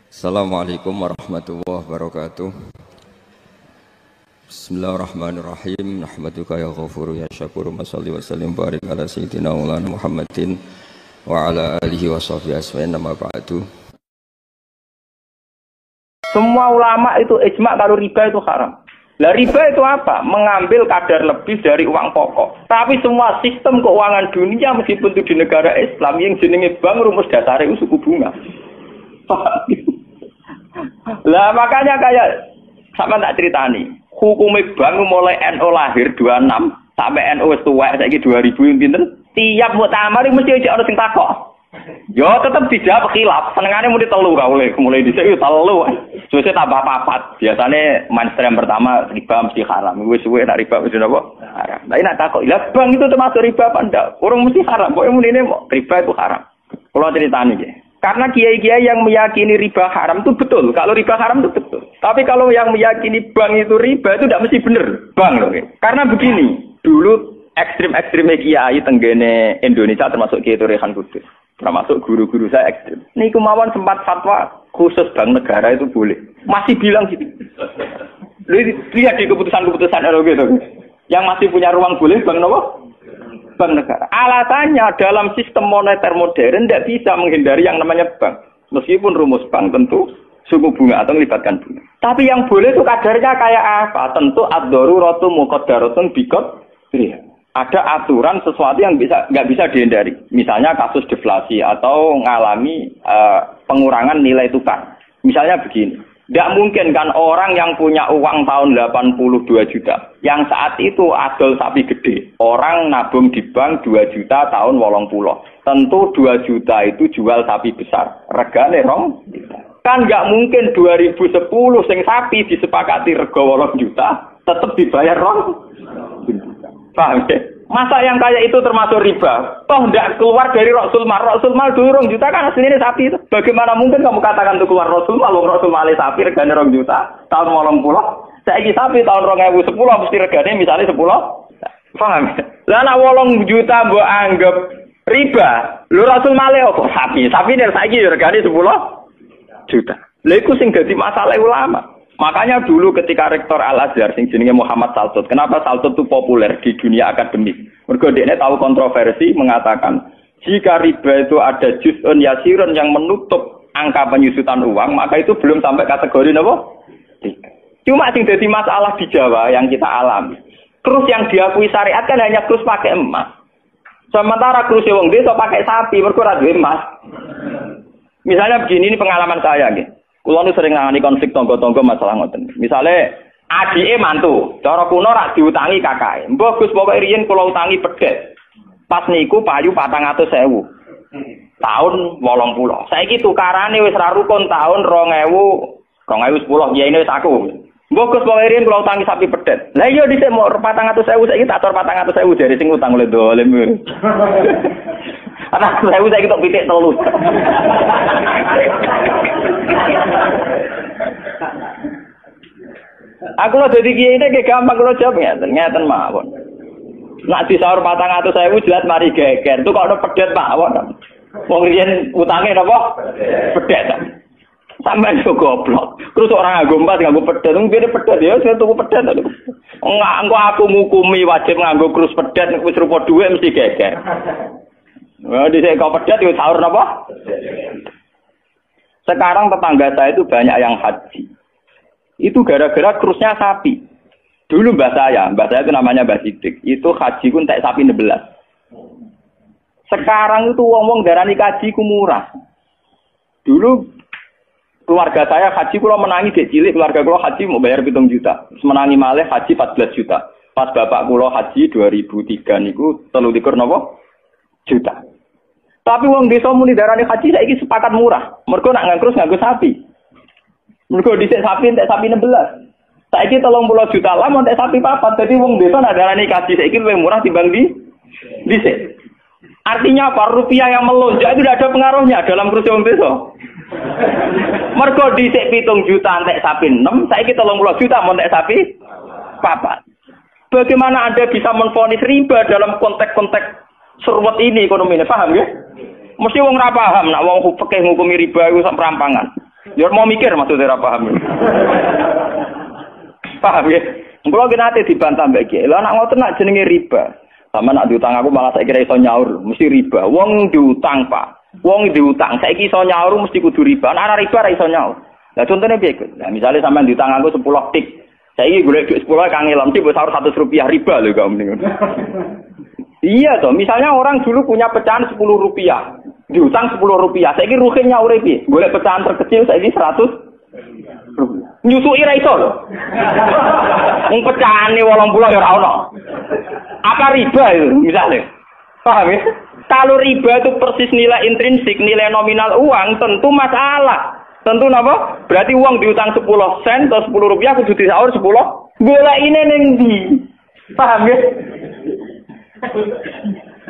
Assalamualaikum warahmatullahi wabarakatuh. Bismillahirrahmanirrahim. Nahmaduka ya ghafuru ya syakuru. Mashalli wa sallim barik ala sayyidina maulana Muhammadin wa ala alihi wa sahbihi asma'in nama ba'du. Semua ulama itu ijma kalau riba itu haram. Lah riba itu apa? Mengambil kadar lebih dari uang pokok. Tapi semua sistem keuangan dunia meskipun itu di negara Islam yang jenenge bank rumus dasarnya itu suku bunga. Lah makanya kayak sama tak ceritani. Hukumnya bank mulai NU lahir 26 sampai NU wis tuwek saiki 2000 pinten? Tiap muktamar mesti ana sing takok. Yo tetep dijawab khilaf. Senengane muni telu ka mulai dhisik yo telu. Suwe tambah papat. Biasane mainstream pertama riba mesti haram. Wis suwe nek riba mesti napa? Haram. Lah nek takok, "Lah bank itu termasuk riba apa ndak?" Urung mesti haram. Pokoke munine riba itu haram. Kalau ceritani nggih. Karena kiai-kiai yang meyakini riba haram itu betul. Kalau riba haram itu betul. Tapi kalau yang meyakini bank itu riba itu tidak mesti benar. Bank loh. Karena begini, dulu ekstrim-ekstrimnya kiai tenggene Indonesia termasuk Kiai Rehan Kudus. Termasuk guru-guru saya ekstrim. Ini kemauan sempat fatwa khusus bank negara itu boleh. Masih bilang gitu. Lihat di keputusan-keputusan ROG itu. Yang masih punya ruang boleh bank apa? Bank negara. Alasannya dalam sistem moneter modern tidak bisa menghindari yang namanya bank. Meskipun rumus bank tentu suku bunga atau melibatkan bunga. Tapi yang boleh itu kadarnya kayak apa? Tentu ad-daruratu muqaddaratun biqadriha. Ada aturan sesuatu yang nggak bisa dihindari. Misalnya kasus deflasi atau mengalami pengurangan nilai tukar. Misalnya begini. Tidak mungkin kan orang yang punya uang tahun 82 juta. Yang saat itu adol sapi gede. Orang nabung di bank 2 juta tahun 80. Tentu 2 juta itu jual sapi besar. Regane rong juta. Kan nggak mungkin 2010 sing sapi disepakati rego 8 juta. Tetap dibayar rong juta. Paham ya? Masa yang kayak itu termasuk riba? Toh tidak keluar dari Rasul Mal. Rasul Mal dulu rong juta kan aslinya sapi itu. Bagaimana mungkin kamu katakan itu keluar Rasul Mal? Rasul Mal sapi regane rong juta tahun 80. Saiki sapi tahun 2010 mesti regane misalnya 10. Paham? Lah nek 8 juta mbok anggap riba. Lho Rasul Mal apa sapi? Sapi nek saiki regane 10 juta. Lha iku sing dadi masalah ulama. Makanya dulu ketika Rektor Al-Azhar sing jenenge Muhammad Saltut, kenapa Saltut itu populer di dunia akademik? Mergo dekne tahu kontroversi mengatakan jika riba itu ada juz'un yasirun yang menutup angka penyusutan uang, maka itu belum sampai kategori napa? Cuma sing dadi masalah di Jawa yang kita alami. Krus yang diakui syariat kan hanya krus pakai emas. Sementara krus wong desa pakai sapi, mergo ora duwe emas. Misalnya begini, ini pengalaman saya nggih. Kulo nu sering nangani konflik tangga-tangga masalah ngoten. Misale adike mantu, cara kuno rak diutangi kakake. Mbah Gus pokoke riyen kula utangi pedhet. Pas niku payu 400.000. Tahun 80. Saiki tukarane wis ra rukun tahun 2010 yen wis aku. Mbah Gus pokoke riyen kula utangi sapi pedhet. Lah iya dhisik mau 400.000 saiki tak tor 400.000 jare sing utang oleh dolim. Anak saya kita pitik telur. Aku lo jadi kiai ini gampang kalau jawab ngeten mawon. Nak disaur 400.000 jelas mari geger. Itu kok ada pedet mawon. Wong riyen utange napa? Pedet. Sampeyan yo goblok. Terus orang nganggo emas nganggo pedet, ngene pedet ya saya tuku pedet. Enggak engko aku ngukumi wajib nganggo krus pedet wis rupa dhuwit mesti geger. Wah, di sini kau pedet itu sahur apa? Sekarang tetangga saya itu banyak yang haji. Itu gara-gara krusnya sapi. Dulu mbah saya itu namanya Mbah Sidik. Itu haji ku entek sapi 16. Sekarang itu wong-wong darani haji ku murah. Dulu keluarga saya haji kula menangi dek cilik, keluarga kula haji mau bayar 7 juta. Terus menangi malih haji 14 juta. Pas bapak kula haji 2003 niku 23 napa? Juta. Tapi wong desa muni darane haji saiki sepakat murah. Mergo nak nganggo sapi. Mergo dhisik sapi entek sapi 16. Saiki 30 juta lah mau entek sapi papat. Dadi wong desa nak darane haji saiki luwih murah timbang dhisik. Artinya apa? Rupiah yang melonjak itu tidak ada pengaruhnya dalam kursi wong desa. Mergo dhisik 7 juta entek sapi 6, saiki 30 juta mau entek sapi papat. Bagaimana Anda bisa menvonis riba dalam konteks-konteks surwet ini ekonominya, paham ya? Mesti wong ora paham nak wong fikih ngukumi riba iku sak perampangan. Ya mau mikir maksudnya ora paham. Paham ya? Kalau kita nanti dibantah mbak Kiai, lah nak ngoten nak jenenge riba. Sama nak diutang aku malah saya kira iso nyaur, mesti riba. Wong diutang pak, wong diutang. Saya kira iso nyaur mesti kudu riba. Nah riba ora iso nyaur. Nah contohnya piye? Nah misalnya sampean diutang aku 10 tik, saya kira golek duit 10 kang ngelam sih buat sahur 100 rupiah riba loh kamu nih. Iya toh, misalnya orang dulu punya pecahan 10 rupiah, diutang 10 rupiah. Saya kira rugi nyaur piye? Golek pecahan terkecil saya kira 100. Nyusui ra iso lho. Wong pecahane 80 ya ora ono. Apa riba itu misalnya? Paham ya? Kalau riba itu persis nilai intrinsik, nilai nominal uang, tentu masalah. Tentu napa? Berarti uang diutang 10 sen atau 10 rupiah kudu disaur 10. Golekine ning ndi? Paham ya?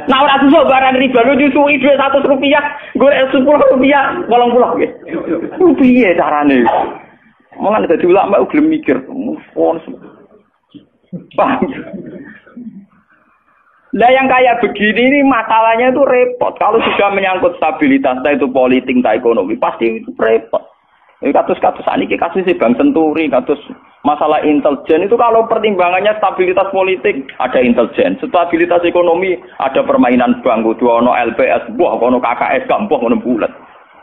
Nah ora susah barang riba lu nyusui duit 100 rupiah, golek 10 rupiah 80 nggih. Piye carane? Malah dadi ulama gelem mikir. Paham? Lah yang kayak begini ini masalahnya itu repot. Kalau sudah menyangkut stabilitas, entah itu politik, entah ekonomi, pasti itu repot. Kasus-kasus ini kasus Bank Senturi, kasus masalah intelijen itu kalau pertimbangannya stabilitas politik ada intelijen, stabilitas ekonomi ada permainan bank, kudu ono LPS, buah ono KKS, gampang ono bulat.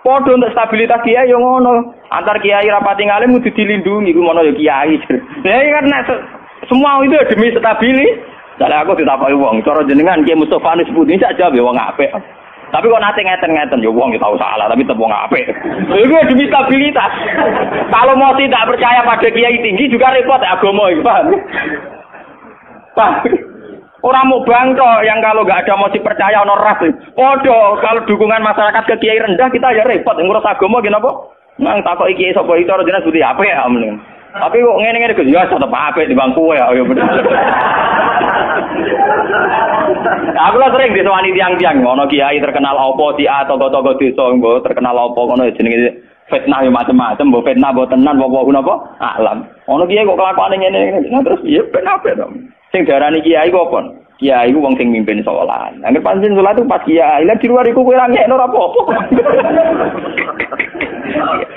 Podo untuk stabilitas kiai yang ngono, antar kiai rapati ngalim kudu dilindungi, ku ngono ya kiai. Ya karena semua itu demi stabilitas. Jadi aku ditapai wong, cara jenengan Kiai Mustofa nis putih sak jawab ya wong apik. Tapi kok nate ngeten-ngeten ya wong tahu salah tapi tetep wong apik. Itu demi stabilitas. Kalau mau tidak percaya pada kiai tinggi juga repot agama iki, paham? Paham? Orang mau bangkok yang kalau enggak ada mosi percaya ono ras. Podo kalau dukungan masyarakat ke kiai rendah kita ya repot ngurus agama gini apa? Nang takoki kiai sapa iki cara jenengan putih apik ya mending. Tapi kok ngene-ngene Gus ya tetep apik di bangku ya bener. Aku lah sering disewani tiang-tiang ngono kiai terkenal apa di tokoh-tokoh desa mbok terkenal apa ngono jenenge fitnah ya macam-macam mbok fitnah mbok tenan apa napa alam. Ono kiai kok kelakuane ngene-ngene terus iya ben apik to. Sing diarani kiai kok apa? Kiai ku wong sing mimpin salat. Angger pancen salat itu pas kiai lah di luar iku kowe ra ngekno ora apa-apa.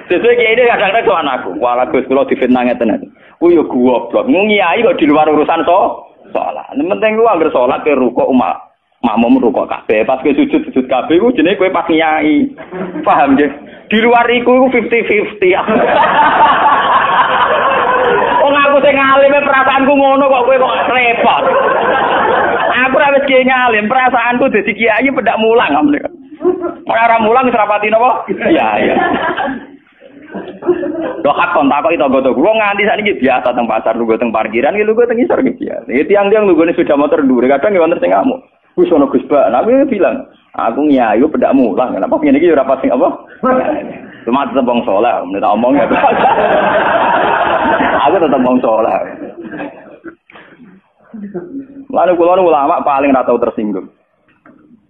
Sesuai kiai ini kadang-kadang ke anakku, walau Gus kalau difitnah ngeten. Oh ya goblok, ngiai kok di luar urusan sholat. Yang penting lu anggar sholat ke rukuk makmum rukuk kabeh, pas ke sujud kabeh ku jenenge kowe pas ngiai. Paham nggih? Di luar iku 50-50. Wong aku sing ngalime perasaanku ngono kok kowe kok repot. Aku ra wis kiai ngalim, perasaanku dadi kiai pedak mulang amne. Ora mulang wis rapati napa? Iya. Lho hak kontak kok tangga-tangga wong nganti sakniki biasa teng pasar lungguh teng parkiran iki lungguh teng isor iki biasa. Iki tiang-tiang lunggone sepeda motor dhuwur kadang ya wonten sing ngamuk. Wis ono Gus Bak, aku bilang, aku nyai yo pedak mulang. Kenapa ngene iki ora pas sing apa? Cuma tetep wong saleh, nek tak omong ya. Aku tetep wong saleh. Lalu kula ulama paling ra tau tersinggung.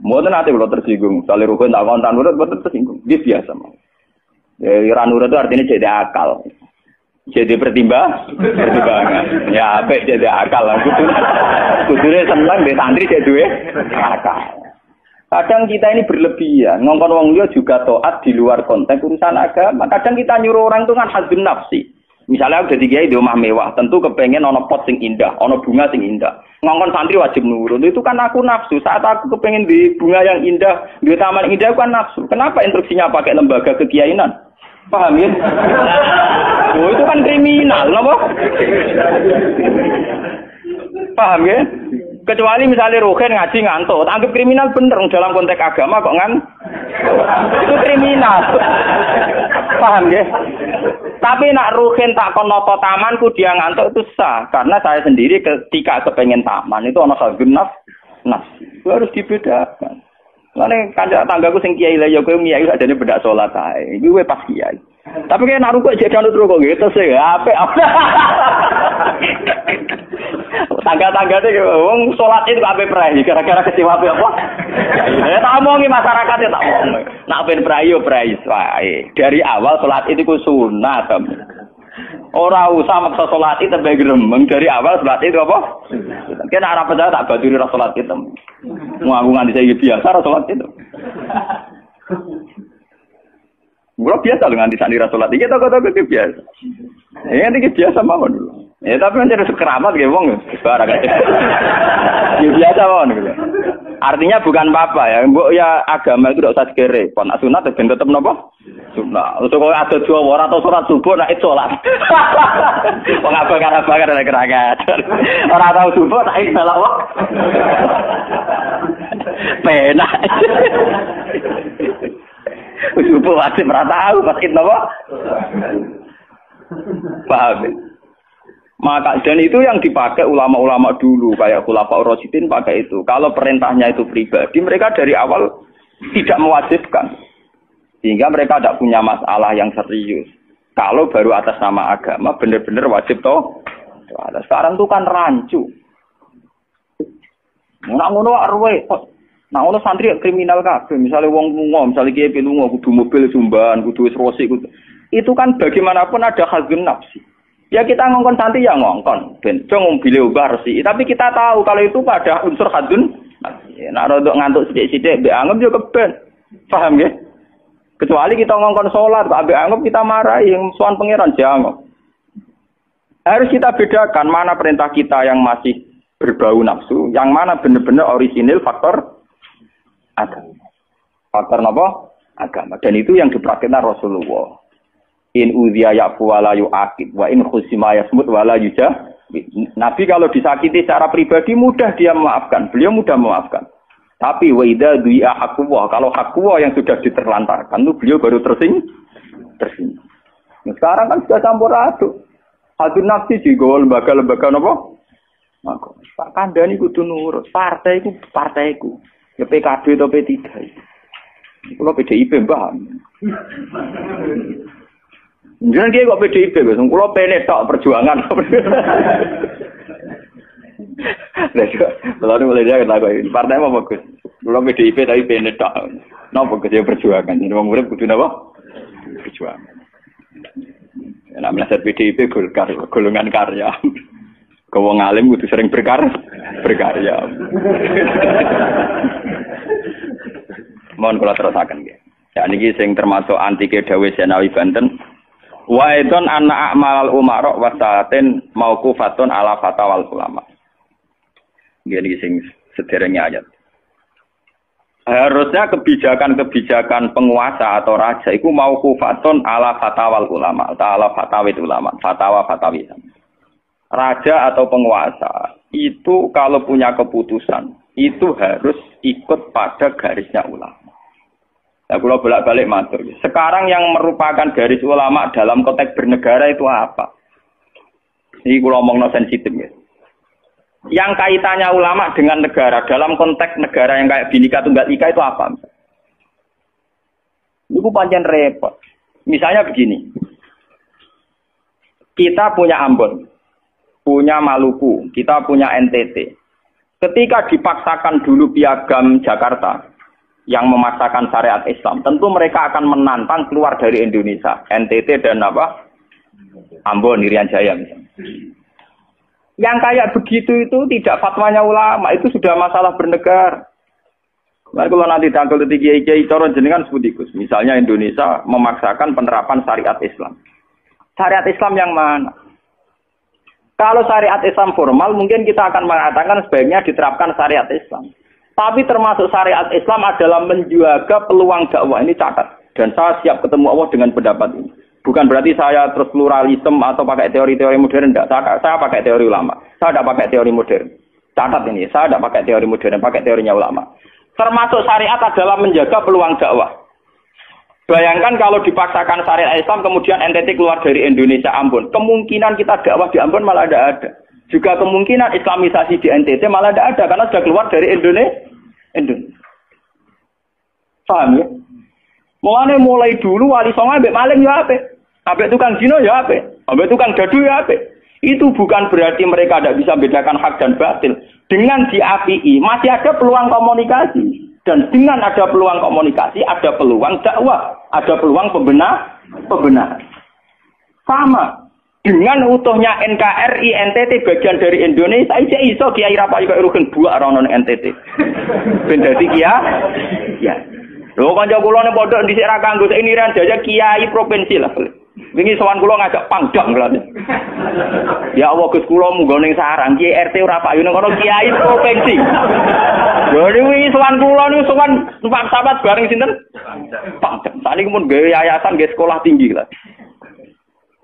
Mboten ate kula tersinggung, sale rukun tak kontan urut mboten tersinggung. Dia biasa mah. Ya ora nurut itu artinya jadi akal. Jadi pertimbangan. Ya apik jadi akal lah kudune seneng mbek santri jadi duwe akal. Kadang kita ini berlebihan, ngongkon wong liya juga taat di luar konteks urusan agama. Kadang kita nyuruh orang itu kan hadzun nafsi. Misalnya aku jadi kiai di rumah mewah, tentu kepengen ono pot sing indah, ono bunga sing indah. Ngongkon santri wajib nurut. Itu kan aku nafsu. Saat aku kepengen di bunga yang indah, di taman indah aku kan nafsu. Kenapa instruksinya pakai lembaga kekiainan? Paham ya? Oh, itu kan kriminal, apa? Paham ya? Kecuali misalnya Rogen ngaji ngantuk, anggap kriminal bener dalam konteks agama kok itu kriminal. Paham ya? Tapi nak Rogen tak konoto tamanku dia ngantuk itu sah, karena saya sendiri ketika kepengen taman itu ana genap, itu harus dibedakan. Lane kanca tanggaku sing kiai lah ya kowe kiai adane bedak salat ae. Iki kowe pas kiai. Tapi kayak naruh kok jek kanut kok gitu sih. Apik. Tangga-tangga iki wong salat itu kabeh prai gara-gara kecewa apa? Ya tak omongi masyarakat ya tak omong. Nak ben prai yo prai wae. Dari awal salat itu ku sunat. Ora usah maksa salat itu tebe gremeng dari awal salat itu apa? Kena arep percaya tak baduri ra salat itu. Mau aku nganti saya biasa ra salat itu. Mula biasa lho nganti saknira salat iki toko-toko biasa. Ya iki biasa mawon dulu. Ya tapi kan harus keramat nggih wong barang aja. Ya biasa mawon gitu. Artinya bukan apa-apa ya. Mbok ya agama itu tidak usah sekere. Kon sunat ben tetep napa? Sunat. Terus kok ada Jawa ora tau salat subuh nek salat. Wong abang-abang nek keragat. Ora tau subuh tak salat wae. Penak. Subuh wajib ora tahu masjid napa? Paham. Maka dan itu yang dipakai ulama-ulama dulu kayak Khulafaur Rasyidin pakai itu. Kalau perintahnya itu pribadi, mereka dari awal tidak mewajibkan. Sehingga mereka tidak punya masalah yang serius. Kalau baru atas nama agama benar-benar wajib toh. Sekarang itu kan rancu. Nak ngono arwe. Nah, ono santri kriminal kabeh, misalnya wong lunga, misalnya kiye lunga kudu mobil sumban, kudu wis rosi kudu. Itu kan bagaimanapun ada hazun nafsi. Ya kita ngongkon santri ya ngongkon, ben cung mobil ubah resi. Tapi kita tahu kalau itu pada unsur hazun nafsi. Nek rodok ngantuk sithik-sithik mbek anggap yo keben. Paham nggih? Kecuali kita ngongkon salat, mbek anggap kita marahi yang sowan pangeran jangan. Harus kita bedakan mana perintah kita yang masih berbau nafsu, yang mana benar-benar orisinil faktor agama. Faktor apa? Agama. Dan itu yang dipraktikkan Rasulullah. In udhiya ya'fu wa la yu'aqib wa in khusima yasmut wa la yujah. Nabi kalau disakiti secara pribadi mudah dia memaafkan. Beliau mudah memaafkan. Tapi wa idza du'i'a haqqullah, kalau haqqullah yang sudah diterlantarkan itu beliau baru tersinggung. Nah, sekarang kan sudah campur aduk. Hadun nafsi juga lembaga-lembaga apa? Maka Pak Kandhani kudu nurut. Partaiku. Ya PKB atau P3. Kalau PDIP mbah. Jangan dia kok PDIP, kalau PNE tak perjuangan. Lalu mulai dia kata ini partai apa bagus? Kalau PDIP tapi PNE tak. Napa bagus ya perjuangan. Ini orang murid kudu napa? Perjuangan. Namanya PDIP golongan karya. Kau ngalim kudu sering berkarya. Mohon kula terusaken nggih. Ya niki sing termasuk antike dawuh Senawi Banten. Wa idon anna a'mal umara wa sa'atin mauqufatun ala fatawal ulama. Nggih niki sing sederenge ayat. Harusnya kebijakan-kebijakan penguasa atau raja itu mauqufatun ala fatawal ulama, ala fatawit ulama, fatwa-fatwi. Raja atau penguasa itu kalau punya keputusan itu harus ikut pada garisnya ulama. Nah, kalau bolak-balik matur. Sekarang yang merupakan garis ulama dalam konteks bernegara itu apa? Ini kalau ngomong sensitif ya. Yang kaitannya ulama dengan negara dalam konteks negara yang kayak Bhinneka Tunggal Ika itu apa? Itu pancen repot. Misalnya begini. Kita punya Ambon, punya Maluku, kita punya NTT. Ketika dipaksakan dulu piagam Jakarta yang memaksakan syariat Islam, tentu mereka akan menantang keluar dari Indonesia, NTT dan apa? Ambon, Irian Jaya misalnya. Yang kayak begitu itu tidak fatwanya ulama, itu sudah masalah bernegara. Nah, kalau nanti tanggal kiai-kiai coron jenengan sebutikus, misalnya Indonesia memaksakan penerapan syariat Islam. Syariat Islam yang mana? Kalau syariat Islam formal, mungkin kita akan mengatakan sebaiknya diterapkan syariat Islam. Tapi termasuk syariat Islam adalah menjaga peluang dakwah. Ini catat. Dan saya siap ketemu Allah dengan pendapat ini. Bukan berarti saya terus pluralisme atau pakai teori-teori modern. Tidak. Saya pakai teori ulama. Saya tidak pakai teori modern. Catat ini. Saya tidak pakai teori modern. Pakai teorinya ulama. Termasuk syariat adalah menjaga peluang dakwah. Bayangkan kalau dipaksakan syariat Islam, kemudian NTT keluar dari Indonesia, Ambon. Kemungkinan kita dakwah di Ambon malah tidak ada. Juga kemungkinan Islamisasi di NTT malah tidak ada karena sudah keluar dari Indonesia. Paham ya? Mulai dulu wali songo ambek maling ya ape. Ambek tukang zina ya ape. Ambek tukang dadu ya ape. Itu bukan berarti mereka tidak bisa membedakan hak dan batil. Dengan diapii masih ada peluang komunikasi. Dan dengan ada peluang komunikasi, ada peluang dakwah, ada peluang pembenahan. Sama. Dengan utuhnya NKRI NTT bagian dari Indonesia, iso Kiai Rapayu kaya Rugen buak rono NTT. Ben dadi ya. Lho kanca kula ning pondok dhisik ra kanggo ini ran jajak kiai provinsi lah. Wingi sowan kula ngajak pangdam lho. Ya Allah Gus kula munggo ning sarang kiai RT ora payu ning kono kiai provinsi. Lho wingi sowan kula niku sowan numpak sahabat bareng sinten? Pangdam. Saniki mun gawe yayasan nggih sekolah tinggi lah.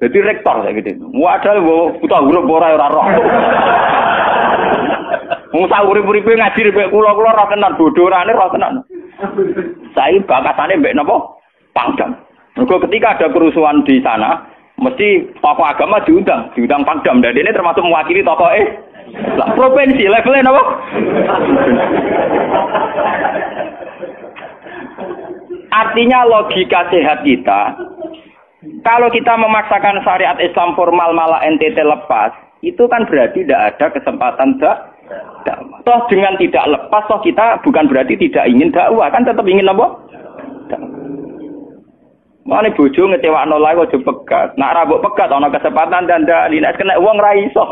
Jadi rektor saya gitu. Wadah buta huruf ora roh. Wong sak urip-uripe ngaji mbek kula ra tenan bodorane ra tenan. Saya bakatane mbek napa? Pangdam. Mergo ketika ada kerusuhan di sana, mesti tokoh agama diundang Pangdam. Dan ini termasuk mewakili tokoh lah provinsi levelnya napa? Artinya logika sehat kita, kalau kita memaksakan syariat Islam formal malah NTT lepas, itu kan berarti tidak ada kesempatan dakwah. Toh dengan tidak lepas, toh kita bukan berarti tidak ingin dakwah, kan tetap ingin apa? Dakwah. Mane bojo ngecewakno lae aja pegat. Nak ra mbok pegat ana kesempatan dandani, nek kena wong ra iso.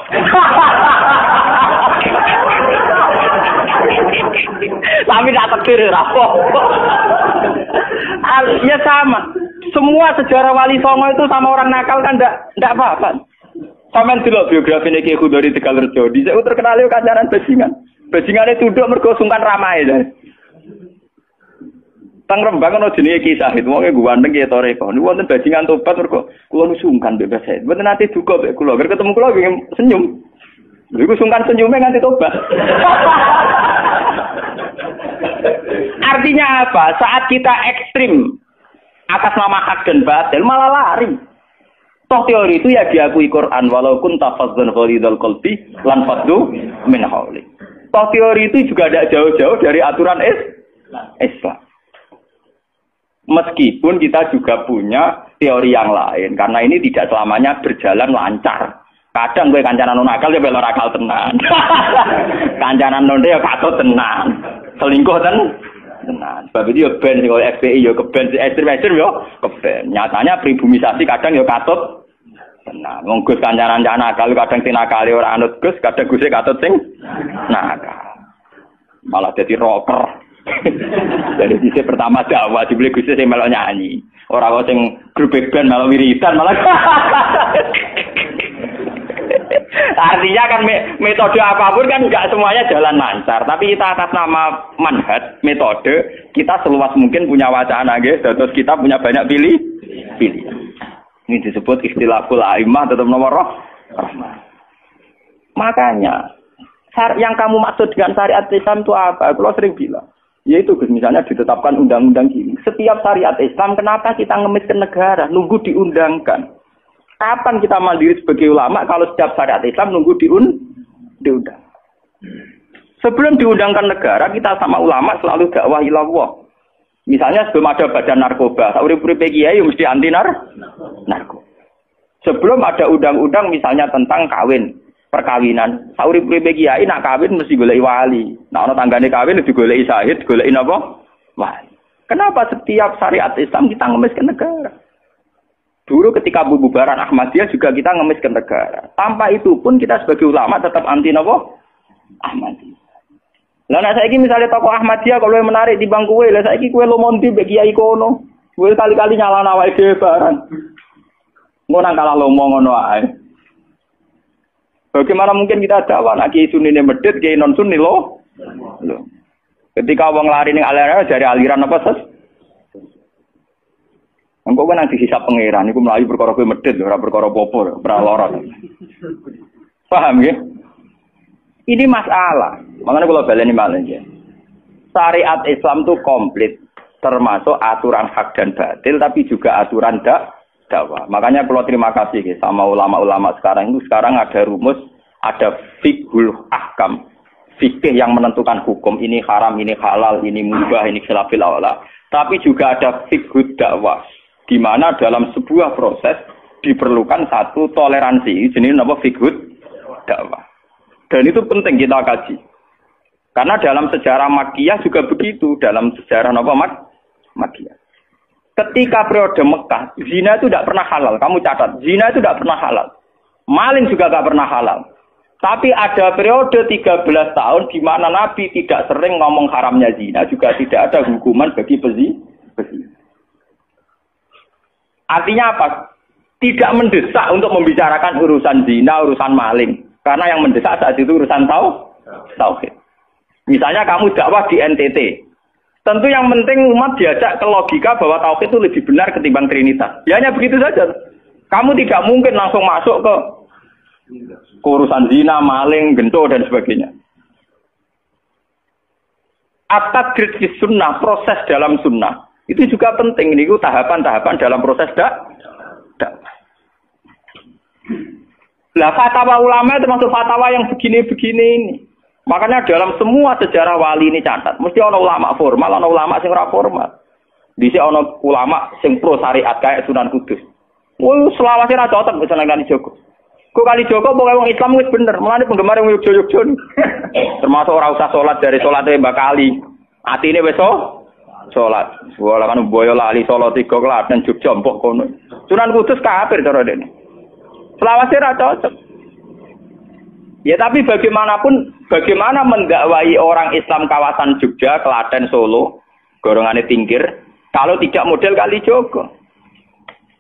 Tapi tak takdir ra apa. Ya sama. Semua sejarah Wali Songo itu sama orang nakal kan ndak apa-apa. Sampeyan delok biografi Ki Khudori Tegalrejo, dhisik terkenal yo kancanan bajingan. Bajingane tunduk mergo sungkan ramae. Tang Rembang ana jenenge Ki Sahid, wonge ganteng ki toreko. Niku wonten bajingan tobat mergo kula nu sungkan mbek Sahid. Mboten nate duka mbek kula, ger ketemu kula nggih senyum. Niku sungkan senyume nganti tobat. Artinya apa? Saat kita ekstrim atas nama hak dan batil malah lari. Toh teori itu ya diakui Quran walaupun tafazzan ghalidul qalbi lan faddu min hawli. Toh teori itu juga tidak jauh-jauh dari aturan Islam. Meskipun kita juga punya teori yang lain karena ini tidak selamanya berjalan lancar. Kadang gue kancanan nakal ya belok nakal tenan. Kancanan nonde ya katut tenan. Selingkuh tenan. Sebab itu ya ben sing oleh FPI ya keben ekstrem ya keben. Nyatanya pribumisasi kadang ya katut tenan. Wong Gus kancanan nakal kadang tinakali ora anut Gus, kadang Guse katut sing nakal. Malah jadi rocker. Dari sisi pertama dakwah dibeli Guse sing melok nyanyi. Ora kok sing grup band malah wiridan malah. Artinya kan metode apapun kan enggak semuanya jalan lancar, tapi kita atas nama manhaj, metode, kita seluas mungkin punya wacana nggih, terus kita punya banyak pilih. Ini disebut ikhtilaful a'immah tetap nomor rahmah. Makanya yang kamu maksud dengan syariat Islam itu apa? Kalau sering bilang, yaitu misalnya ditetapkan undang-undang gini. Setiap syariat Islam kenapa kita ngemis ke negara, nunggu diundangkan? Kapan kita mandiri sebagai ulama kalau setiap syariat Islam nunggu diundang? Sebelum diundangkan negara, kita sama ulama selalu dakwah ilallah. Misalnya sebelum ada badan narkoba, urip-urip kiai mesti anti narkoba. Sebelum ada undang-undang misalnya tentang perkawinan, urip-urip kiai nak kawin mesti golek wali. Nah ana tanggane kawin digoleki syahid, goleki napa? Wali. Kenapa setiap syariat Islam kita ngemis ke negara? Dulu ketika bubaran Ahmadiyah juga kita ngemis ke negara. Tanpa itu pun kita sebagai ulama tetap anti napa? Ahmadiyah. Lah nek saiki misalnya tokoh Ahmadiyah kalau menarik di bangku kowe, lah saiki kowe lomonti mbek kiai kono. Kowe kali-kali nyalahno awake dhewe barang. Ngono kalah lomo ngono ae. Bagaimana mungkin kita dakwah nek kiai sunine medhit, kiai non sunni lho. Ketika wong lari ning aliran dari aliran apa ses? Engko kan nanti hisab pangeran iku mlayu perkara kowe medhit ora perkara apa-apa, ora lara. Paham nggih? Ini masalah. Makanya kalau baleni malih ya. Syariat Islam itu komplit, termasuk aturan hak dan batil tapi juga aturan dakwah. Makanya kalau terima kasih ya, sama ulama-ulama sekarang itu sekarang ada rumus, ada fiqhul ahkam. Fikih yang menentukan hukum ini haram, ini halal, ini mubah, ini khilafil aula. Tapi juga ada fiqhud dakwah. Di mana dalam sebuah proses diperlukan satu toleransi, jenis apa fiqhud dakwah. Dan itu penting kita kaji. Karena dalam sejarah Makkiyah juga begitu, dalam sejarah apa Makkiyah. Ketika periode Mekah, zina itu tidak pernah halal. Kamu catat, zina itu tidak pernah halal. Maling juga tidak pernah halal. Tapi ada periode 13 tahun di mana Nabi tidak sering ngomong haramnya zina, juga tidak ada hukuman bagi besi. Artinya apa? Tidak mendesak untuk membicarakan urusan zina, urusan maling. Karena yang mendesak saat itu urusan tauhid. Misalnya kamu dakwah di NTT. Tentu yang penting umat diajak ke logika bahwa tauhid itu lebih benar ketimbang trinitas. Ya hanya begitu saja. Kamu tidak mungkin langsung masuk ke urusan zina, maling, gento, dan sebagainya. At-tadrid fi sunnah, proses dalam sunnah. Itu juga penting. Ini tahapan-tahapan dalam proses Lah fatwa ulama itu termasuk fatwa yang begini-begini ini. Makanya dalam semua sejarah wali ini catat, mesti ana ulama formal, ana ulama sing ora formal. Dhisik ana ulama sing pro syariat kayak Sunan Kudus. Woi, selawase ra cocok misalnya Kalijogo. Kok Kalijogo pokoke wong Islam wis bener, mulane penggemar wong Yogyo-Yogyo. Termasuk ora usah salat dari salate Mbak Kali. Atine wis salat. Wala kan boyo lali salat 3 Klaten Jogja mbok kono. Sunan Kudus kafir cara dene. Selawase ra cocok. Ya tapi bagaimanapun, bagaimana mendakwai orang Islam kawasan Jogja, Klaten, Solo, golongane tingkir, kalau tidak model Kalijogo.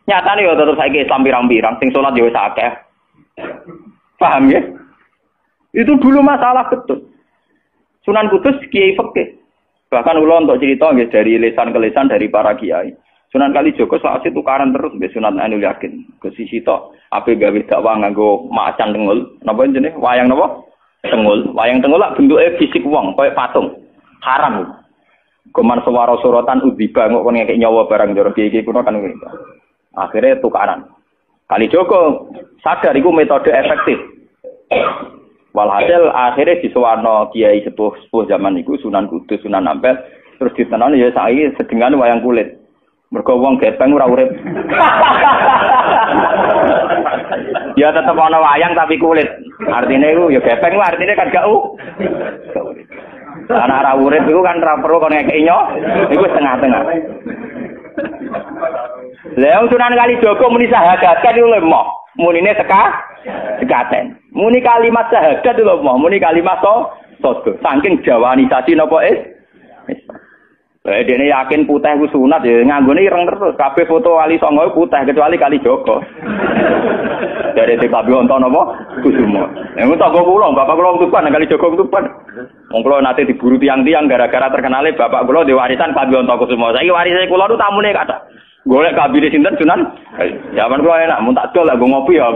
Nyatane ya tetep saiki Islam pirang-pirang, sing salat ya wis akeh. Paham ya? Itu dulu masalah betul. Sunan Kudus kiai fikih. Bahkan kula untuk cerita nggih dari lisan ke lisan dari para kiai. Sunan Kalijogo sakwise tukaran terus mbek Sunan Ainul Yakin. Ke sisi tok ape gawe dakwah nganggo macan tengul. Napa jenenge? Wayang napa? Tengul. Wayang tengul lak bentuke fisik wong, koyo patung. Haram. Goman swara sorotan udziba kok kon ngekek nyawa barang jero kiai kuno kan ngono. Akhirnya tukaran. Kalijogo sadar iku metode efektif. Walhasil akhirnya disuwarno kiai sepuh zaman iku Sunan Kudus, Sunan Ampel, terus ditenoni ya saiki sedengan wayang kulit. Mergo wong gepeng ora urip. Ya tetep ana wayang tapi kulit. Artine iku ya gepeng ku artine kan gak Anak ora urip iku kan ora perlu kon ngekeki nyo, iku setengah-tengah. Lah Sunan Kalijogo muni syahadat iku lemah. Munine sekaten. Muni kalimat syahadat iku lemah, muni kalimat sodo. Saking jawanisasi napa dene yakin putih ku sunat ya nganggone ireng terus. Kabeh foto wali songo putih kecuali Kalijogo. Dari Pak Bionto napa Kusumo. Yang tangga kula, bapak kula Tuban Kalijogo Tuban. Wong kula nate diburu tiang-tiang gara-gara terkenale bapak kula di warisan Pak Bionto Kusumo. Saiki warise kula nu tamune kathah. Golek kabine sinten Sunan. Zaman kula enak mun tak dol lah go ngopi ya.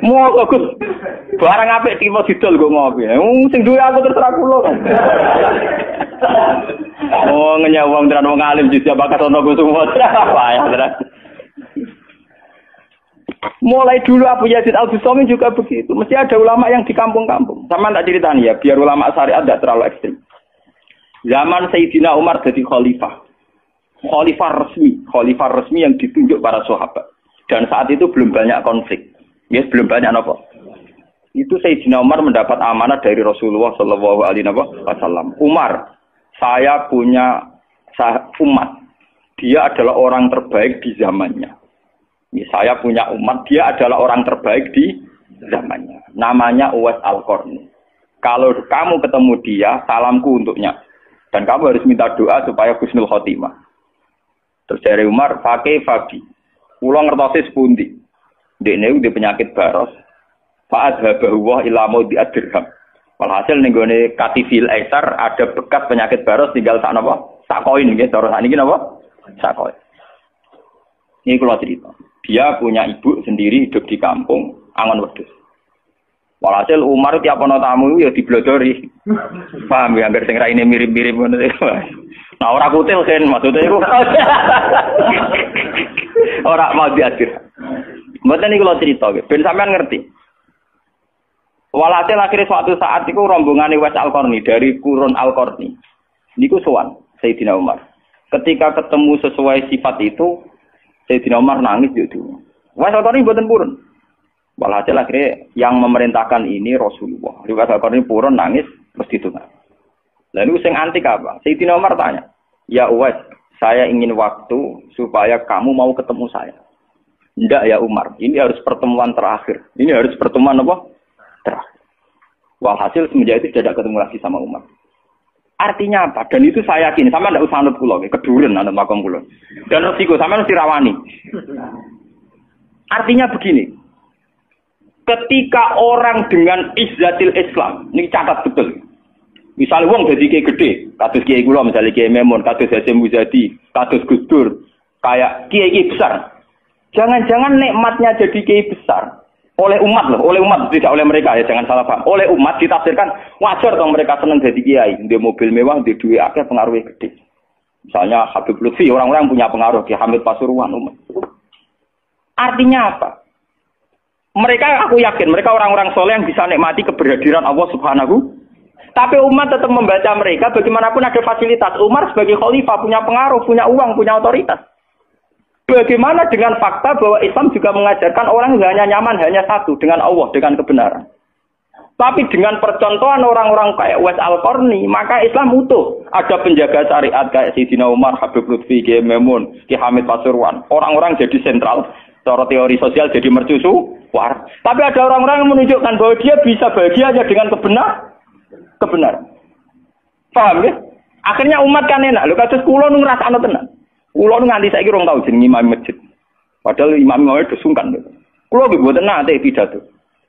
Mau aku barang apik tiba didol go ngopi. Sing duwe aku terserah kula kan. Oh ngenyawang tenan wong alim jujur bakat ono ku semua. Payah tenan. Mulai dulu Abu Yazid Al-Bustami juga begitu. Mesti ada ulama yang di kampung-kampung. Sama tak ceritani ya, biar ulama syariat tidak terlalu ekstrim. Zaman Sayyidina Umar jadi khalifah. Khalifah resmi yang ditunjuk para sahabat. Dan saat itu belum banyak konflik. Ya, belum banyak apa. Itu Sayyidina Umar mendapat amanah dari Rasulullah sallallahu alaihi wasallam. Umar, saya punya umat. Dia adalah orang terbaik di zamannya. Saya punya umat, dia adalah orang terbaik di zamannya. Namanya Uwais Al-Qarni. Kalau kamu ketemu dia, salamku untuknya. Dan kamu harus minta doa supaya husnul khotimah. Terus dari Umar, pakai Fabi. Ulang ngertosis pundi. Dekne udah penyakit baros. Fa'adhabahuwah ilamu diadirham. Walhasil nenggone katifil aisar ada bekas penyakit baros tinggal sak napa? Sak koin nggih, cara sakniki napa? Sak koin. Ini kula cerita. Dia punya ibu sendiri hidup di kampung Angon Wedhus. Walhasil Umar tiap ana tamu ya diblodori. Paham ya, anggar sing raine mirip-mirip ngono. Nah ora kutil kan maksudnya iku. Ora mau diadir. Mboten niku kula cerita nggih, ben sampean ngerti. Walhasil akhirnya suatu saat itu rombongan Uwais Al-Qarni dari Qurun Al-Qarni. Niku sowan Sayyidina Umar. Ketika ketemu sesuai sifat itu, Sayyidina Umar nangis itu. Uwais Al-Qarni mboten purun. Walhasil akhirnya yang memerintahkan ini Rasulullah. Uwais Al-Qarni purun nangis mesti itu. Lalu sing antik apa? Sayyidina Umar tanya, "Ya Uwais, saya ingin waktu supaya kamu mau ketemu saya." "Enggak ya Umar, ini harus pertemuan terakhir. Ini harus pertemuan apa? Terakhir." Walhasil semenjak itu tidak ketemu lagi sama Umar. Artinya apa? Dan itu saya yakin, sama ndak usah anut kula, keduren anut makom kula. Dan resiko sama mesti rawani. Artinya begini. Ketika orang dengan izzatil Islam, ini catat betul. Misalnya wong jadi kiai gede, kados kiai kula misalnya kiai Memun, kados Hasyim Muzadi, kados Gus Dur, kayak kiai besar. Jangan-jangan nikmatnya jadi kiai besar oleh umat loh, oleh umat tidak oleh mereka ya, jangan salah paham. Oleh umat ditafsirkan wajar dong mereka senang jadi kiai, di mobil mewah, di duit akeh pengaruhnya gede. Misalnya Habib Lutfi, orang-orang yang punya pengaruh, Ki Hamid Pasuruan umat. Artinya apa? Mereka, aku yakin mereka orang-orang soleh yang bisa nikmati keberhadiran Allah Subhanahu. Tapi umat tetap membaca mereka, bagaimanapun ada fasilitas. Umar sebagai khalifah punya pengaruh, punya uang, punya otoritas. Bagaimana dengan fakta bahwa Islam juga mengajarkan orang hanya nyaman, hanya satu, dengan Allah, dengan kebenaran. Tapi dengan percontohan orang-orang kayak Uwais Al-Qarni, maka Islam utuh. Ada penjaga syariat kayak Sayyidina Umar, Habib Lutfi, Ki Memun, Ki Hamid Pasuruan. Orang-orang jadi sentral, secara teori sosial jadi mercusuar. Tapi ada orang-orang yang menunjukkan bahwa dia bisa bahagia aja dengan kebenaran. Paham ya? Akhirnya umat kan enak. Lho kados kula nu ngrasakno tenan. Kula nu nganti saiki rong tau jeneng imam masjid. Padahal imam itu sungkan. Kula nggih mboten nate pidato.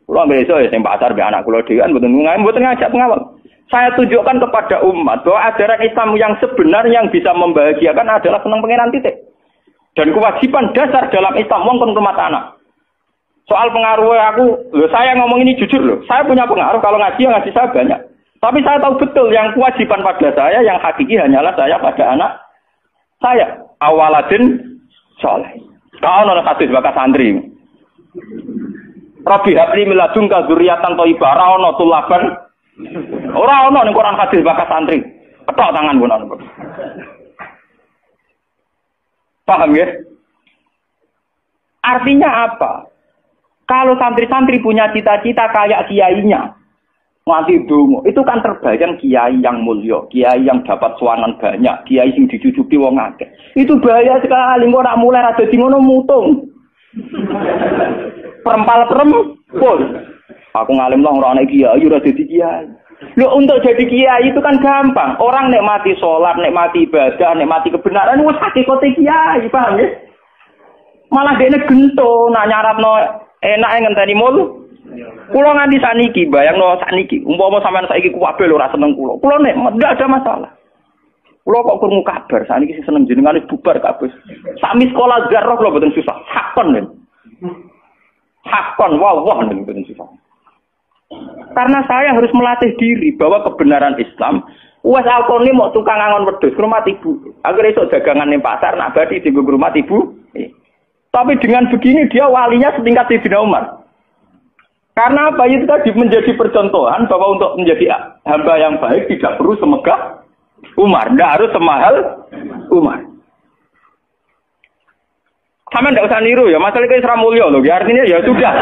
Kula ambek iso ya sing pasar be anak kula dhewean mboten ngajak pengawal. Saya tunjukkan kepada umat bahwa ajaran Islam yang sebenar yang bisa membahagiakan adalah senang pangeran titik. Dan kewajiban dasar dalam Islam wong kon rumah tanah. Soal pengaruh saya ngomong ini jujur loh. Saya punya pengaruh kalau ngaji saya banyak. Tapi saya tahu betul yang kewajiban pada saya, yang hakiki hanyalah saya pada anak saya. Awaladin soleh. Kau nona hadis bakas santri. Rabbi habli miladunka dzurriatan thayyibah. Ora ono tulaban. Ora ono ning Quran hadis bakas santri. Ketok tangan pun ono. Paham ya? Artinya apa? Kalau santri-santri punya cita-cita kayak kiainya, mati dungo, itu kan terbayang kiai yang mulia, kiai yang dapat suanan banyak, kiai yang dicucuki wong akeh. Itu bahaya sekali, kok nak mulai rada di ngono mutung. Perempal-perempul. Aku ngalim lah ora ana kiai, ora dadi kiai. Loh, untuk jadi kiai itu kan gampang. Orang nikmati sholat, nikmati ibadah, nikmati kebenaran, wis hakikate kiai, paham ya? Malah dene gento, nak nyaratno enak ngenteni mul. Kulo nganti saniki, bayangno saniki, umpama sampean saiki kuwabe lho ora seneng kulo. Kulo nek ndak ada masalah. Kulo kok krungu kabar saniki sing seneng jenengane bubar kabeh. Sami sekolah zarah kulo mboten susah. Hakon lho. Hakon wah mboten susah. Karena saya harus melatih diri bahwa kebenaran Islam, Uwais Al-Qarni mau tukang angon wedhus ke rumah ibu. Agar esuk dagangan ning pasar nak badi di rumah ibu. Tapi dengan begini dia walinya setingkat Sayyidina Umar. Karena apa? Itu tadi menjadi percontohan bahwa untuk menjadi hamba yang baik tidak perlu semegah Umar, tidak harus semahal Umar. Sama tidak usah niru ya, masalah itu Isra Mulya loh, ya artinya ya sudah.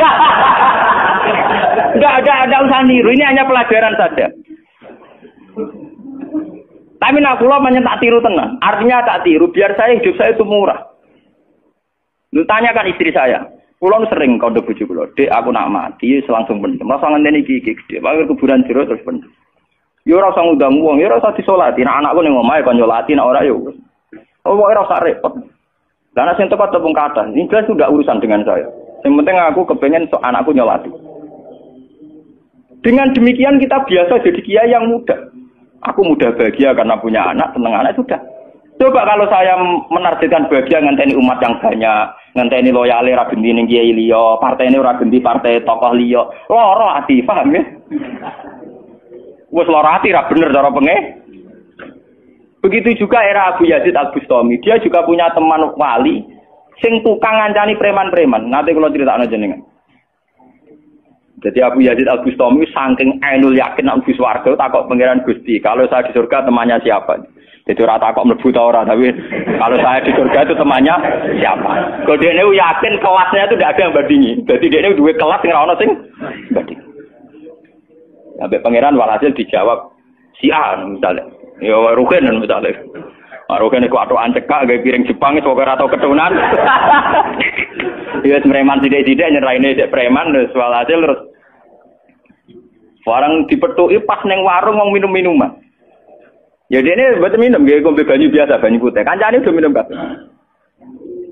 Tidak usah niru, ini hanya pelajaran saja. Tapi nak kula tak tiru tenan, artinya tak tiru, biar saya hidup saya itu murah. Lu tanyakan istri saya. Kulon sering kau bojo kula, "Dek, aku nak mati langsung pendem." Rasa ngenteni iki gede, wae kuburan jero terus pendem. Ya ora usah ngundang wong, ya ora usah disolati. Nek anakku ning omahe kon nyolati, nek ora ya wis. Oh, ora usah repot. Lah nek sing tepat tepung kata, ini jelas sudah urusan dengan saya. Yang penting aku kepengen sok anakku nyolati. Dengan demikian kita biasa jadi kiai yang muda. Aku mudah bahagia karena punya anak, seneng anak sudah. Coba kalau saya menargetkan bahagia ngenteni umat yang banyak, ngenteni loyale ra genti ning kiai liya, partene ora genti partai tokoh liya. Loro ati, paham ya? Wes loro ati ra bener cara penge. Begitu juga era Abu Yazid Al-Bustami, dia juga punya teman wali sing tukang ngancani preman-preman. Nanti kalau critakno jenengan. Jadi Abu Yazid Al-Bustami saking ainul yakin nang Gus warga takok pangeran Gusti, kalau saya di surga temannya siapa? Jadi ora takok mlebu ta ora, tapi kalau saya di surga itu temannya siapa? Kalau dia ini yakin kelasnya itu tidak ada yang bandingi. Jadi dia ini dua kelas yang ora ono sing banding. Sampai pangeran walhasil dijawab si A misalnya. Ya Ruken misalnya. Ruken iku atokan cekak gawe piring Jepang iso ora tau ketunan. Ya preman sithik-sithik nyeraine dek preman terus walhasil terus barang dipethuki pas ning warung wong minum-minuman. Ya dene mboten minum nggih ngombe banyu biasa, banyu putih. Kancane udah minum kabeh.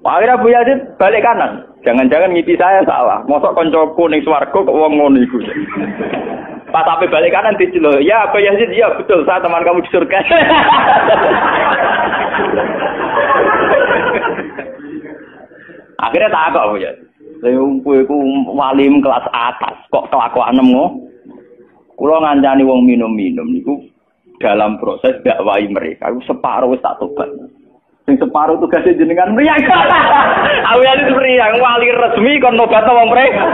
Akhirnya Abu Yazid balik kanan. Jangan-jangan ngipi saya salah. Mosok koncoku ning swarga kok wong ngono iku. Pas sampai balik kanan diceluk. Ya Abu Yazid, ya betul, saya teman kamu di surga. Akhirnya tak kok Abu Yazid. Kowe iku walim kelas atas, kok kelakuanem ngono. Kula ngancani wong minum-minum niku dalam proses dakwahi mereka. Iku separo wis tak tobat. Sing separo tugasnya jenengan mriyang. Awalane mriyang wali resmi kon nobatno wong mriyang.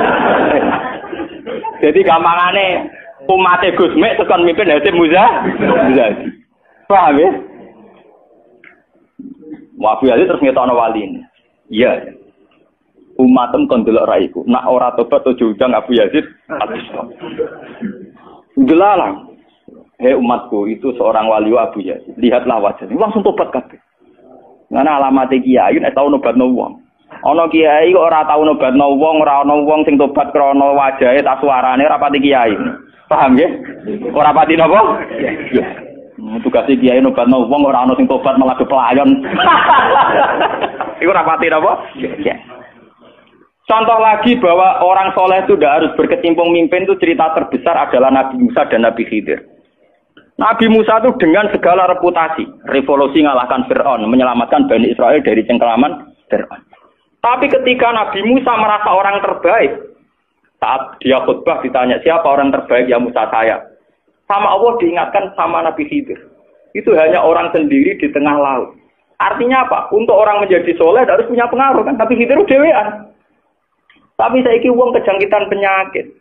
Jadi gampangane umate Gus Mek tekan mimpin Hasim Muzadi. Paham ya? Wabu Ali terus ngetokno wali ini. Iya. Umatem kon delok raiku. Nak ora tobat aja undang Abu Yazid. Delalang. Hei umatku, itu seorang wali Abu Yazid. Lihatlah wajahnya. Langsung tobat kabeh. Ngene alamate kiai nek tau nobatno wong. Ana kiai kok ora tau nobatno wong, ora ana wong sing tobat krana wajahe ta suarane ora pati kiai. Paham nggih? Ora pati napa? Iya. Tugas kiai nobatno wong ora ana sing tobat malah kepelayon. Iku ora pati napa? Iya. Contoh lagi bahwa orang soleh itu tidak harus berkecimpung mimpin itu cerita terbesar adalah Nabi Musa dan Nabi Khidir. Nabi Musa itu dengan segala reputasi, revolusi ngalahkan Fir'aun, menyelamatkan Bani Israel dari cengkeraman Fir'aun. Tapi ketika Nabi Musa merasa orang terbaik, saat dia khutbah ditanya siapa orang terbaik, ya Musa saya. Sama Allah diingatkan sama Nabi Khidir. Itu hanya orang sendiri di tengah laut. Artinya apa? Untuk orang menjadi soleh harus punya pengaruh kan. Nabi Khidir dewean. Tapi saiki wong kejangkitan penyakit.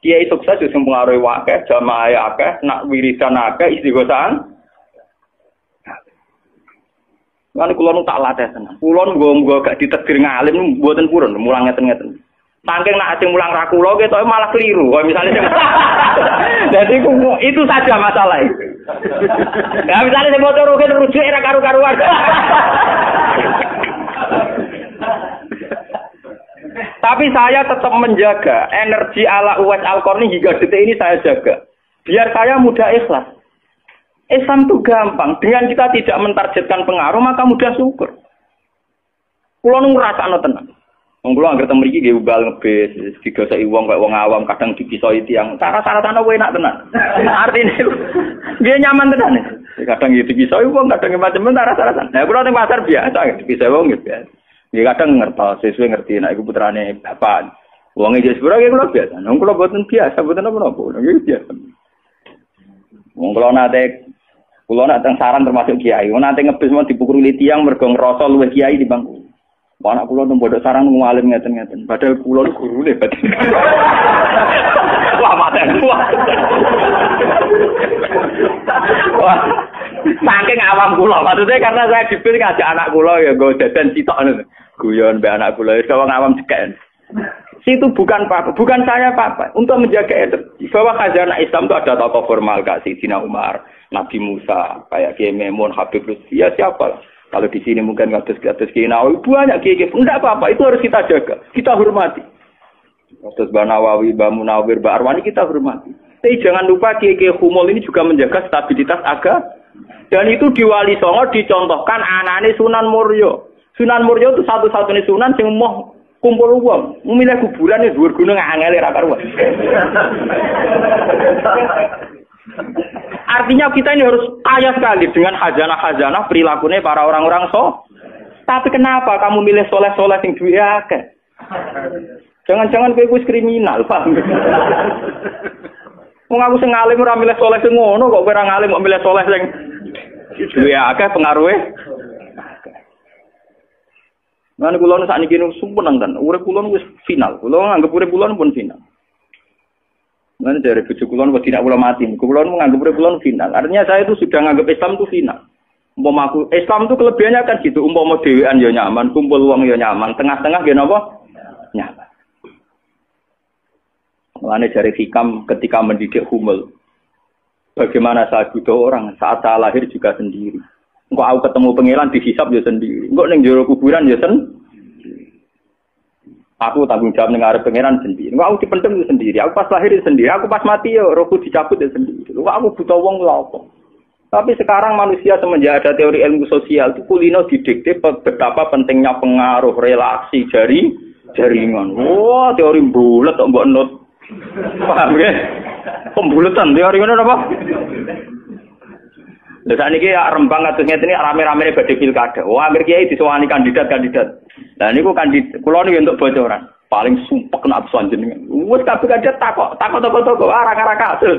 Kiai sukses wis mempengaruhi wakeh, jamaah akeh, nak wiridan akeh, istighosahan. Lan kula nu tak latih tenan. Kula nggo gak ditegur ngalim mboten purun, mulang ngeten-ngeten. Saking nak sing mulang ra kula ketoke malah keliru. Kaya misale sing Jadi itu saja masalah itu. Ya misalnya sing motor rugen rujuk era karu-karuan. Tapi saya tetap menjaga energi ala Uwais Al-Qarni hingga detik ini saya jaga. Biar saya mudah ikhlas. Islam itu gampang. Dengan kita tidak mentargetkan pengaruh, maka mudah syukur. Kulo nu ngrasakno tenan. Wong kulo anggere teng mriki nggih ubal ngebis, digoseki wong kaya wong awam kadang dipisoi tiyang. Cara-carane kowe enak tenan. Artine nggih nyaman tenan. Kadang dipisoi wong, kadang macam-macam cara-carane. Nah, kulo teng pasar biasa dipisoi wong nggih biasa. Ya kadang ngertos, sesuai ngerti, nah iku putrane bapak. Wonge jes pura kula biasa. Nang kula boten biasa, boten apa-apa. Nggih biasa. Wong kula nate teng saran termasuk kiai. Wong nate ngebis mau dipukuli tiyang mergo ngrasa luwih kiai di bangku. Anak kula nang pondok sarang ngalim ngeten-ngeten. Padahal kula niku gurune batin. Wah, mate. Wah. Saking awam kula. Maksudnya karena saya dipil ngajak anak kula ya nggo dadan sitok ngono. Guyon mbek anak kula wis wong awam cekek. Situ bukan apa-apa, bukan saya apa-apa. Untuk menjaga energi. Bahwa khazanah Islam itu ada tokoh formal kayak Sayyidina Umar, Nabi Musa, kayak Kiai Memun, Habib Lutfi, ya siapa? Kalau di sini mungkin ngatus Kiai Nawawi, banyak Kiai. Enggak apa-apa, itu harus kita jaga, kita hormati. Terus Mbak Nawawi, Mbak Munawir, Mbak Arwani kita hormati. Tapi jangan lupa Kiai Humul ini juga menjaga stabilitas agama. Dan itu di Wali Songo dicontohkan anane Sunan Muryo. Sunan Muryo itu satu-satunya sunan yang mau kumpul uang. Memilih kuburan di dhuwur gunung angel ra karuan. Artinya kita ini harus kaya sekali dengan khazanah-khazanah perilakunya para orang-orang Tapi kenapa kamu milih soleh-soleh yang duwe akeh? Jangan-jangan kowe wis kriminal, paham? Wong aku sing ngalim ora milih soleh sing ngono kok kowe ora ngalim kok milih soleh sing duwe akeh pengaruhe. Lan kula nu sakniki nu sumpeng ten. Urip kula wis final. Kula nganggep urip kula pun final. Lan dari bojo kula wis tidak kula mati. Kula nu nganggep urip kula final. Artinya saya itu sudah nganggep Islam itu final. Umpama aku Islam itu kelebihannya kan gitu. Umpama dhewean ya nyaman, kumpul wong ya nyaman, tengah-tengah ya napa? Nyaman. Mulane dari Hikam ketika mendidik Humul. Bagaimana saya butuh orang saat saya lahir juga sendiri. Engko aku ketemu pangeran dihisab ya sendiri. Engko ning jero kuburan ya Aku tanggung jawab ning arep pangeran sendiri. Engko aku dipendem ya sendiri. Aku pas lahir ya sendiri. Aku pas mati ya rohku dicabut ya sendiri. Engko aku butuh wong lha apa? Tapi sekarang manusia semenjak ada teori ilmu sosial itu kulino didikte betapa pentingnya pengaruh relasi jaringan. Wah, teori bulat kok mbok not. Paham ya? Pembulatan teori ngono apa? Lha sakniki Rembang kados ngeten iki rame-rame badhe pilkada. Wah, akhir kiai disowani kandidat-kandidat. Lah niku kandidat kula niku entuk bocoran. Paling sumpek nek absen jenengan. Wis kabeh kandidat takok toko arah-arah kasil.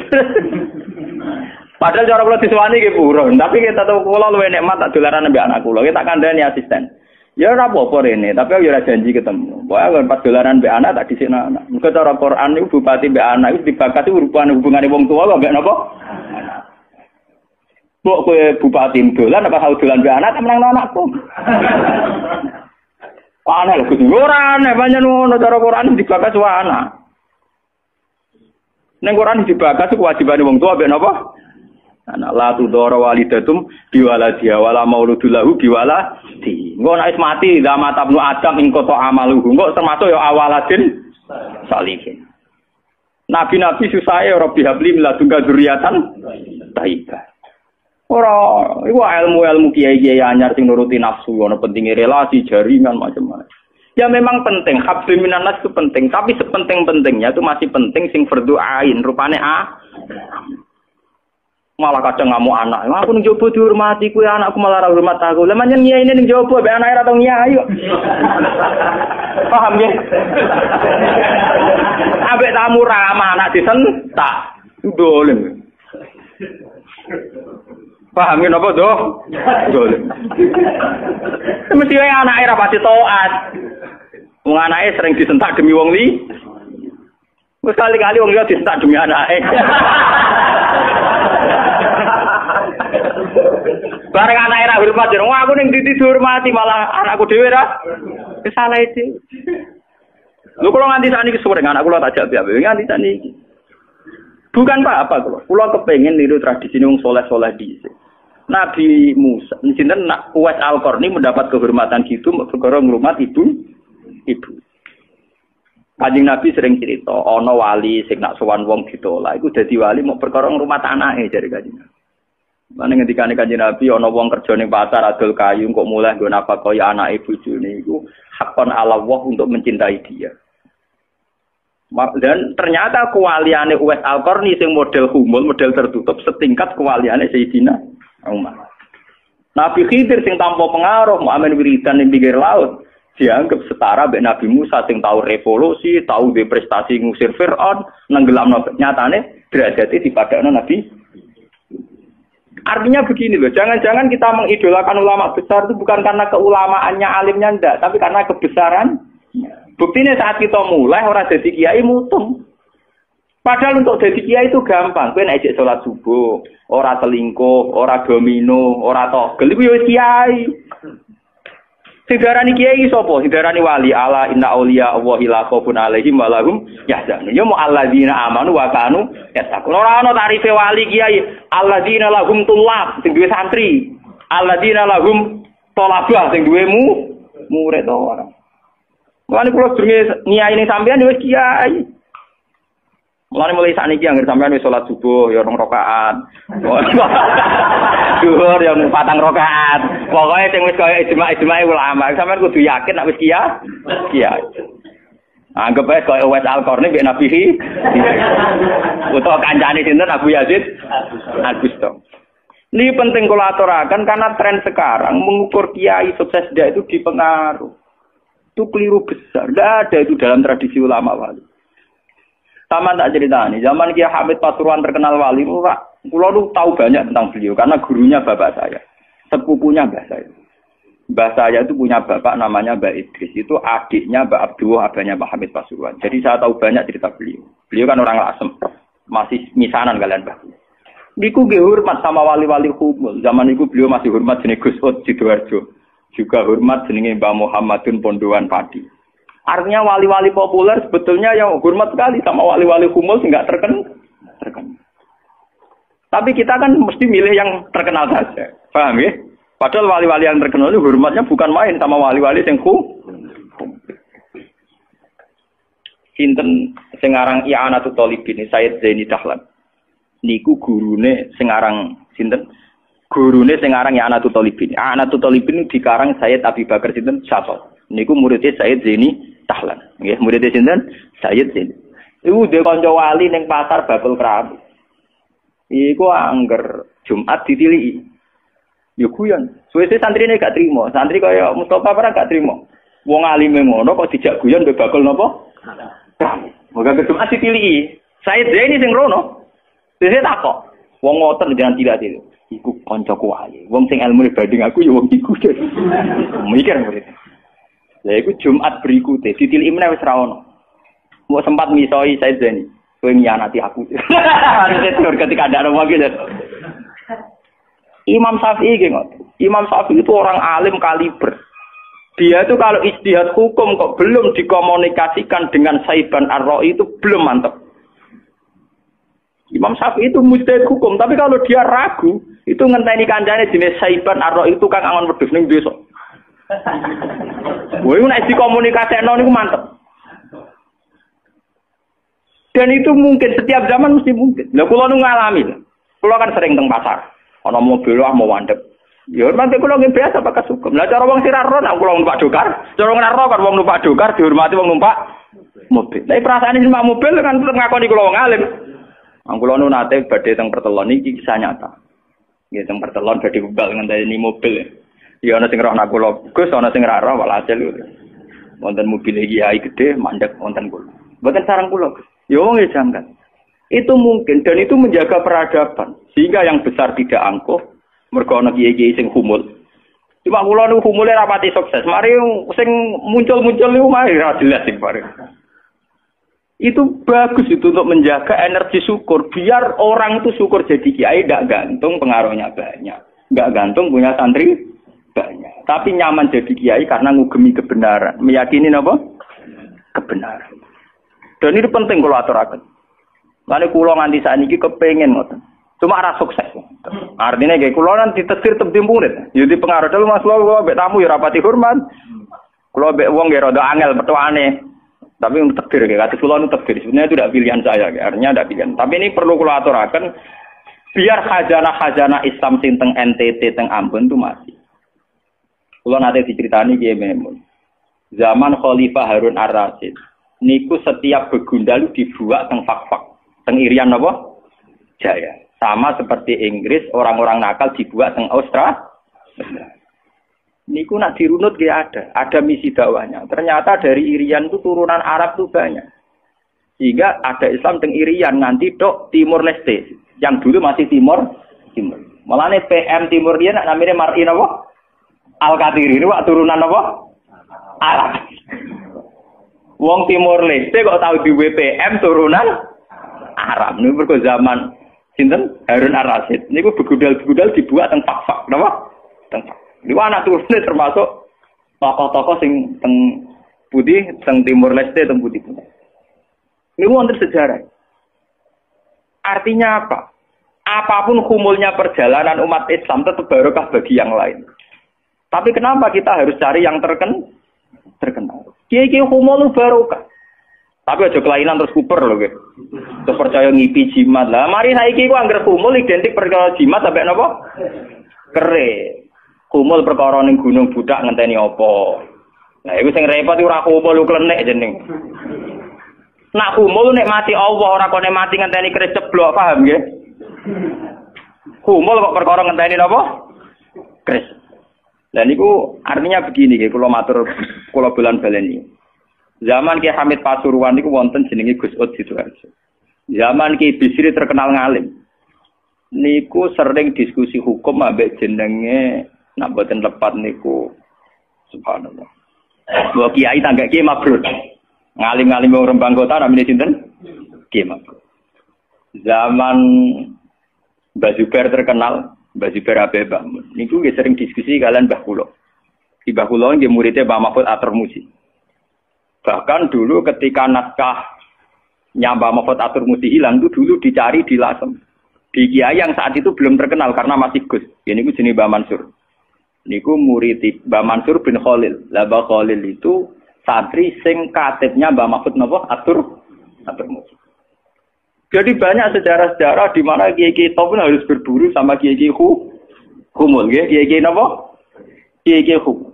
Padahal cara kula disowani nggih purun, tapi kita tahu kula luwih nikmat tak dolaran ambek anak kula. Kita kandhani asisten. Ya ora apa-apa rene, tapi aku ora janji ketemu. Pokoke pas dolaran mbek anak tak dhisikno anak. Mergo cara Quran niku bupati mbek anak iku dibakati hubungane wong tua kok mbek napa? Mbok kowe bupati dolan apa tau dolan mbek anak tak menang anakku. Aneh lho kudu ora aneh pancen ngono cara Quran dibakas wae anak. Ning Quran dibakas kewajibane wong tua mbek napa? Anak la tudara walidatum biwaladiha wala mauludul lahu biwaladi. Engko nek mati zaman tabnu adam ing kota amaluhu. Engko termasuk ya awaladin salihin. Nabi-nabi susahe Rabbi habli miladunka dzurriatan thayyibah. Ora, iku ilmu-ilmu kiai-kiai anyar sing nuruti nafsu, ana pentinge relasi, jaringan macam-macam. Ya memang penting, hablum minanas itu penting, tapi sepenting-pentingnya itu masih penting sing fardhu ain, rupane malah kadang ngamuk anak. Aku ning jowo dihormati, kuwi anakku malah ora hormat aku. Lah manjen nyai ning jowo be anake ora tau nyai kok. Paham ya? Ambek tamu ramah anak disentak. Dolen. Paham ya napa doh? Dolen. Mesti wae anake ora pati taat. Wong anake sering disentak demi wong li. Wis kali-kali wong liya disentak demi anake. Bareng anake ra hormat jero aku ning titi dihormati malah anakku dhewe ra salah itu. Lho kula nganti sakniki sore anak kula tak jak piye nganti sakniki. Bukan apa kula. Kula kepengin niru tradisi wong saleh-saleh dhisik. Nabi Musa, sinten Uwais Al-Qarni mendapat kehormatan gitu perkara ngrumat ibu. Kanjeng Nabi sering cerita, ana wali sing nak sowan wong ditolak iku dadi wali mau perkara ngrumat anake jare Kanjeng Nabi. Mane ngendikane Kanjeng Nabi ana wong kerja ning pasar adol kayu kok mulai nggo nafkahi anake bojone iku hakon ala Allah untuk mencintai dia. Dan ternyata kewaliane Uwais Al-Qarni sing model humul, model tertutup setingkat kewaliane Sayyidina Umar. Nabi Khidir sing tanpa pengaruh muamen wiridan ning pinggir laut dianggap setara mbek Nabi Musa sing tahu revolusi, tahu de prestasi ngusir Firaun, nenggelamno nyatane derajate dipadakno Nabi. Artinya begini loh, jangan-jangan kita mengidolakan ulama besar itu bukan karena keulamaannya alimnya ndak, tapi karena kebesaran. Buktinya saat kita mulai orang jadi kiai mutung. Padahal untuk jadi kiai itu gampang. Kowe nek ejek salat subuh, ora selingkuh, ora domino, ora togel iku ya kiai. Sing darani kiai sapa? Sing darani wali ala inna auliya Allahi la khaufun alaihim wa lahum yahzanun. Ya mu alladzina amanu wa kanu yattaqun. Ora ana tarife wali kiai. Alladzina lahum tulab sing duwe santri. Alladzina lahum thalabah sing duwe murid ora. Mulane kula jenenge nyai ning sampean wis kiai. Mulane mulai sakniki anggere sampean wis salat subuh ya 2 rakaat. Zuhur ya 4 rakaat. Pokoke sing wis kaya ijma' ulama, sampean kudu yakin nek wis kiai. Anggap ae kaya Uwais Al-Qarni mbek Nabi utawa kancane sinten Abu Yazid Al-Bustami. Ini penting kula aturaken karena tren sekarang mengukur kiai sukses dia itu dipengaruh. Itu keliru besar. Tidak ada itu dalam tradisi ulama wali. Sama tak cerita nih. Zaman Kiai Hamid Pasuruan terkenal wali, Pulau lu tahu banyak tentang beliau karena gurunya bapak saya, sepupunya mbah saya. Mbah saya itu punya bapak namanya Mbak Idris. Itu adiknya Mbak Abdullah, adanya Mbak Hamid Pasuruan. Jadi saya tahu banyak cerita beliau. Beliau kan orang Lasem, masih misanan kalian Mbak. Niku nggih hormat sama wali-wali humul. Zaman itu beliau masih hormat jenenge Gus Ud Sidoarjo. Juga hormat jenenge Mbah Muhammadun Pondowan Padi. Artinya wali-wali populer sebetulnya yang hormat sekali sama wali-wali humul enggak terkenal. Tapi kita kan mesti milih yang terkenal saja. Paham ya? Padahal wali-wali yang terkenal itu hormatnya bukan main sama wali-wali yang Sinten sing aran I'anatul Thalibin Sayyid Zaini Dahlan. Niku gurune sing aran sinten Gurune sing aran ya Anatul Talibin. Anatul Talibin dikarang Sayyid Abi Bakar sinten Syato. Niku muridé Sayyid Zaini Tahlan. Nggih, muridé sinten? Sayyid Zaini. Iku dhe kanca wali ning pasar Babul Kerabu. Iku angger Jumat ditiliki. Yo guyon. Suwe-suwe santrine gak trimo. Santri kaya Mustofa ora gak trimo. Wong alime ngono kok dijak guyon mbek bakul napa? Moga Jumat ditiliki. Sayyid Zaini sing rono. Dhewe takok. Wong ngoten jangan tidak itu. Iku kancaku wae. Wong sing ilmune banding aku ya wong iku. Mikir murid. Lah iku Jumat berikute ditiliki meneh wis ra ono. Mau sempat misoi Said Zaini. Kowe nyianati aku. Harusnya ketika ada orang gitu. Imam Syafi'i gitu. Imam Syafi'i itu orang alim kaliber. Dia itu kalau ijtihad hukum kok belum dikomunikasikan dengan Saiban Ar-Ra'i itu belum mantap. Imam Syafi'i itu mujtahid hukum, tapi kalau dia ragu, itu ngenteni kancane jenis Saiban Ar-Ra'i itu kang angon wedhus ning desa. Woi nek dikomunikasekno niku mantep. Dan itu mungkin setiap zaman mesti mungkin. Lah kula nu ngalami. Kula kan sering teng pasar. Ana mobil mau mandek. Ya mangke kula nggih biasa pakai hukum. Lah cara wong sira ro nek kula numpak dokar, cara ora ro kan wong numpak dokar dihormati wong numpak mobil. Tapi perasaane numpak mobil kan tetep ngakoni kula wong alim. Kula nu nate badhe teng pertelon iki kisah nyata. Nggih teng pertelon badhe bebal ngenteni mobil. Ya ana sing roh nak kula, Gus ana sing ra roh walhasil. Wonten mobil kiai gede mandek wonten kula. Mboten sareng kula. Ya wong e jangkat. Itu mungkin dan itu menjaga peradaban sehingga yang besar tidak angkuh mergo ana kiai-kiai sing humul. Cuma kula niku humule rapati sukses. Mari sing muncul-muncul niku mari ra jelas sing bareng. Itu bagus itu untuk menjaga energi syukur biar orang itu syukur jadi kiai tidak gantung pengaruhnya banyak, nggak gantung punya santri banyak, tapi nyaman jadi kiai karena ngugemi kebenaran, meyakini apa? Kebenaran. Dan itu penting kalau aturaken. Lalu kula nganti sakniki kepengin ngoten. Cuma ora sukses. Artinya kayak kula nanti ditetir tebih murid. Yo di pengaruh dulu Mas kula mbek tamu ya rapati hormat. Kula mbek wong nggih rada angel petuane. Tapi untuk takdir, kata kula itu takdir. Sebenarnya itu tidak pilihan saya, artinya tidak pilihan. Tapi ini perlu kula aturaken biar khazanah-khazanah Islam sing teng NTT teng Ambon itu masih. Kula nate diceritani Kiai Memun. Zaman Khalifah Harun Ar-Rasyid, niku setiap begundal dibuat teng fak-fak, teng Irian napa? Jaya. Sama seperti Inggris, orang-orang nakal dibuat teng Australia. Niku nak dirunut dia ada misi dakwahnya. Ternyata dari Irian itu turunan Arab itu banyak. Sehingga ada Islam teng Irian nganti tok Timur Leste. Yang dulu masih Timur. Malahnya PM Timur dia nak namanya Mar'in apa? Al-Qatiri ini wak turunan apa? Arab. Wong Timur Leste kok tahu di WPM turunan Arab. Ini berko zaman sinten Harun Ar-Rasyid. Niku begudal-begudal dibuat teng fak-fak, napa? Teng fak. Di anak turunnya termasuk tokoh-tokoh sing teng putih, teng Timur Leste, teng putih. Ini wonten sejarah. Artinya apa? Apapun humulnya perjalanan umat Islam tetap barokah bagi yang lain. Tapi kenapa kita harus cari yang terkenal? Kiai-kiai humul barokah. Tapi aja kelainan terus kuper loh, gitu. Terus percaya ngipi jimat lah. Mari saiki ku anggar humul identik perkara jimat sampai napa? Kere. Kumul perkara ning gunung budak ngenteni apa. Nah iku sing repot ora kumul klenek jeneng. Nak kumul nek mati Allah ora kok nek mati ngenteni keris ceblok, paham nggih? Kumul kok perkara ngenteni napa? Keris. Lah niku artinya begini nggih, kula matur kula bolan baleni. Zaman Ki Hamid Pasuruan niku wonten jenenge Gus Ud Sidoarjo. Zaman Ki Bisri terkenal ngalim. Niku sering diskusi hukum ambek jenenge nak boten lepat niku subhanallah. Mbok kiai tangga kiai mabrur. Ngalim-ngalim wong Rembang kota namine sinten? Kiai mabrur. Zaman Mbah Zubair terkenal, Mbah Zubair Abe Bangun. Niku nggih sering diskusi kalian Mbah kula. Di Mbah kula nggih muridé Mbah Mahfud Atur Musi. Bahkan dulu ketika naskah Mbah Mahfud Atur Musi hilang itu dulu dicari di Lasem. Di kiai yang saat itu belum terkenal karena masih Gus. Ya niku jenenge Mbah Mansur. Niku murid Mbah Mansur bin Khalil. Lah Mbah Khalil itu santri sing katibnya Mbah Mahfud napa Atur Musi. Jadi banyak sejarah-sejarah di mana kiai-kiai top pun harus berburu sama kiai-kiai humul nggih, kiai-kiai napa? Kiai-kiai humul.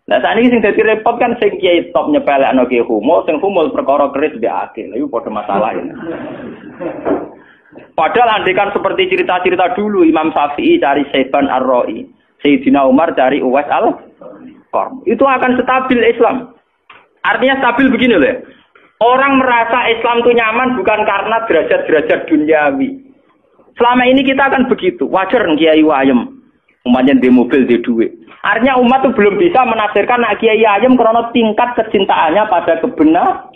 Nah sakniki sing dadi repot kan sing kiai top nyepelekno kiai humul, sing humul perkara keris mbek akil. Lha iku padha masalah ini. Padahal andekan seperti cerita-cerita dulu Imam Syafi'i cari Saiban Ar-Ra'i, Sayyidina Umar cari Uwais Al-Qarni. Itu akan stabil Islam. Artinya stabil begini loh. Orang merasa Islam itu nyaman bukan karena derajat-derajat duniawi. Selama ini kita akan begitu. Wajar kiai ayem. Umpamanya di mobil, di duit. Artinya umat itu belum bisa menafsirkan nak kiai ayem karena tingkat kecintaannya pada kebenaran.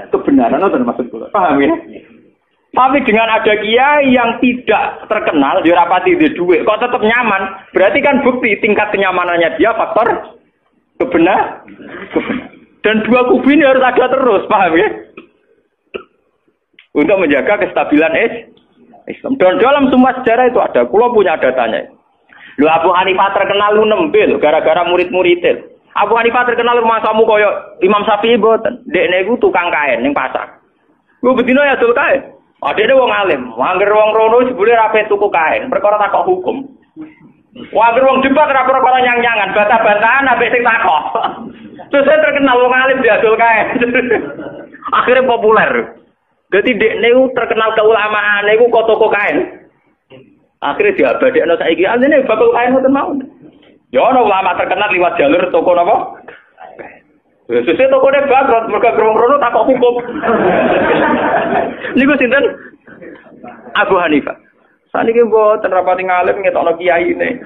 Itu maksud gue. Paham ya? Tapi dengan ada kiai yang tidak terkenal, dia rapati di duit, kok tetap nyaman. Berarti kan bukti tingkat kenyamanannya dia faktor kebenaran. Dan dua kubu ini harus ada terus, paham ya? Untuk menjaga kestabilan Islam. Dan dalam semua sejarah itu ada. Kulo punya datanya. Lu Abu Hanifah terkenal lu nembe gara-gara murid-muridnya. Abu Hanifah terkenal rumah samu koyo Imam Syafi'i boten. Dekne iku tukang kain ning pasar. Lu bedino ya dul kain. Adene wong alim. Angger wong rono jebule ra pe tuku kain, perkara takok hukum. Angger wong debat ra perkara nyang-nyangan, bantah-bantahan ambek sing takok. Terus saya terkenal wong alim diadol kae. Akhirnya populer. Jadi dekne terkenal keulamaan niku kok toko kain. Akhirnya diabadekno saiki asline bakal kain ngoten mawon. Ya ana ulama terkenal liwat jalur toko napa? Sesuk tokone bangkrut mergo grong-grono takok hukum. Niku sinten? Abu Hanifah. Saniki mboten rapati ngalim ngetokno kiyaine.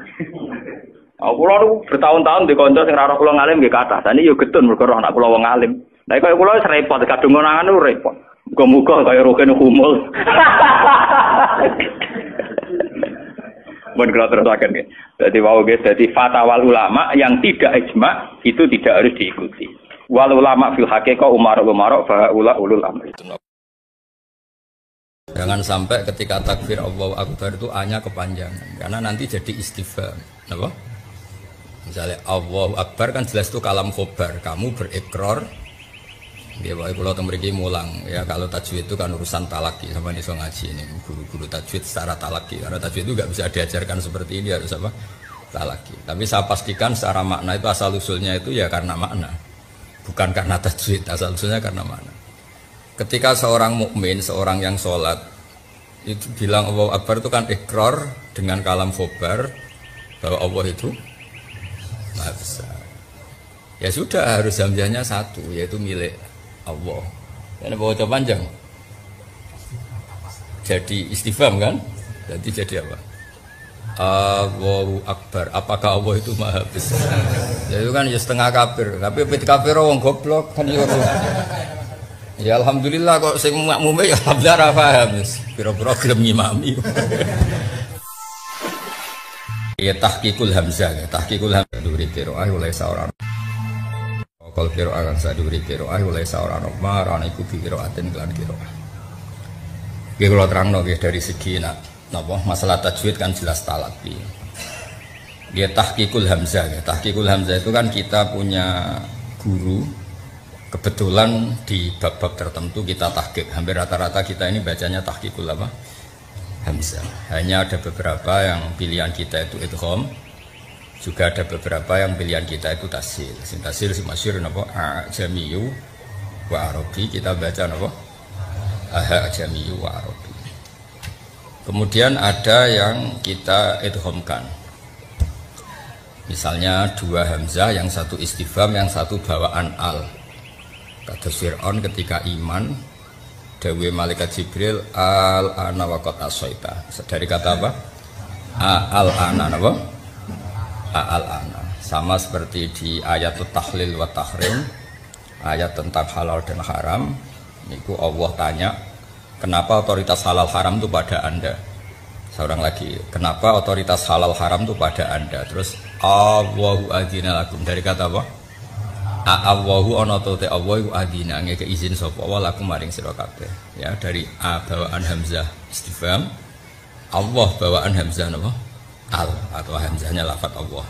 Kula niku bertahun-tahun di kanca sing ora kula ngalim nggih kathah. Sane yo getun mergo anak kula wong alim. Lah kaya kula wis repot kadung ngonangan niku repot. Muga-muga kaya roken humul. Mun kula terusaken nggih. Dadi wau nggih dadi fatwa ulama yang tidak ijma itu tidak harus diikuti. Wal ulama fil haqiqah umar fa ulul amri. Jangan sampai ketika takbir Allahu Akbar itu A-nya kepanjangan karena nanti jadi istifham. Napa? Misalnya Allahu Akbar kan jelas itu kalam khobar, kamu berikrar. Dia baik kalau mriki mulang ya, kalau tajwid itu kan urusan talaki sama iso ngaji ini guru-guru tajwid secara talaki, karena tajwid itu nggak bisa diajarkan seperti ini, harus apa? Talaki. Tapi saya pastikan secara makna itu asal usulnya itu ya karena makna, bukan karena tajwid, asal usulnya karena makna. Ketika seorang mukmin, seorang yang sholat itu bilang Allahu Akbar itu kan ikrar dengan kalam khobar bahwa Allah itu Maha Besar. Ya sudah, harus hamzahnya satu, yaitu milik Allah. Ini bawa panjang. Jadi istifham kan? Jadi apa? Allahu Akbar. Apakah Allah itu Maha Besar? Ya itu kan ya setengah kafir. Tapi ketika kafir orang goblok kan ya. Ya alhamdulillah kok sing makmume ya alhamdulillah paham wis. Pira-pira gelem ngimami. Ya tahqiqul hamzah, tahqiqul hamzah duri qiraah oleh seorang. Kalau qiraah kan saduri qiraah oleh seorang marana iku qiraatin kelan qiraah. Nggih kula terangno nggih dari segi napa masalah tajwid kan jelas talaqi. Nggih tahqiqul hamzah, tahqiqul hamzah itu kan kita punya guru. Kebetulan di bab-bab tertentu kita tahqiq, hampir rata-rata kita ini bacanya tahqiqul apa? Hamzah. Hanya ada beberapa yang pilihan kita itu idgham, juga ada beberapa yang pilihan kita itu tasil. Tasil si masyhur napa? Ajamiyu wa arabi, kita baca napa? Ajamiyu wa arabi. Kemudian ada yang kita idghamkan. Misalnya dua hamzah, yang satu istifham, yang satu bawaan al. Kata Fir'aun ketika iman dawe malaikat Jibril al-ana waqad asaita. Dari kata apa? Al-ana apa? Al-ana. Sama seperti di ayat tahlil wa tahrim, ayat tentang halal dan haram. Niku Allah tanya, kenapa otoritas halal haram itu pada Anda? Seorang lagi, kenapa otoritas halal haram itu pada Anda? Terus Allahu adzina lakum, dari kata apa? Allahu ana te Allahu adina ngeke izin sapa wa lakum maring sira kabeh. Ya, dari a bawaan hamzah istifham, Allah bawaan hamzah napa? Al, atau hamzahnya lafaz Allah.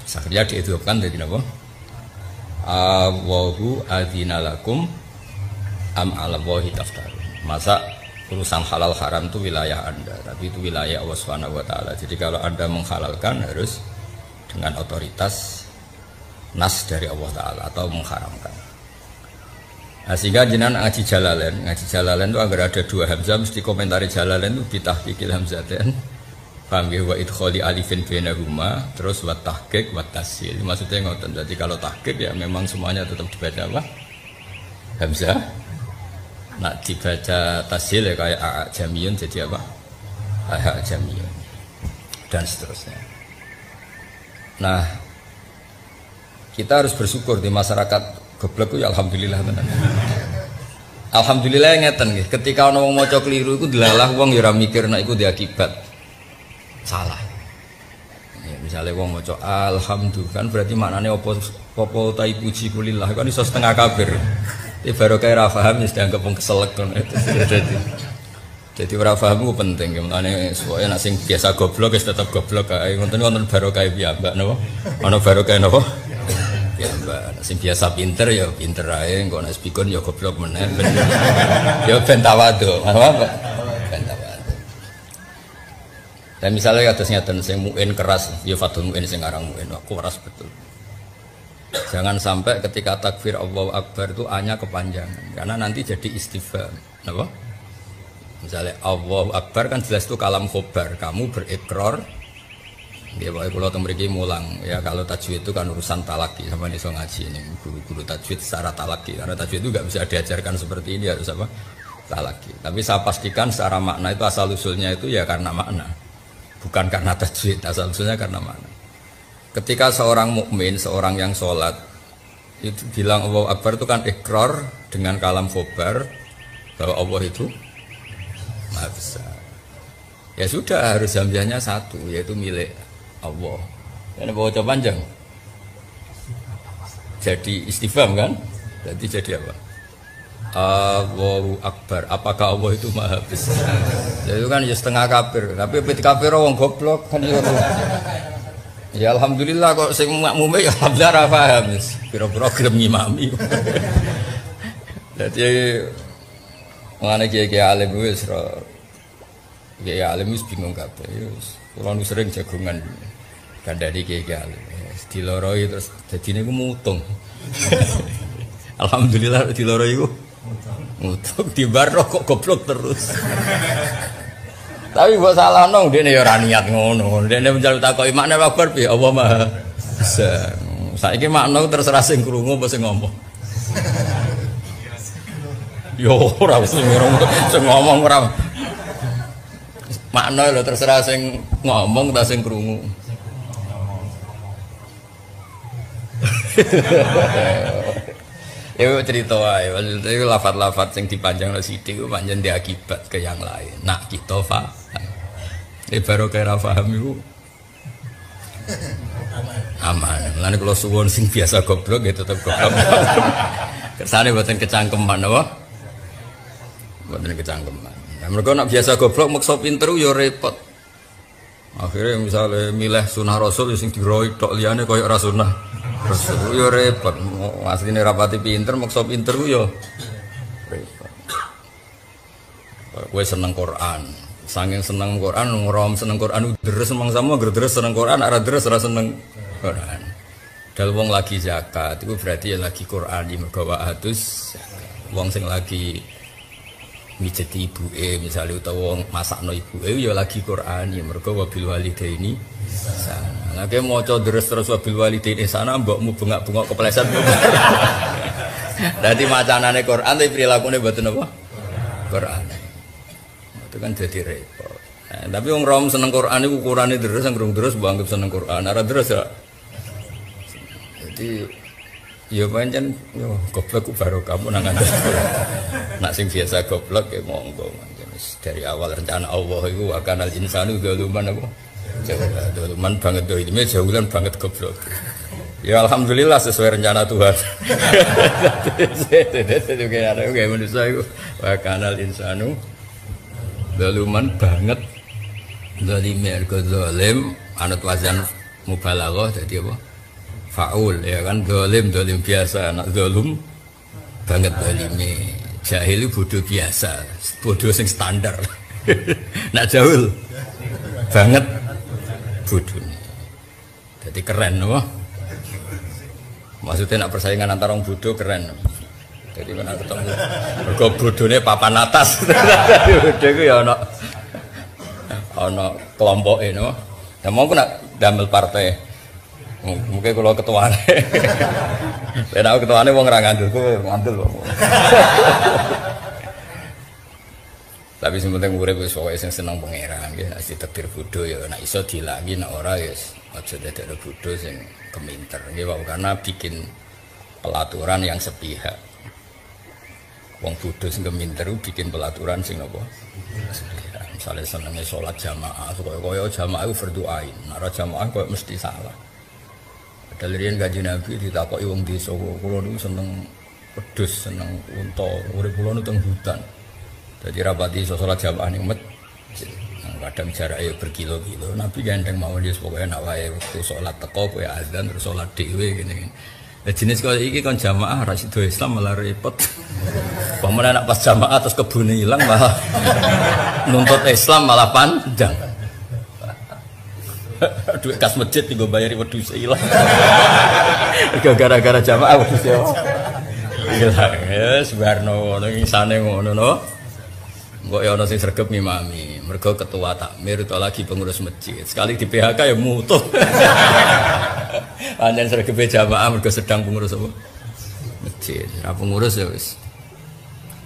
Akhirnya diidhofkan dari napa? Allahu adina lakum am ala wahi taftarun. Masa urusan halal haram itu wilayah Anda, tapi itu wilayah Allah Subhanahu wa taala. Jadi kalau Anda menghalalkan harus dengan otoritas nas dari Allah taala atau mengharamkan. Nah, sehingga jenengan ngaji Jalalain itu agar ada dua hamzah mesti komentari Jalalain itu bitahqiqil hamzatain. Paham ya, wa idkhali alifin bainahuma, terus wa tahqiq wa tasil. Maksudnya ngoten. Jadi kalau tahqiq ya memang semuanya tetap dibaca apa? Hamzah. Nak dibaca tasil ya kayak a jamiyun jadi apa? A jamiyun dan seterusnya. Nah, kita harus bersyukur di masyarakat goblok ya alhamdulillah tenan. Alhamdulillah ngeten nggih, ketika ana wong maca keliru iku delalah wong ya ora mikir nek iku diakibat salah. Ya, misalnya wong maca alhamdulillah kan berarti maknane apa ta puji kulillah kan iso setengah kafir. Ini baru kayak rafaham ya dianggap wong keselek kan. Jadi ora paham itu penting, makanya soalnya nak sing biasa goblok, tetap goblok. Ngonten ngonten baru kayak biamba, nabo, mana baru kayak nabo, biamba. Sing biasa pinter ya pinter aja, nggak nak spikon ya goblok mana, ya bentawado, apa? Bentawado. Dan misalnya atasnya ten sing muin keras, ya fatul muin sing arang muin, aku keras betul. Jangan sampai ketika takbir Allahu Akbar itu hanya kepanjangan, karena nanti jadi istifham, nabo. Misalnya Allahu Akbar kan jelas itu kalam khobar, kamu berikrar. Ya Pak, kalau tembriki mulang ya kalau tajwid itu kan urusan talaki sama nih so ngaji ini guru-guru tajwid secara talaki, karena tajwid itu nggak bisa diajarkan seperti ini harus apa talaki. Tapi saya pastikan secara makna itu asal usulnya itu ya karena makna, bukan karena tajwid, asal usulnya karena makna. Ketika seorang mukmin, seorang yang sholat itu bilang Allahu Akbar itu kan ikrar dengan kalam khobar bahwa Allah itu Maha Besar. Ya sudah harus hamzahnya satu, yaitu milik Allah. Karena bawa coba panjang. Jadi istifham kan? Jadi apa? Allahu Akbar. Apakah Allah itu Maha Besar? Jadi itu kan ya setengah kafir. Tapi ketika kafir orang goblok kan ya. Ya alhamdulillah kok sing makmume ya alhamdulillah paham. Pira-pira gelem ngimami. Jadi mengenai kiai alim wis kiai alim wis bingung kabeh wis kula nu sering jagongan gandani kiai alim diloroi terus dadine ku mutung. Alhamdulillah diloroi ku mutung dibar kok goblok terus. Tapi mbok salahno ndekne ya ora niat ngono. Ndekne menjaluk takoki makna Akbar piye Allah Maha Besar. Saiki makna terserah sing krungu apa sing ngomong. Yo ora sing ngomong ora. Makna lho terserah sing ngomong ta sing krungu. Ya cerita wae, itu lafaz-lafaz sing dipanjangno sithik ku pancen diakibat ke yang lain. Nak kita paham. Baru kaya paham iku aman. Lan kula suwun sing biasa goblok ya tetep goblok. Kersane mboten kecangkeman apa? Mboten kecangkeman. Nah, mereka nak biasa goblok maksa pinter ya repot. Akhirnya misalnya milih sunah Rasul sing diroi tok liyane koyo ora sunah Rasul ya repot. Asline rapati pinter maksa pinter ku ya repot. Kowe seneng Quran, saking seneng Quran ngrom seneng Quran deres mangsamu anggere deres seneng Quran, ora deres ora seneng Quran. Dal wong lagi zakat itu berarti ya lagi Quran di mergo atus. Wong sing lagi mijeti ibuke misalnya utawa masakno ibuke ya lagi Quran ya mergo wabil walidaini sana. Lagi maca deres terus wabil walidaini sana mbokmu bengak-bengok kepleset. Dadi macanane Quran tapi prilakune mboten apa? Quran. Itu kan jadi repot. Nah, tapi wong rom seneng Quran iku ukurane deres sing durung deres mbok anggap seneng Quran. Ora deres ya. Jadi ya pancen yo goblok ku baru kamu nang ngandel. Nak sing biasa goblok ya monggo. Dari awal rencana Allah itu akanal insanu zaluman apa? Zaluman banget do ini jauhan banget goblok. Ya alhamdulillah sesuai rencana Tuhan. Itu kayak manusia itu akanal insanu zaluman banget. Zalimnya ke zalim anut wazan mubalaghah jadi apa? Faul ya kan zalim biasa anak zalum banget zalime Jahil itu bodoh biasa, bodoh sing standar. Nak jahil banget bodoh. Jadi keren loh. Maksudnya nak persaingan antara orang bodoh keren. Jadi kan ketemu mergo bodone papan atas. Bodoh ku ya ana kelompoke no. Ya mau nak damel partai. Mungkin kalau ketuane. Ben aku ketuane wong ora ngandel kok. Tapi sing penting urip wis pokoke sing seneng pangeran nggih, nek ditakdir bodho ya nek iso dilangi nek ora ya aja dadekno bodho sing keminter nggih karena bikin pelaturan yang sepihak. Wong bodho sing keminter bikin pelaturan sing apa? Sepihak. Misale senenge salat jamaah, kaya jamaah iku fardu ain. Nek ora jamaah kok mesti salah. Padahal riyen Kanjeng Nabi ditakoki wong desa, kula niku seneng wedhus, seneng unta, urip kula nu teng hutan. Jadi rapati sholat jamaah ning masjid. Kadang jarake berkilo-kilo. Nabi gandeng mau dia pokoke nak wae wektu salat teko kowe azan terus salat dhewe ngene. Lah jenis kaya iki kon jamaah ra sido Islam malah repot. Pamane nak pas jamaah terus kebune ilang malah nuntut Islam malah panjang. Duit kas masjid digo bayari wedhus ilang. Gara-gara jamaah wedhus yo. Ilang ya sebarno ngono isane ngono no. Kok ya ana sing sregep ngimami, mergo ketua takmir itu lagi pengurus masjid. Sekali di PHK ya mutuh. Pancen sregepe jamaah mergo sedang pengurus apa? Masjid. Ora pengurus ya wis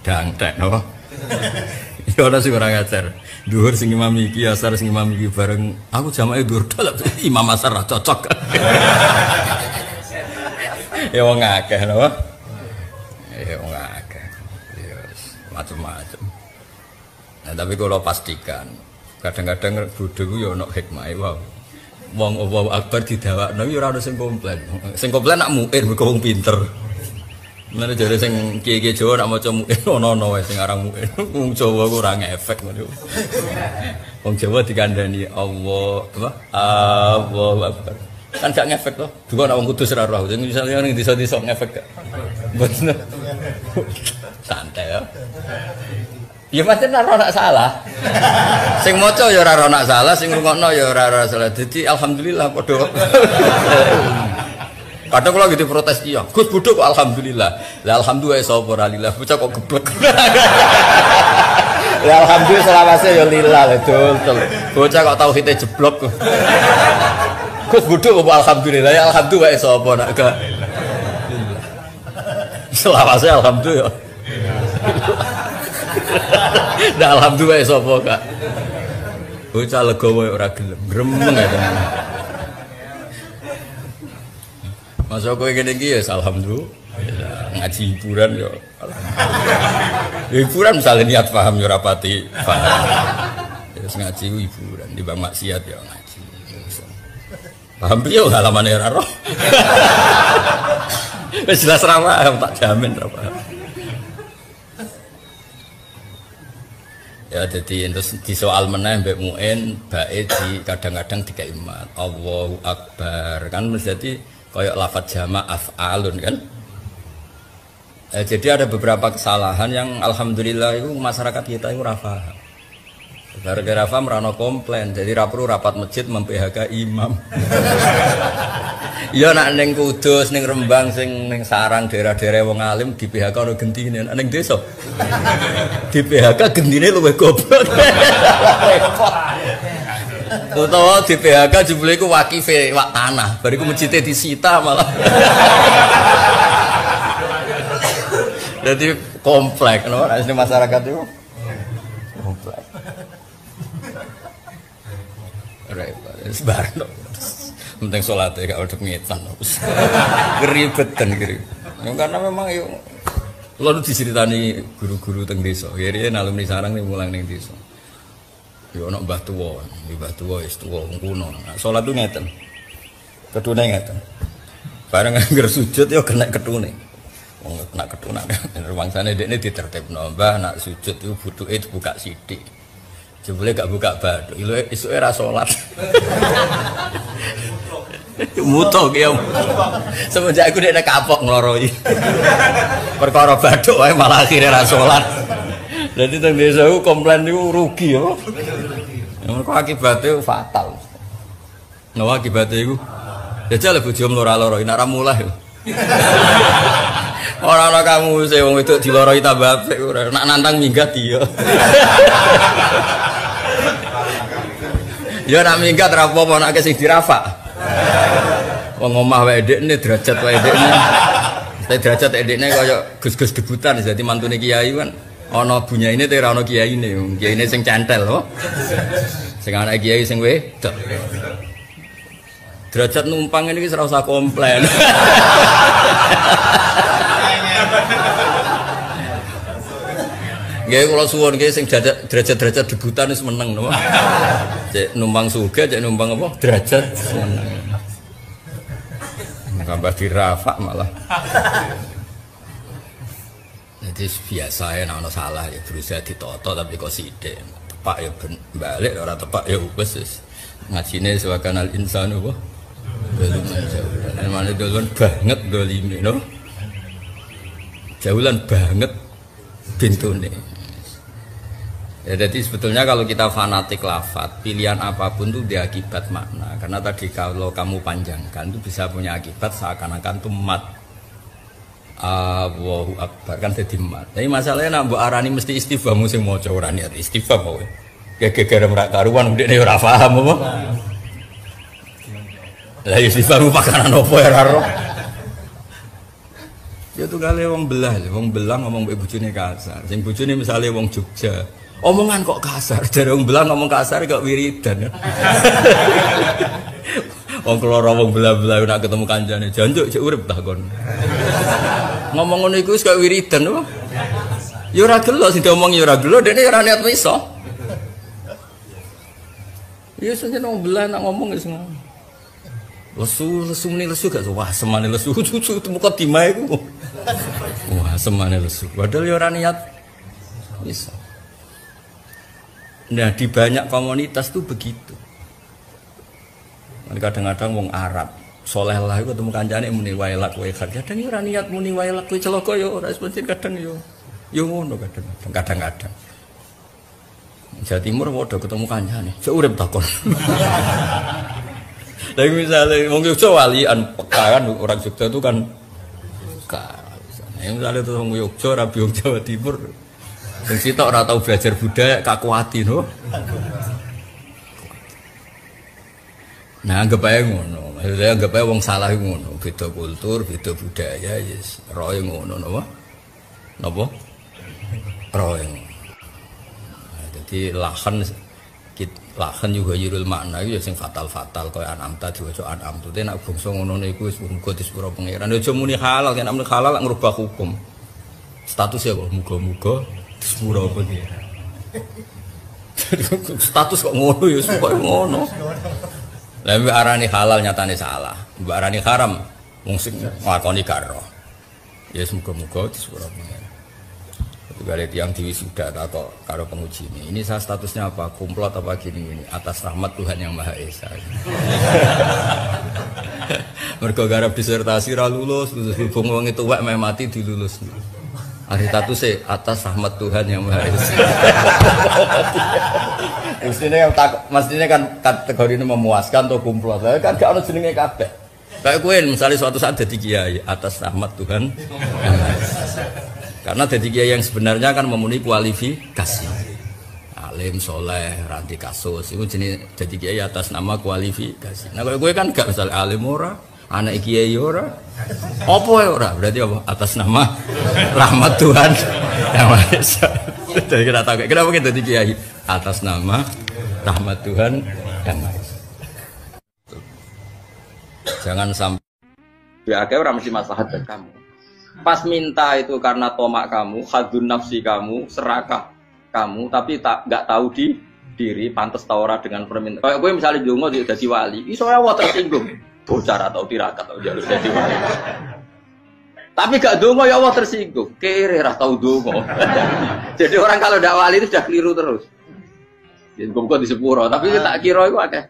dangtek no. Ya ana sing ora ngajar. Dhuwur sing ngimami iki, asar sing ngimami iki bareng aku jamaah dhuwur dalem imam asar ra cocok. Ya wong akeh no. Ya wong akeh. Ya macam-macam. Nah, tapi kalau pastikan, kadang-kadang bodoh itu ya ada hikmah. Wow. Wong Allahu Akbar didawakno ya ora ono sing komplain. Sing komplain nak muin mergo wong pinter. Mana jare sing kiye-kiye Jawa nak maca muin ono wae sing aran muin. Wong Jawa ku ora ngefek ngono. Wong Jawa dikandani Allah apa? Allahu Akbar. Kan gak ngefek to. Juga nak wong kudus ora roh. Sing misalnya ning desa-desa ngefek gak. Bener. Santai ya. Ya pancen ora nak salah. Sing maca ya ora nak salah, sing ngrungokno ya ora salah. Dadi alhamdulillah padha. Kadang kula gitu protes iya. Gus bodho kok alhamdulillah. Lah alhamdulillah sapa ora lillah. Bocah kok geblek. Ya alhamdulillah selawase ya lillah betul. Bocah kok tauhide jeblok. Gus bodho kok alhamdulillah. Ya alhamdulillah sapa nak gak. Selawase alhamdulillah. Nah alhamdulillah sapa Kak. Bocah legowo ora gelem, gremeng ya tenan. Masa kowe ngene iki ya alhamdulillah. Ngaji hiburan ya. Hiburan misalnya niat paham ya rapati paham. Terus ngaji hiburan di bang maksiat ya ngaji. Paham piye halamane ora roh. Wis jelas ra paham tak jamin ra paham. Ya jadi terus di soal meneh mbek muin bae di kadang-kadang dikai imat Allahu Akbar kan jadi kayak lafadz jama' af'alun kan. Jadi ada beberapa kesalahan yang alhamdulillah itu masyarakat kita itu ora paham. Gara-gara paham ora ono komplain. Jadi ra perlu rapat masjid mem-PHK imam. Ya nak ning Kudus, ning Rembang, sing ning sarang daerah-daerah wong alim di PHK ono gentine, ning desa. Di PHK gentine luwih goblok. Utawa di PHK jebule iku wakife wak tanah, bariku masjide disita malah. Jadi komplek no, asli masyarakat itu komplek. Repot, sebarno. Penting sholatnya gak untuk ngetan, keribetan kiri. Karena memang yuk, lalu diceritani guru-guru teng desa. Kira-kira alumni sarang nih mulang neng desa. Yuk nak mbah tua is tua kuno. Sholat tuh ngeten, ketune ngeten. Bareng angger sujud yuk kena ketune. Kena ketune. Ruang sana ini ditertibno. Mbah nak sujud itu butuh itu buka sidik. Jebule gak buka baduk, isu era sholat. Muto ki. Semenjak aku nek kapok ngloroi. Perkara bathuk wae malah akhire ra salat. Dadi teng desa ku komplain niku rugi ya. Mergo akibate fatal. Nawa akibate iku jajal bojomu ora-lara nek ra mulih. Ora ana kamu sing wong wedok diloroi tambah apik ora. Nak nantang minggat iya. Ya nak minggat ra apa-apa nek sing dirafak. Wong omah wae ndekne derajat wae ndekne. Tapi derajat ndekne kaya gus-gus debutan dadi mantune kiai kan ana bunyaine te ora ana kiyaine. Kiyaine sing cantel to. Sing anak kiai sing wedok. Derajat numpang ini ora usah komplain. Nggih kula suwun nggih sing derajat-derajat debutan wis meneng no. Cek numpang sugih, cek numpang apa? Derajat meneng. Tambah dirafak malah. Jadi biasa ya ana salah ya berusaha ditoto tapi kok sithik. Tepak ya balik ora tepak ya wis. Ngajine sewakanal insanu apa? Mana dolan banget dolime no. Jaulan banget bintune. Ya jadi sebetulnya kalau kita fanatik lafaz, pilihan apapun itu dia akibat makna. Karena tadi kalau kamu panjangkan itu bisa punya akibat seakan-akan itu mat. Allahu Akbar kan jadi mat. Tapi masalahnya nak mbok arani mesti istifham sing maca ora niat istifham wae. Gegere merak karuan ndekne ora paham apa. Lah istifham pakanan opo ya ora. Ya tuh kali wong belah ngomong mbek bojone kasar. Sing bojone misale wong Jogja, omongan kok kasar. Dari wong belah ngomong kasar kok wiridan. Wong keloro wong belah-belah nek ketemu kancane, janjuk cek urip ta kon. Ngomong ngono iku wis kok wiridan apa? Ya ora gelo sing diomong ya ora gelo, dekne ora niat iso. Ya senjen wong belah nak ngomong wis ngono. Lesu muni lesu gak wah semane lesu cucu muka timae ku. Wah semane lesu. Padahal ya ora niat bisa. Nah di banyak komunitas tuh begitu. Kadang-kadang wong Arab soleh lah ketemu kancane muni wailak wae kadang ya ora niat muni wailak kuwi celaka ya ora sepenting kadang yo ngono kadang-kadang. Jawa Timur padha ketemu kancane. Sik urip takon. Tapi misalnya wong Jogja walian peka kan orang Jogja itu kan peka. Misalnya tuh wong Jogja rabi wong Jawa Timur sing sitok ora tau belajar budaya kakuati no. Nah anggap ae ngono. Maksudnya anggap ae wong salah ngono, beda kultur, beda budaya yes. Roe ngono napa? Napa? Roe. Jadi lahan juga yurul makna itu sing fatal-fatal kaya anam tadi waca anam tuh nek bangsa ngono niku wis muga disepuro pangeran aja muni halal nek amne halal ngrubah hukum status ya kok muga-muga disepuro pangeran status kok ngono ya kok ngono lha mbak arani halal nyatane salah mbak arani haram wong sing nglakoni karo ya muga-muga disepuro pangeran. Balik yang diwisuda atau karo penguji ini saya statusnya apa kumplot apa gini ini atas rahmat Tuhan yang Maha Esa. Mergo garap disertasi ra lulus hubung wong itu wek meh mati dilulus. Ari statusé atas rahmat Tuhan yang Maha Esa. Mestinya kan kategori ini memuaskan atau kumplot. Kan gak ono jenenge kabeh. Kayak kowe misalnya suatu saat jadi kiai atas rahmat Tuhan yang Maha Esa. Karena jadi kiai yang sebenarnya kan memenuhi kualifikasi alim soleh ranti kasus itu jenis jadi kiai atas nama kualifikasi. Nah kalau gue kan gak misalnya alim ora anak kiai ora apa ya ora berarti apa atas nama rahmat Tuhan yang Maha Esa. Jadi kita tahu kenapa kita jadi kiai atas nama rahmat Tuhan yang Maha Esa. Jangan sampai ya orang mesti maslahat buat kamu. Pas minta itu karena tomak kamu, hadun nafsi kamu, serakah kamu, tapi nggak tahu diri, pantas tawara dengan permintaan. Kayak gue misalnya jongo jadi wali, iso ya tersinggung, bocor atau tirakat atau jalur jadi wali. Tapi gak dongo ya Allah tersinggung, kere rah tahu dongo. Jadi orang kalau tidak wali itu sudah keliru terus. Jadi gue di sepuro, tapi tak kira itu akeh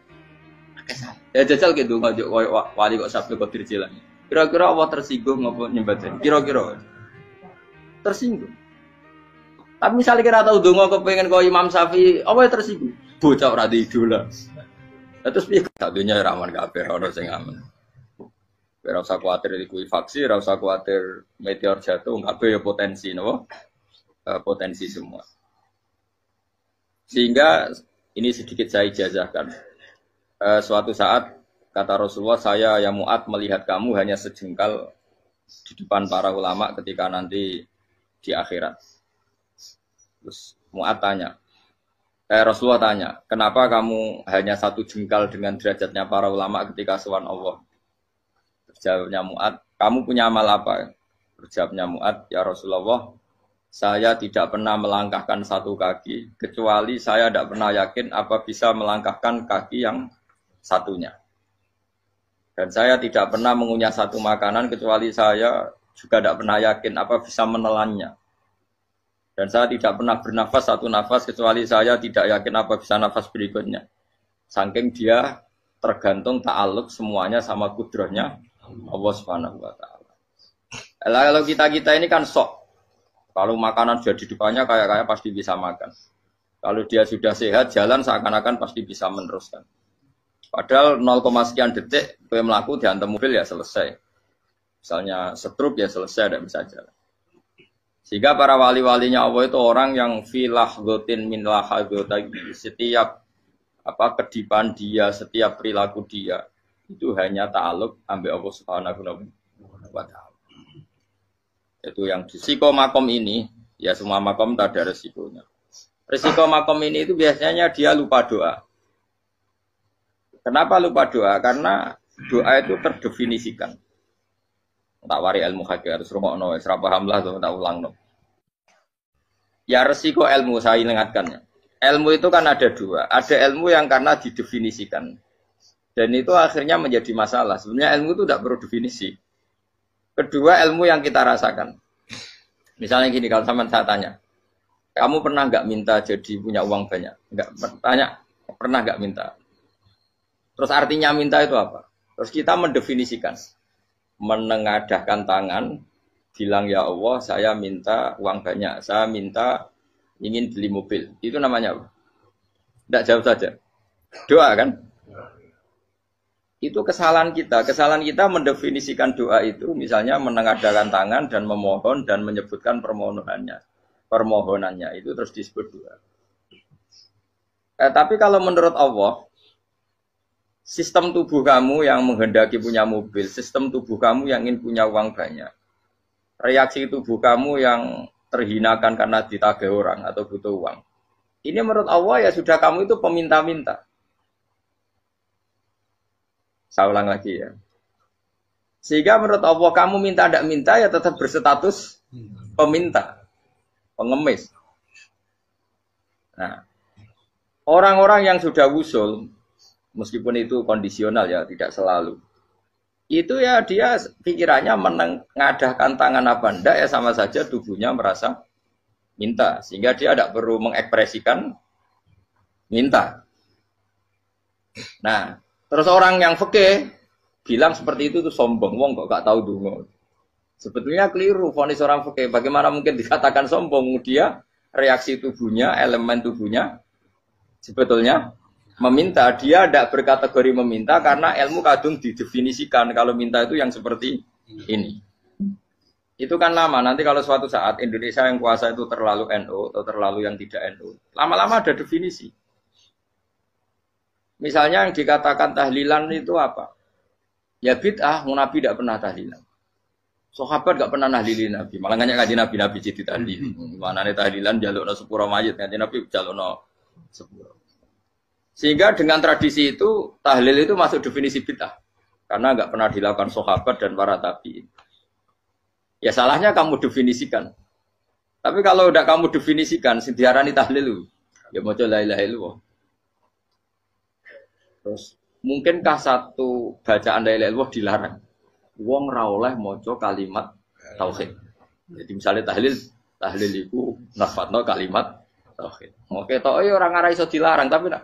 Ya jajal gitu ngajak wali kok Sabtu Qadir Jilani. Kira-kira Allah tersinggung ngapa nyembah? Kira-kira tersinggung. Tapi misalnya kira tahu donga kepengen kau Imam Syafi'i, apa yang tersinggung? Bocah ora di idola. Terus piye kadunya raman kabeh ora sing aman. Ora usah kuwatir likuifaksi, ora usah kuwatir meteor jatuh, kabeh ya potensi napa? Potensi semua. Sehingga ini sedikit saya ijazahkan. Suatu saat kata Rasulullah, saya ya Mu'ad melihat kamu hanya sejengkal di depan para ulama ketika nanti di akhirat. Terus Mu'ad tanya, Rasulullah tanya, kenapa kamu hanya satu jengkal dengan derajatnya para ulama ketika sowan Allah? Jawabnya Mu'ad, kamu punya amal apa? Jawabnya Mu'ad, ya Rasulullah, saya tidak pernah melangkahkan satu kaki, kecuali saya tidak pernah yakin apa bisa melangkahkan kaki yang satunya. Dan saya tidak pernah mengunyah satu makanan, kecuali saya juga tidak pernah yakin apa bisa menelannya. Dan saya tidak pernah bernafas satu nafas, kecuali saya tidak yakin apa bisa nafas berikutnya. Saking dia tergantung ta'aluk semuanya sama kudrahnya Allah Subhanahu wa Ta'ala. Kalau kita ini kan sok. Kalau makanan sudah di depannya kayak pasti bisa makan. Kalau dia sudah sehat, jalan seakan-akan pasti bisa meneruskan. Padahal 0, sekian detik, gue melaku dihantam mobil ya selesai. Misalnya stroke ya selesai, tidak bisa jalan. Sehingga para wali-walinya Allah itu orang yang filah gotin min lahagotagi. Setiap kedipan dia, setiap perilaku dia, itu hanya ta'aluk ambil Allah Subhanahu wa Ta'ala. Itu yang risiko makom ini, ya semua makom tak ada risikonya. Risiko makom ini itu biasanya dia lupa doa. Kenapa lupa doa? Karena doa itu terdefinisikan. Tak wari ilmu hakir, harus rumah serap paham lah, tak ulang. Ya risiko ilmu, saya ingatkannya. Ilmu itu kan ada dua. Ada ilmu yang karena didefinisikan. Dan itu akhirnya menjadi masalah. Sebenarnya ilmu itu tidak perlu definisi. Kedua, ilmu yang kita rasakan. Misalnya gini, kalau sama saya tanya, kamu pernah nggak minta jadi punya uang banyak? Nggak, tanya, pernah nggak minta? Terus artinya minta itu apa? Terus kita mendefinisikan. Menengadahkan tangan, bilang ya Allah, saya minta uang banyak. Saya minta ingin beli mobil. Itu namanya apa? Tidak jawab saja. Doa kan? Itu kesalahan kita. Kesalahan kita mendefinisikan doa itu misalnya menengadahkan tangan dan memohon dan menyebutkan permohonannya itu terus disebut doa. Tapi kalau menurut Allah, sistem tubuh kamu yang menghendaki punya mobil, sistem tubuh kamu yang ingin punya uang banyak, reaksi tubuh kamu yang terhinakan karena ditagih orang atau butuh uang, ini menurut Allah ya sudah kamu itu peminta-minta. Saya ulang lagi ya. Sehingga menurut Allah kamu minta tidak minta ya tetap berstatus peminta, pengemis. Nah, orang-orang yang sudah wusul, meskipun itu kondisional ya, tidak selalu. Itu ya dia pikirannya menengadahkan tangan apa enggak ya sama saja tubuhnya merasa minta. Sehingga dia tidak perlu mengekspresikan minta. Nah, terus orang yang fikih bilang seperti itu tuh sombong, wong kok gak tahu donga. Sebetulnya keliru vonis orang fikih. Bagaimana mungkin dikatakan sombong? Dia reaksi tubuhnya, elemen tubuhnya sebetulnya meminta. Dia tidak berkategori meminta karena ilmu kadung didefinisikan kalau minta itu yang seperti ini. Itu kan lama. Nanti kalau suatu saat Indonesia yang kuasa itu terlalu NU atau terlalu yang tidak NU, lama-lama ada definisi. Misalnya yang dikatakan tahlilan itu apa? Ya bid'ah, Nabi tidak pernah tahlilan. Sahabat tidak pernah nahlilin Nabi. Malah nggak ngaji Nabi jadi tahlil. Mana nih tahlilan jalukno sepuro mayit, ngaji Nabi jalukno sepuro. Sehingga dengan tradisi itu tahlil itu masuk definisi bid'ah. Karena nggak pernah dilakukan sahabat dan para tabi'in. Ya salahnya kamu definisikan. Tapi kalau udah kamu definisikan, diarani tahlil, ya mau la ilaha illallah. Terus mungkinkah satu bacaan la ilaha illallah dilarang? Wong ra oleh maca kalimat tauhid. Jadi misalnya tahlil iku nafadno kalimat tauhid. Oke tok ora ngara iso dilarang tapi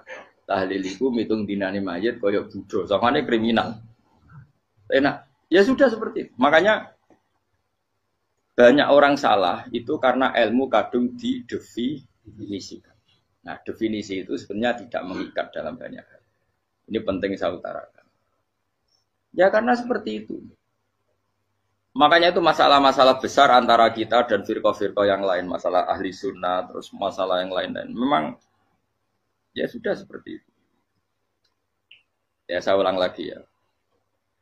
tahlil iku mitung dinane mayit koyo budo. Sangane kriminal. Enak. Ya sudah seperti itu. Makanya banyak orang salah itu karena ilmu kadung didefinisikan. Nah, definisi itu sebenarnya tidak mengikat dalam banyak hal. Ini penting saya utarakan. Ya karena seperti itu. Makanya itu masalah-masalah besar antara kita dan firqah-firqah yang lain. Masalah ahli sunnah, terus masalah yang lain-lain. Memang ya sudah seperti itu. Ya saya ulang lagi ya.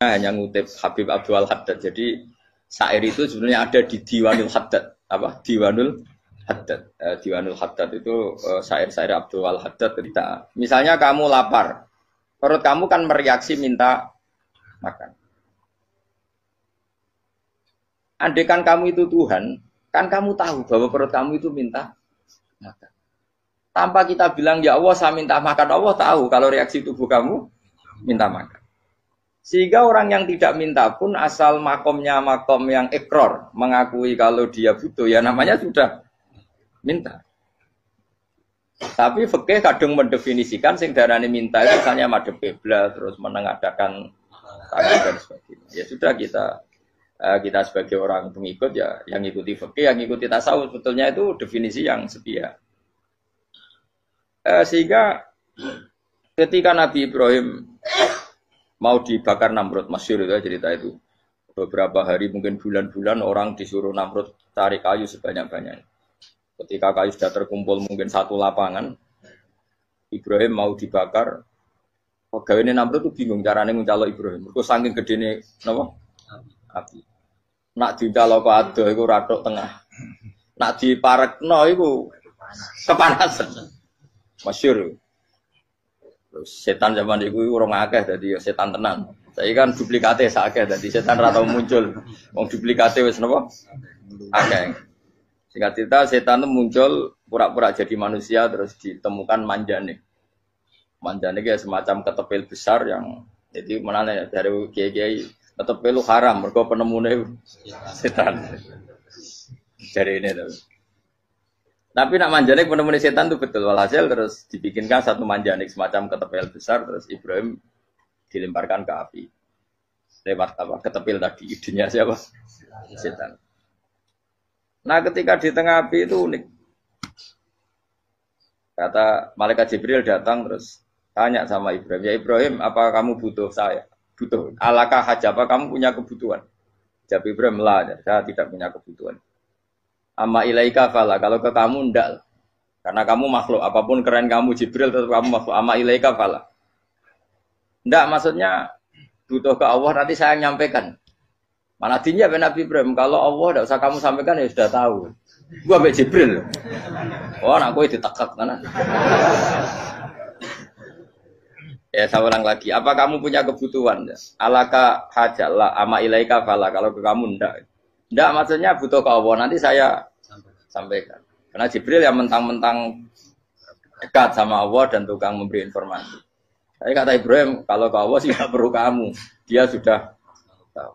Hanya ngutip Habib Abdul Haddad. Jadi syair itu sebenarnya ada di Diwanul Haddad. Apa? Diwanul Haddad. Diwanul Haddad itu syair-syair Abdul Haddad. Misalnya kamu lapar. Perut kamu kan mereaksi minta makan. Andaikan kamu itu Tuhan, kan kamu tahu bahwa perut kamu itu minta makan. Tanpa kita bilang, ya Allah saya minta makan, Allah tahu kalau reaksi tubuh kamu minta makan. Sehingga orang yang tidak minta pun asal makomnya makom yang ikror, mengakui kalau dia butuh, ya namanya sudah minta. Tapi fikih kadang mendefinisikan sing darane minta itu misalnya madhep kiblat terus menengadakan tangan dan sebagainya. Ya sudah kita sebagai orang pengikut ya yang ikuti fikih, yang ikuti tasawuf sebetulnya itu definisi yang setia. Sehingga ketika Nabi Ibrahim mau dibakar Namrud, masyhur itu cerita itu. Beberapa hari mungkin bulan-bulan orang disuruh Namrud cari kayu sebanyak-banyaknya. Ketika kayu sudah terkumpul mungkin satu lapangan, Ibrahim mau dibakar. Pegawai Namrud itu bingung caranya mencalok Ibrahim. Mergo saking gedene napa? Api. Nak dicalok kok ado iku ratok tengah. Nak diparekno iku kepanasan. Masyhur. Terus setan zaman iku urung akeh dadi setan tenan. Saiki kan duplikate sakeh dadi setan ra tau muncul. Wong duplikate wis napa? Akeh. Singkat cerita setan itu muncul pura-pura jadi manusia terus ditemukan manjane. Manjane itu semacam ketepil besar yang jadi menane dari kiai-kiai ketepil haram mergo penemune setan. Dari ini tuh. Tapi nak manjane penemune setan itu betul walhasil terus dibikinkan satu manjane semacam ketepil besar terus Ibrahim dilemparkan ke api. Lewat apa? Ketepil tadi idenya siapa? Setan. Nah ketika di tengah api itu unik. Kata malaikat Jibril datang terus tanya sama Ibrahim, ya Ibrahim apa kamu butuh saya? Butuh. Alakah hajat apa kamu punya kebutuhan? Jawab Ibrahim lah, saya tidak punya kebutuhan. Amma ilaika fala, kalau ke kamu ndak. Karena kamu makhluk, apapun keren kamu Jibril tetap kamu makhluk. Amma ilaika fala. Ndak maksudnya butuh ke Allah nanti saya nyampaikan. Mana dinya Nabi Ibrahim, kalau Allah tidak usah kamu sampaikan ya sudah tahu. Gua ambek Jibril. Oh, anak gue ditekak mana? Ya saya ulang lagi. Apa kamu punya kebutuhan? Alaka hajalah ama ilaika fala. Kalau ke kamu ndak. Ndak maksudnya butuh ke Allah nanti saya sampaikan. Karena Jibril yang mentang-mentang dekat sama Allah dan tukang memberi informasi. Saya kata Ibrahim, kalau ke Allah sih tidak perlu kamu. Dia sudah tahu.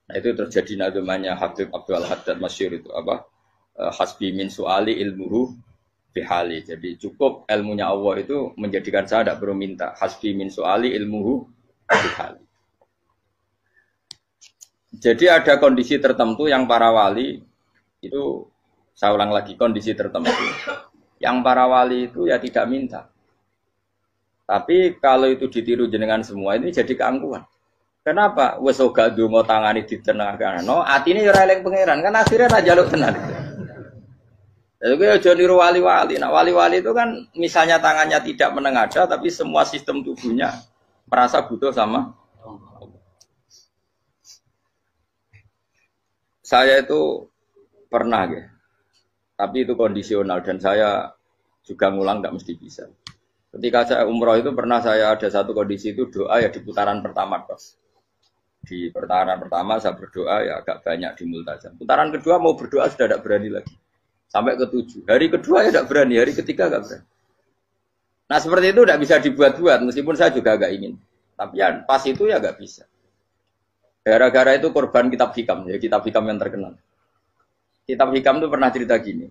Nah itu terjadi nadumanya Habib Abdul Haddad masyhur itu apa? Hasbi min su'ali ilmuhu bihali. Jadi cukup ilmunya Allah itu menjadikan saya tidak perlu minta. Hasbi min su'ali ilmuhu bihali. Jadi ada kondisi tertentu yang para wali itu, saya ulang lagi, kondisi tertentu yang para wali itu ya tidak minta. Tapi kalau itu ditiru jenengan semua ini jadi keangkuhan. Kenapa? Wes ora ndonga tangani ditenangano, atine yo ora eling pangeran, kan akhirnya ra njaluk tenan. Lha kuwi aja niru wali-wali. Nah, wali-wali itu kan misalnya tangannya tidak menengadah tapi semua sistem tubuhnya merasa butuh sama saya itu pernah ya. Tapi itu kondisional dan saya juga ngulang enggak mesti bisa. Ketika saya umroh itu pernah saya ada satu kondisi itu doa ya di putaran pertama, Bos. Di putaran pertama saya berdoa ya agak banyak di multazam. Putaran kedua mau berdoa sudah tidak berani lagi. Sampai ke-7. Hari kedua ya tidak berani, hari ketiga enggak berani. Nah seperti itu tidak bisa dibuat-buat meskipun saya juga agak ingin. Tapi ya pas itu ya enggak bisa. Gara-gara itu korban kitab hikam, ya kitab hikam yang terkenal. Kitab hikam itu pernah cerita gini.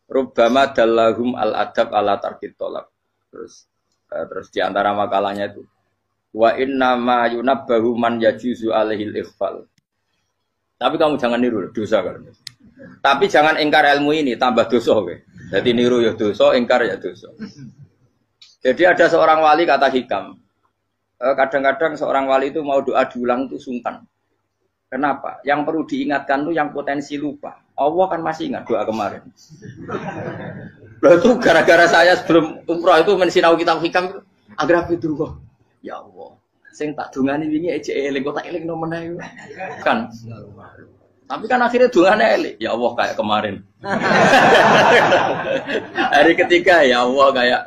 Rubbama dallahum al-adab ala tarkit tolak. Terus di antara makalahnya itu wa inna ma yunabbahu man yajuzu alaihil ighfal. Tapi kamu jangan niru dosa kan. Tapi jangan ingkar ilmu ini tambah dosa kowe. Jadi niru ya dosa, ingkar ya dosa. Jadi ada seorang wali kata Hikam. Kadang-kadang seorang wali itu mau doa diulang itu sungkan. Kenapa? Yang perlu diingatkan itu yang potensi lupa. Allah kan masih ingat doa kemarin. Itu gara-gara saya sebelum umrah itu mensinau kitab Hikam itu agar itu kok. Ya Allah, sing tak dungani wingi ejek eling kok tak eling nomen ae. Kan. Tapi kan akhirnya dungane eling. Ya Allah kayak kemarin. Hari ketiga ya Allah kayak.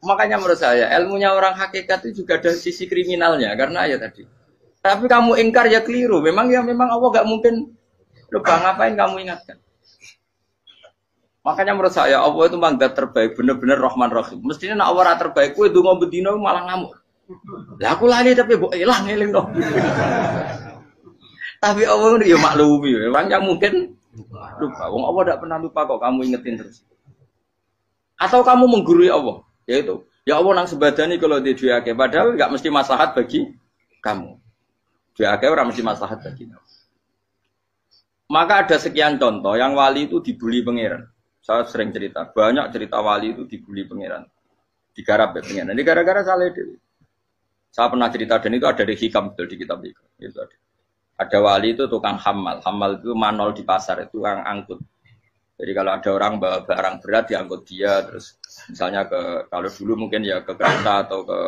Makanya menurut saya ilmunya orang hakikat itu juga ada sisi kriminalnya karena ya tadi. Tapi kamu ingkar ya keliru. Memang Allah gak mungkin lupa, ngapain kamu ingatkan. Makanya menurut saya Allah itu mandat terbaik, bener-bener Rahman Rahim. Mestinya nak Allah terbaik, kue donga bedino malah ngamuk. Lah aku lali tapi mbok eling dong. Tapi Allah itu ya maklumi, memang yang mungkin lupa. Wong Allah tidak pernah lupa kok, kamu ingetin terus. Atau kamu menggurui Allah, yaitu ya Allah nang sebadani kalau di duake, padahal nggak mesti maslahat bagi kamu. Duake orang mesti maslahat bagi kamu. Maka ada sekian contoh yang wali itu dibully pangeran. Saya sering cerita, banyak cerita wali itu dibully pangeran, digarap ya pangeran. Ini gara-gara salah itu. Saya pernah cerita dan itu ada di Hikam betul di kitab itu. Ada wali itu tukang hamal itu manol di pasar itu tukang angkut. Jadi kalau ada orang bawa barang berat diangkut dia, terus misalnya kalau dulu mungkin ya ke kereta atau ke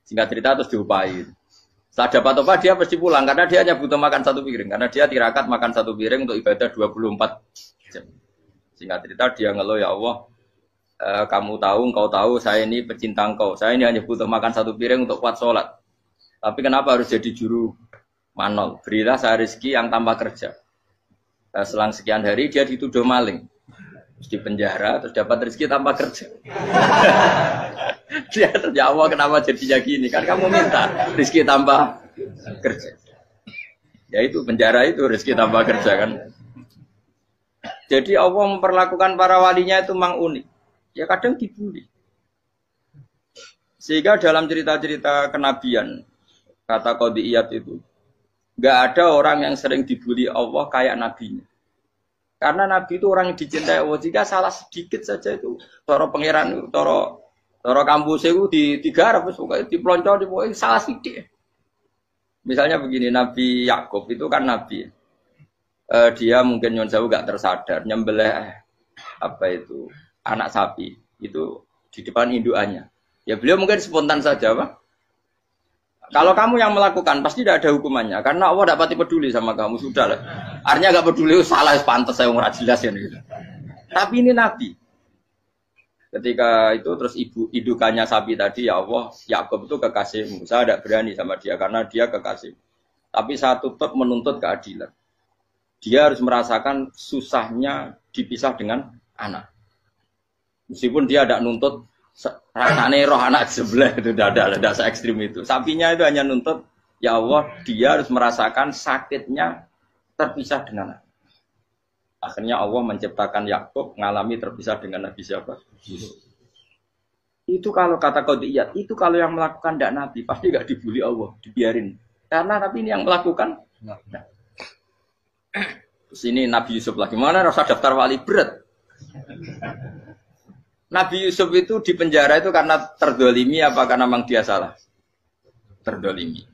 singkat cerita terus diupahi. Setelah dapat apa dia pasti pulang karena dia hanya butuh makan satu piring karena dia tirakat makan satu piring untuk ibadah 24 jam. Singkat cerita dia ngeluh ya Allah, kamu tahu, engkau tahu saya ini pecinta engkau. Saya ini hanya butuh makan satu piring untuk kuat sholat. Tapi kenapa harus jadi juru manol? Berilah saya rezeki yang tanpa kerja. Selang sekian hari dia dituduh maling. Terus di penjara, terus dapat rezeki tanpa kerja. Dia ya Allah kenapa jadinya gini? Kan kamu minta rezeki tanpa kerja. Ya itu penjara itu rezeki tanpa kerja kan. Jadi Allah memperlakukan para walinya itu memang unik. Ya kadang dibully. Sehingga dalam cerita-cerita kenabian, kata Qadiyat itu, nggak ada orang yang sering dibully Allah kayak nabinya. Karena nabi itu orang yang dicintai Allah. Jika salah sedikit saja itu, toro pangeran, toro kampus itu digarap, pokoknya dipelonco, pokoknya salah sedikit. Misalnya begini, Nabi Yakub itu kan nabi. Dia mungkin nyon jauh gak tersadar nyembelih anak sapi itu di depan indukannya. Ya beliau mungkin spontan saja, Pak. Kalau kamu yang melakukan pasti tidak ada hukumannya karena Allah tidak pati peduli sama kamu sudah lah. Artinya gak peduli salah pantas saya ora jelas ya gitu. Tapi ini nabi. Ketika itu terus indukannya sapi tadi ya Allah, Yakub itu kekasihmu. Saya tidak berani sama dia karena dia kekasih. Tapi saya tetap menuntut keadilan. Dia harus merasakan susahnya dipisah dengan anak. Meskipun dia tidak nuntut rasanya roh anak sebelah itu tidak se ekstrim itu. Sapinya itu hanya nuntut ya Allah dia harus merasakan sakitnya terpisah dengan anak. Akhirnya Allah menciptakan Yakub mengalami terpisah dengan Nabi siapa? Itu kalau kata Qadiyat, itu kalau yang melakukan tidak Nabi pasti gak dibully Allah, dibiarin. Karena Nabi ini yang melakukan. Nah. Terus ini Nabi Yusuf lagi. Mana rasa daftar wali berat? Nabi Yusuf itu di penjara itu karena terdolimi apa karena memang dia salah? Terdolimi.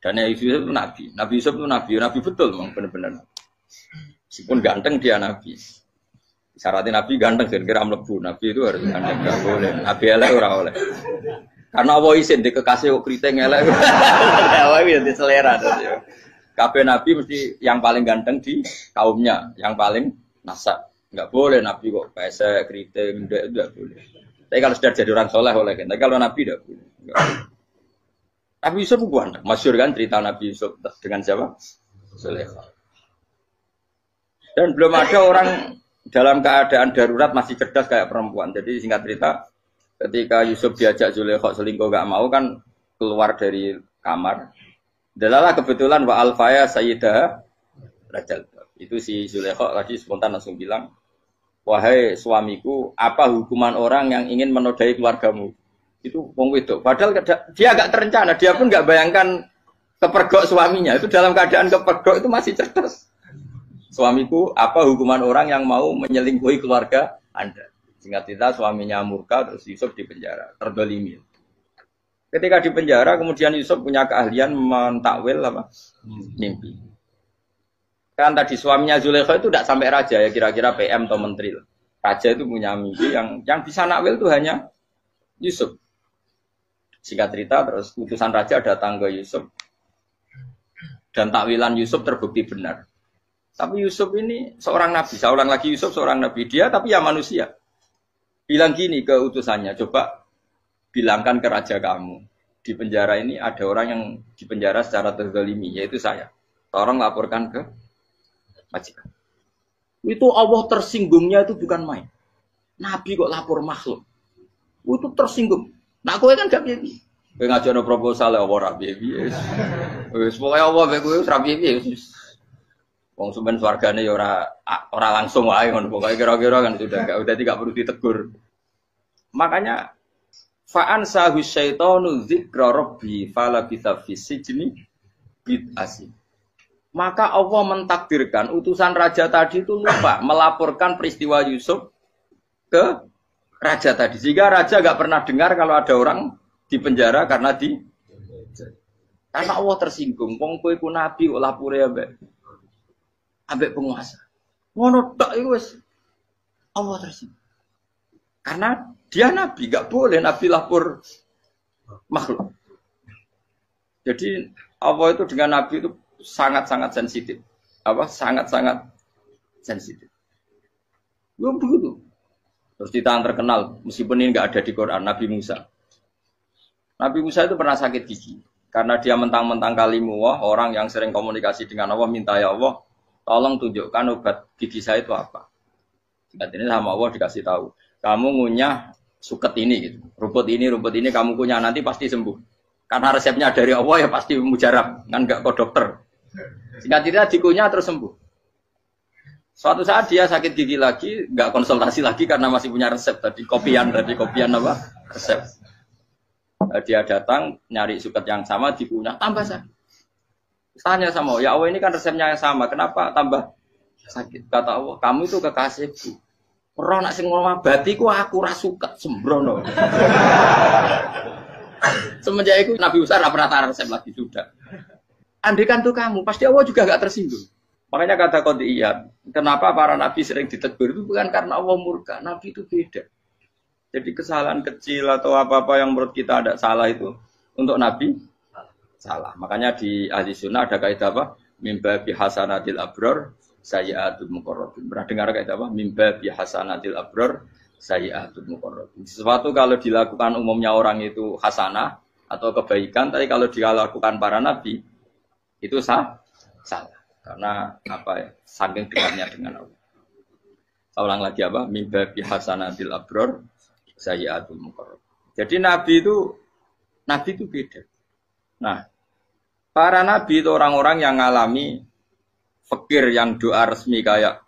Dan Nabi Yusuf itu Nabi. Nabi Yusuf itu Nabi betul memang benar-benar. Meskipun ganteng dia Nabi. Syaratnya Nabi ganteng kira-kira mlebu. Nabi itu harus ganteng, enggak boleh. Nabi elek ora oleh. Karena Allah izin di kekasih kok kriting elek. Allah itu di selera. Kabeh Nabi mesti yang paling ganteng di kaumnya, yang paling nasab. Enggak boleh Nabi kok pesek, kriting, enggak boleh. Tapi kalau sudah jadi orang soleh oleh kan. Tapi kalau Nabi enggak boleh. Nabi Yusuf bukan, masyhur kan cerita Nabi Yusuf dengan siapa? Zulaikha. Dan belum ada orang dalam keadaan darurat masih cerdas kayak perempuan. Jadi singkat cerita, ketika Yusuf diajak Zulaikha selingkuh enggak mau kan keluar dari kamar. Dalalah kebetulan wa alfaya sayyidah rajal. Itu si Zulaikha tadi spontan langsung bilang, wahai suamiku, apa hukuman orang yang ingin menodai keluargamu? Itu wong wedok. Padahal dia agak terencana, dia pun nggak bayangkan kepergok suaminya. Itu dalam keadaan kepergok itu masih cerdas. Suamiku, apa hukuman orang yang mau menyelingkuhi keluarga Anda? Singkat cerita suaminya murka, terus Yusuf dipenjara, terdolimi. Ketika dipenjara, kemudian Yusuf punya keahlian mentakwil apa? Mimpi. Kan tadi suaminya Zulaikha itu tidak sampai raja ya, kira-kira PM atau menteri. Raja itu punya mimpi yang bisa nakwil itu hanya Yusuf. Singkat cerita, terus utusan raja datang ke Yusuf. Dan takwilan Yusuf terbukti benar. Tapi Yusuf ini seorang nabi, saya ulang lagi Yusuf seorang nabi. Dia tapi ya manusia. Bilang gini ke utusannya, coba bilangkan ke raja kamu. Di penjara ini ada orang yang dipenjara secara terzalimi, yaitu saya. Tolong laporkan ke majikan. Itu Allah tersinggungnya itu bukan main. Nabi kok lapor makhluk. Itu tersinggung. Nah kowe kan gak piye. Kowe ngajono proposal ya ora piye. Wis pokoke Allah mek kowe ora piye. Wong sampean swargane ya ora langsung wae ngono pokoke kira-kira kan sudah gak perlu ditegur. Makanya fa'an sahu syaitanu dzikra rabbi fala bisa fisijni bid'asi. Maka Allah mentakdirkan utusan raja tadi itu lupa melaporkan peristiwa Yusuf ke raja tadi. Sehingga raja gak pernah dengar kalau ada orang di penjara karena Allah tersinggung. Wong kowe iku nabi kok lapore ambek penguasa. Ngono tok iku wis Allah tersinggung. Karena dia nabi, gak boleh nabi lapor makhluk. Jadi Allah itu dengan nabi itu sangat-sangat sensitif. Sangat-sangat sensitif. Ya begitu. Terus kita terkenal, meskipun ini nggak ada di Quran, Nabi Musa. Nabi Musa itu pernah sakit gigi. Karena dia mentang-mentang kalimullah, orang yang sering komunikasi dengan Allah, minta ya Allah, tolong tunjukkan obat gigi saya itu apa. Singkat ini sama Allah dikasih tahu. Kamu ngunyah suket ini, gitu. Rumput ini kamu kunyah, nanti pasti sembuh. Karena resepnya dari Allah ya pasti mujarab, kan nggak ke dokter. Singkat cerita dikunyah terus sembuh. Suatu saat dia sakit gigi lagi, nggak konsultasi lagi karena masih punya resep tadi kopian apa resep. Dia datang nyari suket yang sama dikunyah tambah sakit. Tanya sama Allah, ya Allah ini kan resepnya yang sama, kenapa tambah sakit? Kata Allah, kamu itu kekasihku. Roh nak sing ngobati ku aku ra suket sembrono. Semenjak itu Nabi Musa ora pernah resep lagi sudah. Andaikan tuh kamu, pasti Allah juga gak tersinggung. Makanya kata Qadiyat, kenapa para nabi sering ditegur itu bukan karena Allah murka. Nabi itu beda. Jadi kesalahan kecil atau apa-apa yang menurut kita ada salah itu untuk nabi salah. Makanya di ahli sunnah ada kaidah apa? Mimba bihasanatil abror sayyi'atul muqarrabin. Pernah dengar kaidah apa? Mimba bihasanatil abror sayyi'atul muqarrabin. Sesuatu kalau dilakukan umumnya orang itu hasanah atau kebaikan, tapi kalau dilakukan para nabi itu salah. Karena apa ya? Saking dekatnya dengan Allah. Saya ulang lagi apa? Mimba bihasanatil abror sayyi'atul muqarrabin. Jadi nabi itu beda. Nah, para nabi itu orang-orang yang ngalami fikir yang doa resmi kayak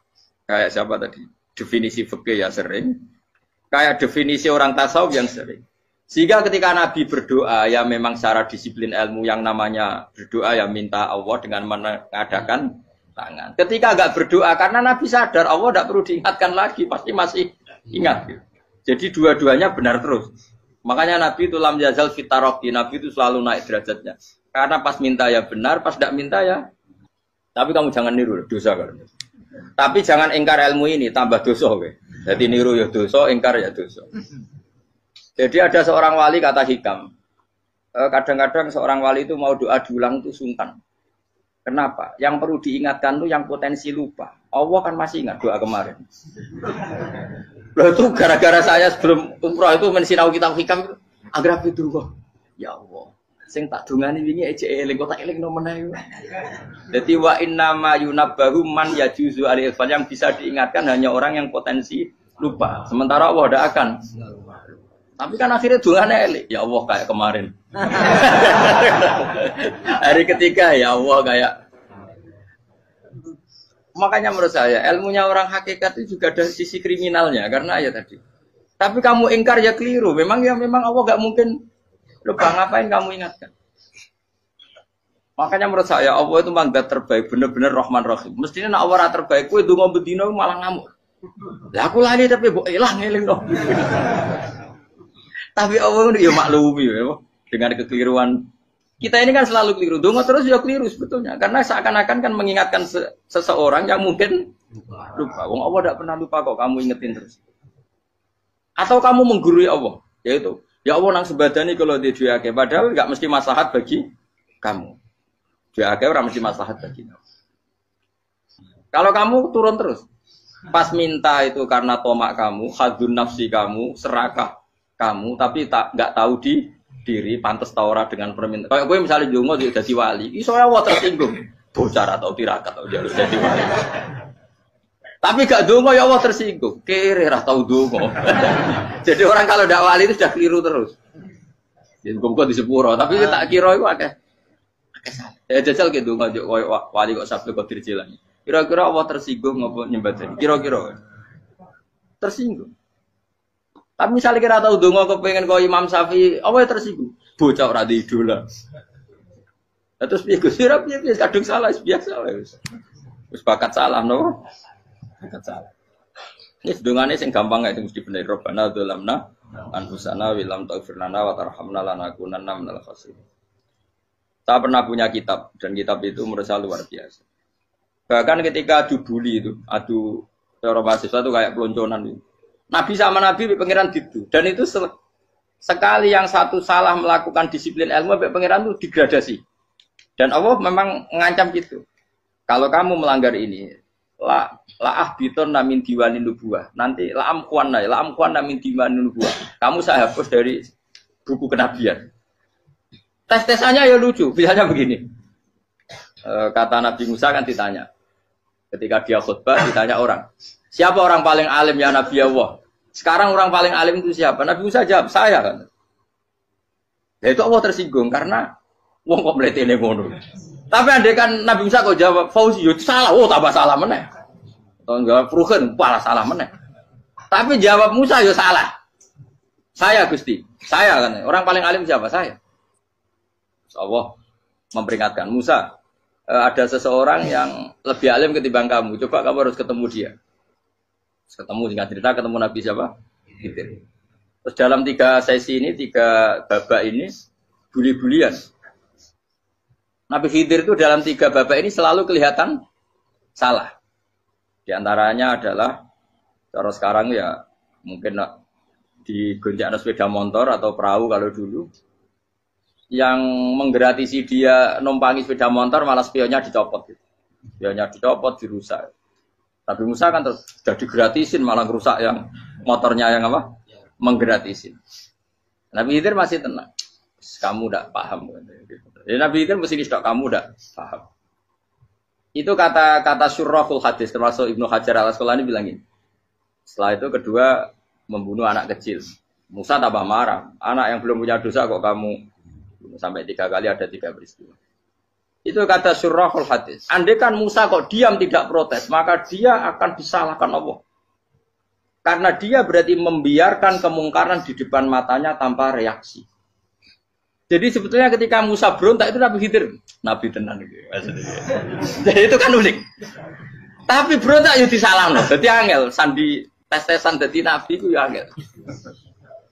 siapa tadi? Definisi fikir ya sering. Kayak definisi orang tasawuf yang sering. Sehingga ketika Nabi berdoa, ya memang secara disiplin ilmu yang namanya berdoa, ya minta Allah dengan mengadakan tangan. Ketika agak berdoa, karena Nabi sadar Allah tidak perlu diingatkan lagi, pasti masih ingat. Gitu. Jadi dua-duanya benar terus. Makanya Nabi itu lam yazal fitaroki, Nabi itu selalu naik derajatnya. Karena pas minta ya benar, pas tidak minta ya. Tapi kamu jangan niru, dosa kan. Tapi jangan ingkar ilmu ini, tambah dosa. Okay? Jadi niru ya dosa, ingkar ya dosa. Jadi ada seorang wali kata hikam, kadang-kadang seorang wali itu mau doa diulang itu sungkan. Kenapa? Yang perlu diingatkan itu yang potensi lupa. Allah kan masih ingat doa kemarin. Loh itu gara-gara saya sebelum umroh itu mensinau kitab hikam, agar itu kok. Ya Allah, sing tak dungani wingi ece eling kok tak eling nomen ae. Dadi wa innama yunabbahu man yajuzu alil yang bisa diingatkan hanya orang yang potensi lupa. Sementara Allah tidak akan. Tapi kan akhirnya dungane elik. Ya Allah kayak kemarin. Hari ketiga ya Allah kayak Makanya menurut saya ilmunya orang hakikat itu juga ada sisi kriminalnya karena ya tadi. Tapi kamu ingkar ya keliru. Memang Allah gak mungkin lupa ngapain kamu ingatkan. Makanya menurut saya Allah itu mandat terbaik, bener-bener Rahman Rahim. Mestinya nak Allah terbaik, kue dungo bedino malah ngamuk. Lah aku lali tapi mbok elang ngeling dong. Tapi Allah itu ya maklumi ya, dengan kekeliruan. Kita ini kan selalu keliru. Dungo terus ya keliru sebetulnya. Karena seakan-akan kan mengingatkan seseorang yang mungkin lupa. Wong Allah tidak pernah lupa kok, kamu ingetin terus. Atau kamu menggurui Allah, yaitu ya Allah nang sebadani kalau dia juake, padahal nggak mesti maslahat bagi kamu. Juake orang mesti maslahat bagi kamu. Kalau kamu turun terus, pas minta itu karena tomak kamu, hadun nafsi kamu, serakah kamu, tapi nggak tahu diri pantas taura dengan permintaan. Kayak gue misalnya jongo jadi wali, iso Allah tersinggung, bocah atau tirakat atau harus jadi wali. Tapi gak dongo ya Allah tersinggung, kere ra tau dongo. Jadi orang kalau ndak wali itu sudah keliru terus. Jadi kok di sepuro, tapi tak kira itu akeh salah. Ya jajal ke dongo wali kok sabtu kok dirjilan. Kira-kira Allah tersinggung ngopo nyembadani? Kira-kira tersinggung. Tapi misalnya kira tahu dongo kepengen kau Imam Syafi'i, apa yang tersinggung? Bocah ora di idola. Terus piye Gus? Piye kadung salah biasa wis. Wis bakat salah no. Bakat salah. Ini sedungane sing gampang itu mesti bener Rabbana dzalamna anfusana wa lam taghfir lana wa tarhamna lanakunanna minal khasirin. Saya pernah punya kitab dan kitab itu menurut saya luar biasa. Bahkan ketika adu bully itu, adu cara mahasiswa itu kayak pelonconan itu. Nabi sama Nabi pangeran gitu, dan itu sekali yang satu salah melakukan disiplin ilmu, pangeran itu degradasi. Dan Allah memang mengancam gitu. Kalau kamu melanggar ini, la ahbiton namin diwanin nubuah. Nanti la amkuan namin diwanin nubuah. Kamu saya hapus dari buku kenabian. Tes-tesannya ya lucu, biasanya begini. Kata Nabi Musa kan ditanya, ketika dia khutbah ditanya orang. Siapa orang paling alim ya Nabi Allah? Sekarang orang paling alim itu siapa? Nabi Musa jawab, saya kan. Ya itu Allah tersinggung karena wong kok mletene ngono. Tapi andai kan Nabi Musa kok jawab Fauzi, itu salah. Oh, tambah salah meneh. Atau jawab Ruhen, malah salah meneh. Tapi jawab Musa ya salah. Saya Gusti, saya kan. Orang paling alim siapa? Saya. Allah memperingatkan Musa, ada seseorang yang lebih alim ketimbang kamu. Coba kamu harus ketemu dia. Ketemu singkat cerita ketemu Nabi siapa? Khidir. Terus dalam 3 sesi ini, 3 babak ini buli-bulian. Nabi Khidir itu dalam 3 babak ini selalu kelihatan salah. Di antaranya adalah cara sekarang ya mungkin di gonjak sepeda motor atau perahu kalau dulu yang menggratisi dia numpangi sepeda motor malah spionnya dicopot. Spionnya dicopot, dirusak. Nabi Musa kan terus sudah digratisin malah rusak yang motornya yang apa? Menggratisin. Nabi Khidir masih tenang. Kamu tidak paham. Jadi Nabi Khidir mesti tidak kamu tidak paham. Itu kata syurrahul hadis termasuk Ibnu Hajar al-Asqalani bilang ini. Setelah itu kedua membunuh anak kecil. Musa tambah marah. Anak yang belum punya dosa kok kamu sampai 3 kali ada 3 peristiwa. Itu kata syurrahul hadis. Andai kan Musa kok diam tidak protes, maka dia akan disalahkan Allah. Karena dia berarti membiarkan kemungkaran di depan matanya tanpa reaksi. Jadi sebetulnya ketika Musa berontak itu Nabi Khidir, Nabi tenan gitu. Jadi itu kan unik. Tapi berontak yo disalahno. Dadi angel sandi tes-tesan dadi nabi ku yo angel.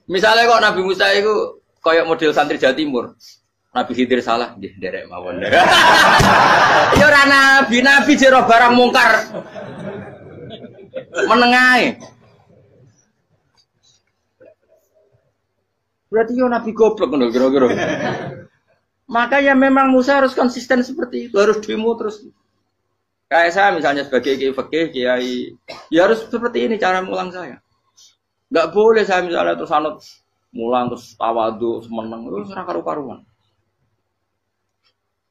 Misalnya kok Nabi Musa itu kayak model santri Jawa Timur. Nabi Khidir salah, nggih nderek mawon. Ya ora nabi jero barang mungkar. Menengae. Berarti yo nabi goblok ngono kira-kira. Maka ya memang Musa harus konsisten seperti itu, harus demo terus. Kayak saya misalnya sebagai kiai fikih, kiai ya harus seperti ini cara mulang saya. Enggak boleh saya misalnya terus anut mulang terus tawadhu, meneng terus ora karu-karuan.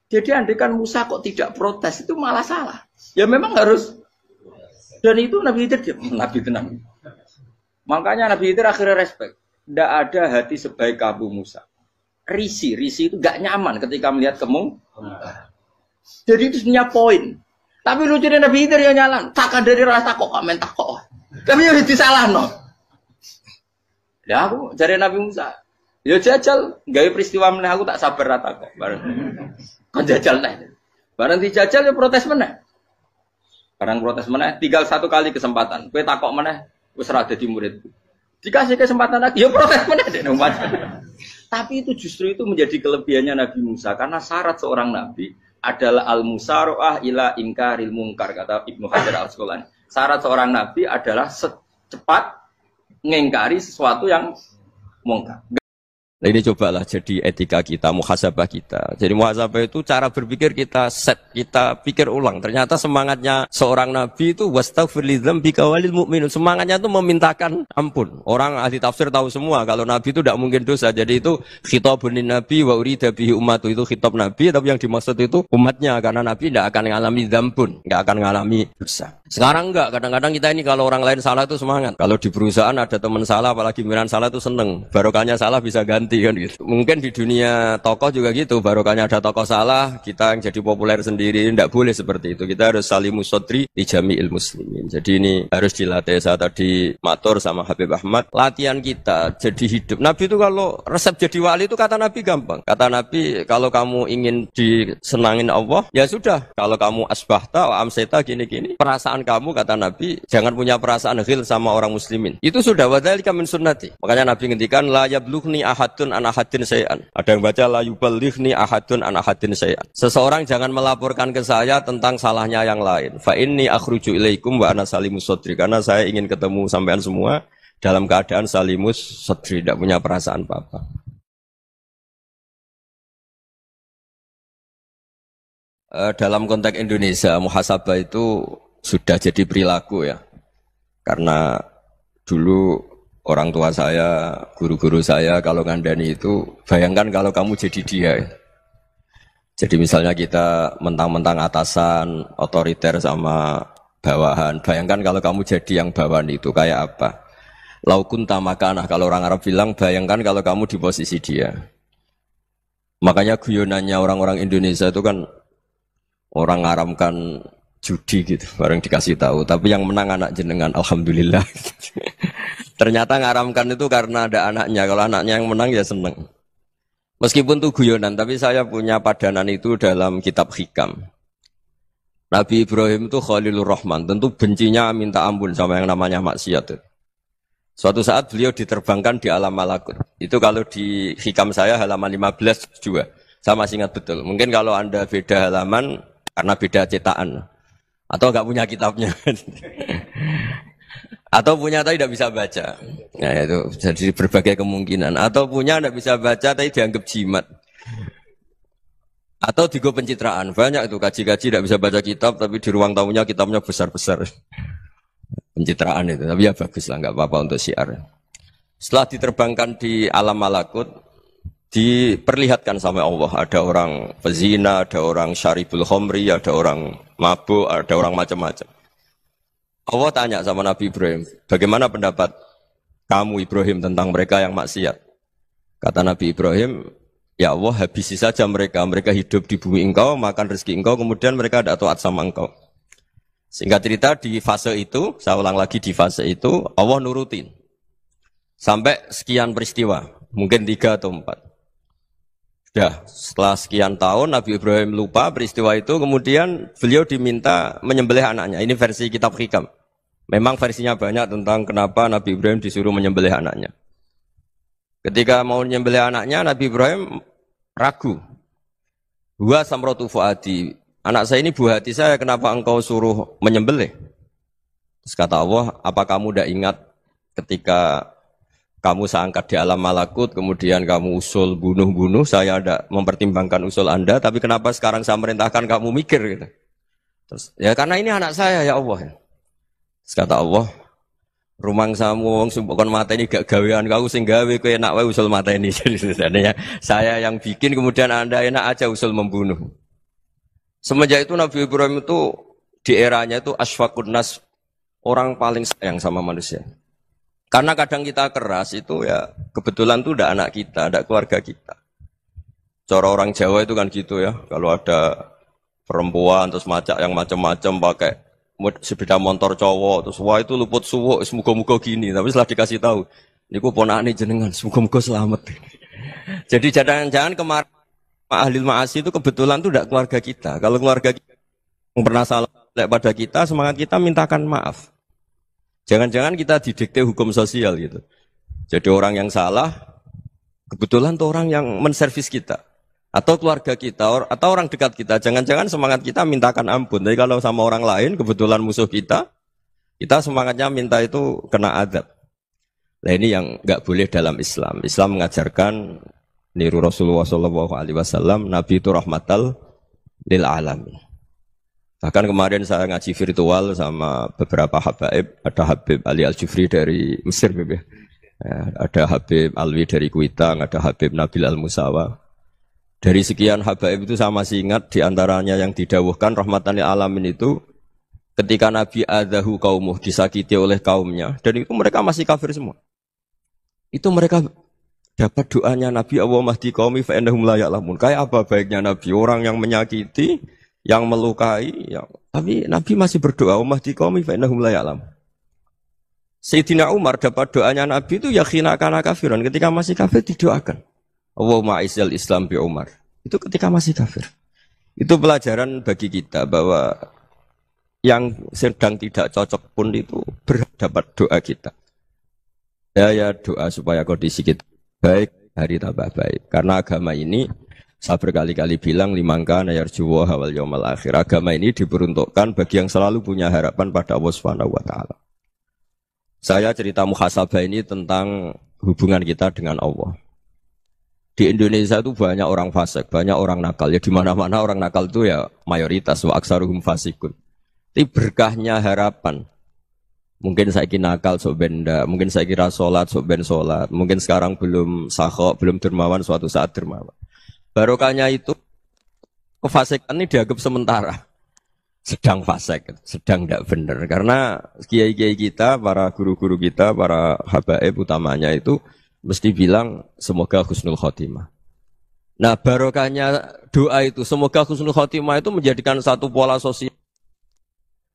Jadi andekan Musa kok tidak protes itu malah salah. Ya memang harus. Dan itu Nabi Khidir Nabi tenang. Makanya Nabi Khidir akhirnya respect. Tidak ada hati sebaik Abu Musa. Risi itu gak nyaman ketika melihat kemungkaran. Jadi itu sebenarnya poin. Tapi lucunya Nabi Khidir yang nyalan, tak dari rasa kok komen tak kok. Tapi yang disalahno. Ya aku cari Nabi Musa. Ya jajal, gawe peristiwa meneh aku tak sabar rata kok. Bareng. Kon jajal neh. Bareng dijajal ya protes meneh. Barang protes meneh, tinggal satu kali kesempatan. Kowe takok meneh, wis ora dadi muridku. Dikasih kesempatan lagi, ya protes meneh dek umat. Tapi itu justru itu menjadi kelebihannya Nabi Musa karena syarat seorang nabi adalah al-musara'ah ila inkaril munkar kata Ibnu Hajar Al-Asqalani. Syarat seorang nabi adalah secepat mengingkari sesuatu yang mungkar. Nah ini cobalah jadi etika kita, muhasabah kita. Jadi muhasabah itu cara berpikir kita set, kita pikir ulang. Ternyata semangatnya seorang nabi itu wastaghfir lidzambika walil mu'minun. Semangatnya itu memintakan ampun. Orang ahli tafsir tahu semua kalau nabi itu tidak mungkin dosa. Jadi itu khitabun nabi wa urida bihi ummatu, itu khitab nabi, tapi yang dimaksud itu umatnya karena nabi tidak akan mengalami dzambun, tidak akan mengalami dosa. Sekarang enggak, kadang-kadang kita ini kalau orang lain salah itu semangat. Kalau di perusahaan ada teman salah, apalagi miran salah itu seneng. Barokahnya salah bisa ganti. Kan gitu. Mungkin di dunia tokoh juga gitu, barokahnya ada tokoh salah, kita yang jadi populer sendiri, tidak boleh seperti itu. Kita harus salimus sodri di jami'il muslimin. Jadi ini harus dilatih. Saya tadi matur sama Habib Ahmad, latihan kita jadi hidup. Nabi itu kalau resep jadi wali itu kata Nabi gampang. Kata Nabi, kalau kamu ingin disenangin Allah, ya sudah. Kalau kamu asbahta wa amseta gini-gini, perasaan kamu kata Nabi, jangan punya perasaan ghil sama orang muslimin. Itu sudah wadzalika min sunnati. Makanya Nabi ngendikan la yablughni ahadun an ahadin sayan. Ada yang baca la yuballighni ahadun an ahadin sayan. Seseorang jangan melaporkan ke saya tentang salahnya yang lain. Fa inni akhruju ilaikum wa ana salimus sodri. Karena saya ingin ketemu sampean semua dalam keadaan salimus sodri, tidak punya perasaan apa-apa. Dalam konteks Indonesia, muhasabah itu sudah jadi perilaku ya. Karena dulu orang tua saya, guru-guru saya kalau ngandani itu, bayangkan kalau kamu jadi dia. Jadi misalnya kita mentang-mentang atasan, otoriter sama bawahan. Bayangkan kalau kamu jadi yang bawahan itu kayak apa? Laukun tamakana, kalau orang Arab bilang, bayangkan kalau kamu di posisi dia. Makanya guyonannya orang-orang Indonesia itu kan orang ngaramkan judi gitu, bareng dikasih tahu. Tapi yang menang anak jenengan, alhamdulillah. Ternyata ngaramkan itu karena ada anaknya. Kalau anaknya yang menang ya seneng. Meskipun itu guyonan, tapi saya punya padanan itu dalam kitab Hikam. Nabi Ibrahim itu Khalilur Rahman, tentu bencinya minta ampun sama yang namanya maksiat. Suatu saat beliau diterbangkan di alam malakut. Itu kalau di Hikam saya halaman 15 juga. Saya masih ingat betul. Mungkin kalau Anda beda halaman karena beda cetakan. Atau enggak punya kitabnya. Atau punya tapi tidak bisa baca. Nah itu jadi berbagai kemungkinan. Atau punya tidak bisa baca tapi dianggap jimat. Atau digo pencitraan. Banyak itu kaji-kaji tidak bisa baca kitab tapi di ruang tamunya kitabnya besar-besar. Pencitraan itu. Tapi ya bagus lah, nggak apa-apa untuk syiar. Setelah diterbangkan di alam malakut, diperlihatkan sama Allah. Ada orang pezina, ada orang syaribul khomri, ada orang mabuk, ada orang macam-macam. Allah tanya sama Nabi Ibrahim, bagaimana pendapat kamu Ibrahim tentang mereka yang maksiat? Kata Nabi Ibrahim, ya Allah habisi saja mereka. Mereka hidup di bumi engkau, makan rezeki engkau, kemudian mereka tidak taat sama engkau. Singkat cerita di fase itu, saya ulang lagi di fase itu, Allah nurutin. Sampai sekian peristiwa, mungkin 3 atau 4. Sudah, setelah sekian tahun Nabi Ibrahim lupa peristiwa itu, kemudian beliau diminta menyembelih anaknya. Ini versi kitab Hikam. Memang versinya banyak tentang kenapa Nabi Ibrahim disuruh menyembelih anaknya. Ketika mau menyembelih anaknya, Nabi Ibrahim ragu. Wa samratu fuadi. Anak saya ini buah hati saya, kenapa engkau suruh menyembelih? Terus kata Allah, apa kamu tidak ingat ketika kamu saya angkat di alam malakut, kemudian kamu usul bunuh-bunuh, saya ada mempertimbangkan usul Anda, tapi kenapa sekarang saya merintahkan kamu mikir gitu? Terus, ya karena ini anak saya ya Allah. Terus kata Allah, rumang samu wong sumpukon mata ini gak gawean kau sing gawe kowe enak wae usul mata ini. Jadi sebenarnya saya yang bikin, kemudian Anda enak aja usul membunuh. Semenjak itu Nabi Ibrahim itu di eranya itu asfaqun nas, orang paling sayang sama manusia. Karena kadang kita keras itu ya kebetulan tuh udah anak kita, ada keluarga kita. Cara orang Jawa itu kan gitu ya, kalau ada perempuan terus macak yang macam-macam pakai sepeda motor cowok terus wah itu luput suwuk semoga-moga gini tapi setelah dikasih tahu niku ponakane jenengan semoga-moga selamat. Jadi jangan-jangan kemarin ahli ma'asi itu kebetulan tuh tidak keluarga kita. Kalau keluarga kita yang pernah salah pada kita, semangat kita mintakan maaf. Jangan-jangan kita didikte hukum sosial gitu. Jadi orang yang salah kebetulan tuh orang yang menservis kita. Atau keluarga kita, atau orang dekat kita. Jangan-jangan semangat kita mintakan ampun. Tapi kalau sama orang lain, kebetulan musuh kita semangatnya minta itu kena adab. Nah ini yang nggak boleh dalam Islam. Islam mengajarkan niru Rasulullah SAW, Nabi itu rahmatal lil alamin. Bahkan kemarin saya ngaji virtual sama beberapa habaib. Ada Habib Ali Al-Jufri dari Mesir, ya. Ada Habib Alwi dari Kuitang, ada Habib Nabil Al-Musawa. Dari sekian habaib itu saya masih ingat diantaranya yang didawuhkan rahmatan lil alamin itu ketika Nabi adahu kaumuh disakiti oleh kaumnya dan itu mereka masih kafir semua. Itu mereka dapat doanya Nabi Allahumma hdi qaumi fa innahum la ya'lamun. Kayak apa baiknya Nabi orang yang menyakiti, yang melukai, tapi Nabi masih berdoa Allahumma hdi qaumi fa innahum la ya'lamun. Sayyidina Umar dapat doanya Nabi itu yakhina kana kafiran ketika masih kafir didoakan. Allahumma a'izzal Islam bi Umar. Itu ketika masih kafir. Itu pelajaran bagi kita bahwa yang sedang tidak cocok pun itu berdapat doa kita. Ya doa supaya kondisi kita baik, hari tambah baik. Karena agama ini saya berkali-kali bilang limangka nayarjuwa hawal yaumal akhir. Agama ini diperuntukkan bagi yang selalu punya harapan pada Allah Subhanahu wa taala. Saya cerita muhasabah ini tentang hubungan kita dengan Allah. Di Indonesia itu banyak orang fasik, banyak orang nakal. Ya di mana-mana orang nakal itu ya mayoritas wa aksaruhum fasikun. Tapi berkahnya harapan. Mungkin saya kira nakal sok benda, mungkin saya kira sholat sok ben sholat, mungkin sekarang belum sakhok, belum dermawan, suatu saat dermawan. Barokahnya itu kefasikan ini dianggap sementara. Sedang fasik, sedang tidak benar. Karena kiai-kiai kita, para guru-guru kita, para habaib utamanya itu mesti bilang semoga husnul khotimah. Nah barokahnya doa itu semoga husnul khotimah itu menjadikan satu pola sosial.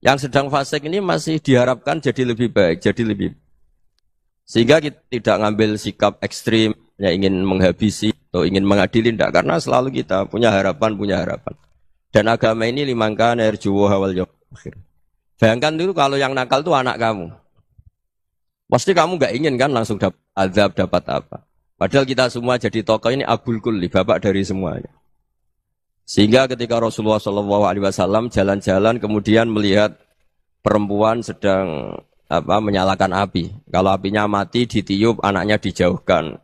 Yang sedang fasik ini masih diharapkan jadi lebih baik, jadi lebih. Sehingga kita tidak ngambil sikap ekstrim, ya ingin menghabisi atau ingin mengadili, tidak. Karena selalu kita punya harapan. Dan agama ini limangka nerjuwa hawal yaumil akhir. Bayangkan dulu kalau yang nakal itu anak kamu. Pasti kamu nggak ingin kan langsung dapat azab, dapat apa. Padahal kita semua jadi tokoh ini abul kulli, bapak dari semuanya. Sehingga ketika Rasulullah SAW jalan-jalan kemudian melihat perempuan sedang menyalakan api. Kalau apinya mati ditiup, anaknya dijauhkan.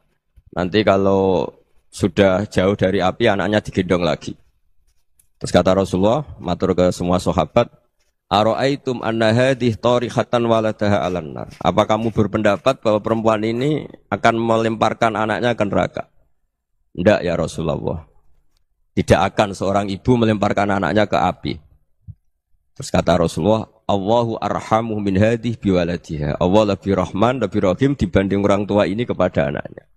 Nanti kalau sudah jauh dari api, anaknya digendong lagi. Terus kata Rasulullah, matur ke semua sahabat, Aro'aitum anna hadih tarihatan waladaha alan nar. Apa kamu berpendapat bahwa perempuan ini akan melemparkan anaknya ke neraka? Tidak ya Rasulullah. Tidak akan seorang ibu melemparkan anaknya ke api. Terus kata Rasulullah, Allahu arhamu min hadih biwaladiha. Allah lebih rahman, lebih rahim dibanding orang tua ini kepada anaknya.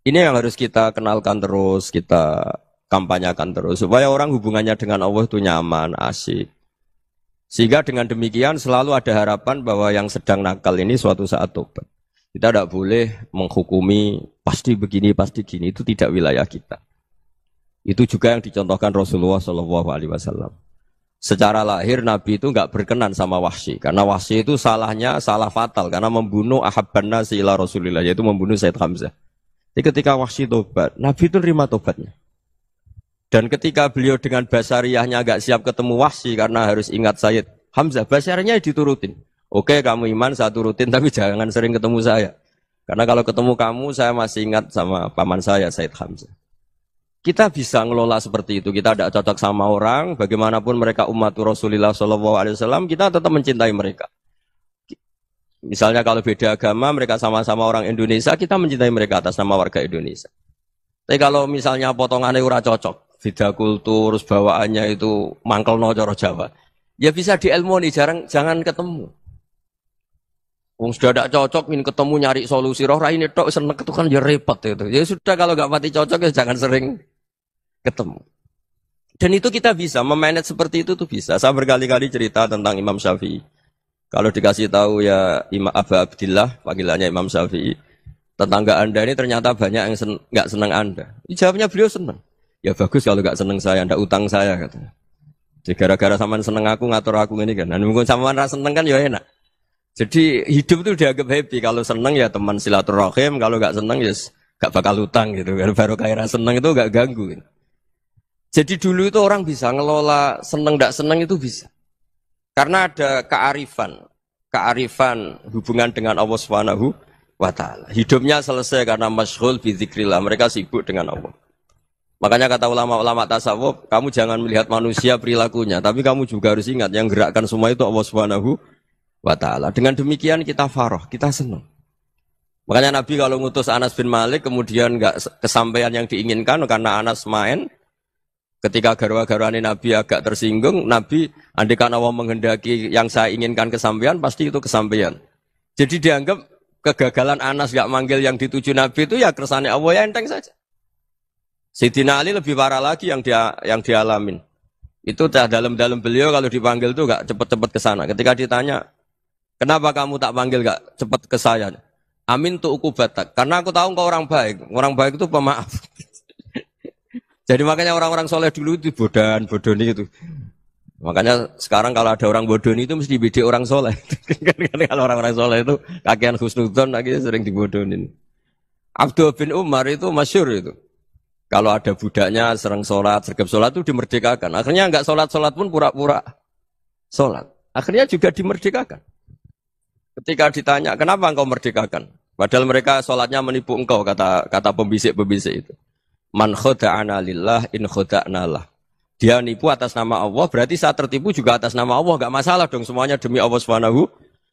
Ini yang harus kita kenalkan terus, kita kampanyakan terus. Supaya orang hubungannya dengan Allah itu nyaman, asik. Sehingga dengan demikian selalu ada harapan bahwa yang sedang nakal ini suatu saat tobat. Kita tidak boleh menghukumi pasti begini, pasti gini. Itu tidak wilayah kita. Itu juga yang dicontohkan Rasulullah SAW. Secara lahir Nabi itu nggak berkenan sama Wahsy. Karena Wahsy itu salahnya salah fatal. Karena membunuh ahabban nasi ila Rasulillah. Yaitu membunuh Sayyid Hamzah. Jadi ketika Wahsy tobat, Nabi itu nerima tobatnya. Dan ketika beliau dengan basariyahnya agak siap ketemu Wahsy karena harus ingat Sayyid Hamzah, basariyahnya diturutin. Oke, kamu iman, saya turutin, tapi jangan sering ketemu saya. Karena kalau ketemu kamu, saya masih ingat sama paman saya, Sayyid Hamzah. Kita bisa ngelola seperti itu. Kita tidak cocok sama orang, bagaimanapun mereka umat Rasulullah SAW, kita tetap mencintai mereka. Misalnya kalau beda agama, mereka sama-sama orang Indonesia, kita mencintai mereka atas nama warga Indonesia. Tapi kalau misalnya potongannya ora cocok, beda kultur, bawaannya itu mangkelno cara Jawa. Ya bisa diilmoni, jangan ketemu. Wong sudah tidak cocok, ingin ketemu nyari solusi. Roh ini tok seneng itu kan ya repot itu. Ya sudah kalau nggak pati cocok ya jangan sering ketemu. Dan itu kita bisa memanage seperti itu tuh bisa. Saya berkali-kali cerita tentang Imam Syafi'i. Kalau dikasih tahu ya Imam Abu Abdillah, panggilannya Imam Syafi'i, tetangga Anda ini ternyata banyak yang nggak senang Anda. Jawabnya beliau senang. Ya bagus kalau nggak senang saya, ndak utang saya katanya. Jadi gara-gara sampean seneng aku ngatur aku ini kan. Nah, mungkin sampean ra seneng kan ya enak. Jadi hidup itu dianggap happy. Kalau seneng ya teman silaturahim, kalau nggak seneng ya nggak bakal utang gitu. Baru kayak seneng itu nggak ganggu. Gitu. Jadi dulu itu orang bisa ngelola seneng ndak seneng itu bisa. Karena ada kearifan hubungan dengan Allah Subhanahu wa taala. Hidupnya selesai karena masyghul bi dzikrillah. Mereka sibuk dengan Allah. Makanya kata ulama-ulama tasawuf, kamu jangan melihat manusia perilakunya, tapi kamu juga harus ingat yang gerakkan semua itu Allah Subhanahu wa taala. Dengan demikian kita farah, kita senang. Makanya Nabi kalau ngutus Anas bin Malik kemudian enggak kesampaian yang diinginkan karena Anas main, ketika garwa-garwane Nabi agak tersinggung, Nabi andaikan Allah menghendaki yang saya inginkan kesampaian, pasti itu kesampaian. Jadi dianggap kegagalan Anas enggak manggil yang dituju Nabi itu ya kersane Allah ya enteng saja. Sayyidina Ali lebih parah lagi yang dialamin. Itu dalam beliau kalau dipanggil tuh gak cepet-cepet ke sana. Ketika ditanya, kenapa kamu tak panggil gak cepet ke saya? Amin tuh ukubatak. Karena aku tahu engkau orang baik. Orang baik itu pemaaf. Jadi makanya orang-orang soleh dulu itu bodoni itu. Makanya sekarang kalau ada orang bodoni itu mesti bidik orang soleh. Kalau orang-orang soleh itu kakean husnudzon lagi sering dibodonin. Abdul bin Umar itu masyhur itu. Kalau ada budaknya sering sholat, sergap sholat itu dimerdekakan. Akhirnya enggak sholat pun pura-pura sholat. Akhirnya juga dimerdekakan. Ketika ditanya, kenapa engkau merdekakan? Padahal mereka sholatnya menipu engkau, kata pembisik-pembisik itu. Man khoda'ana lillah in khoda'na lah. Dia nipu atas nama Allah, berarti saat tertipu juga atas nama Allah. Enggak masalah dong, semuanya demi Allah Subhanahu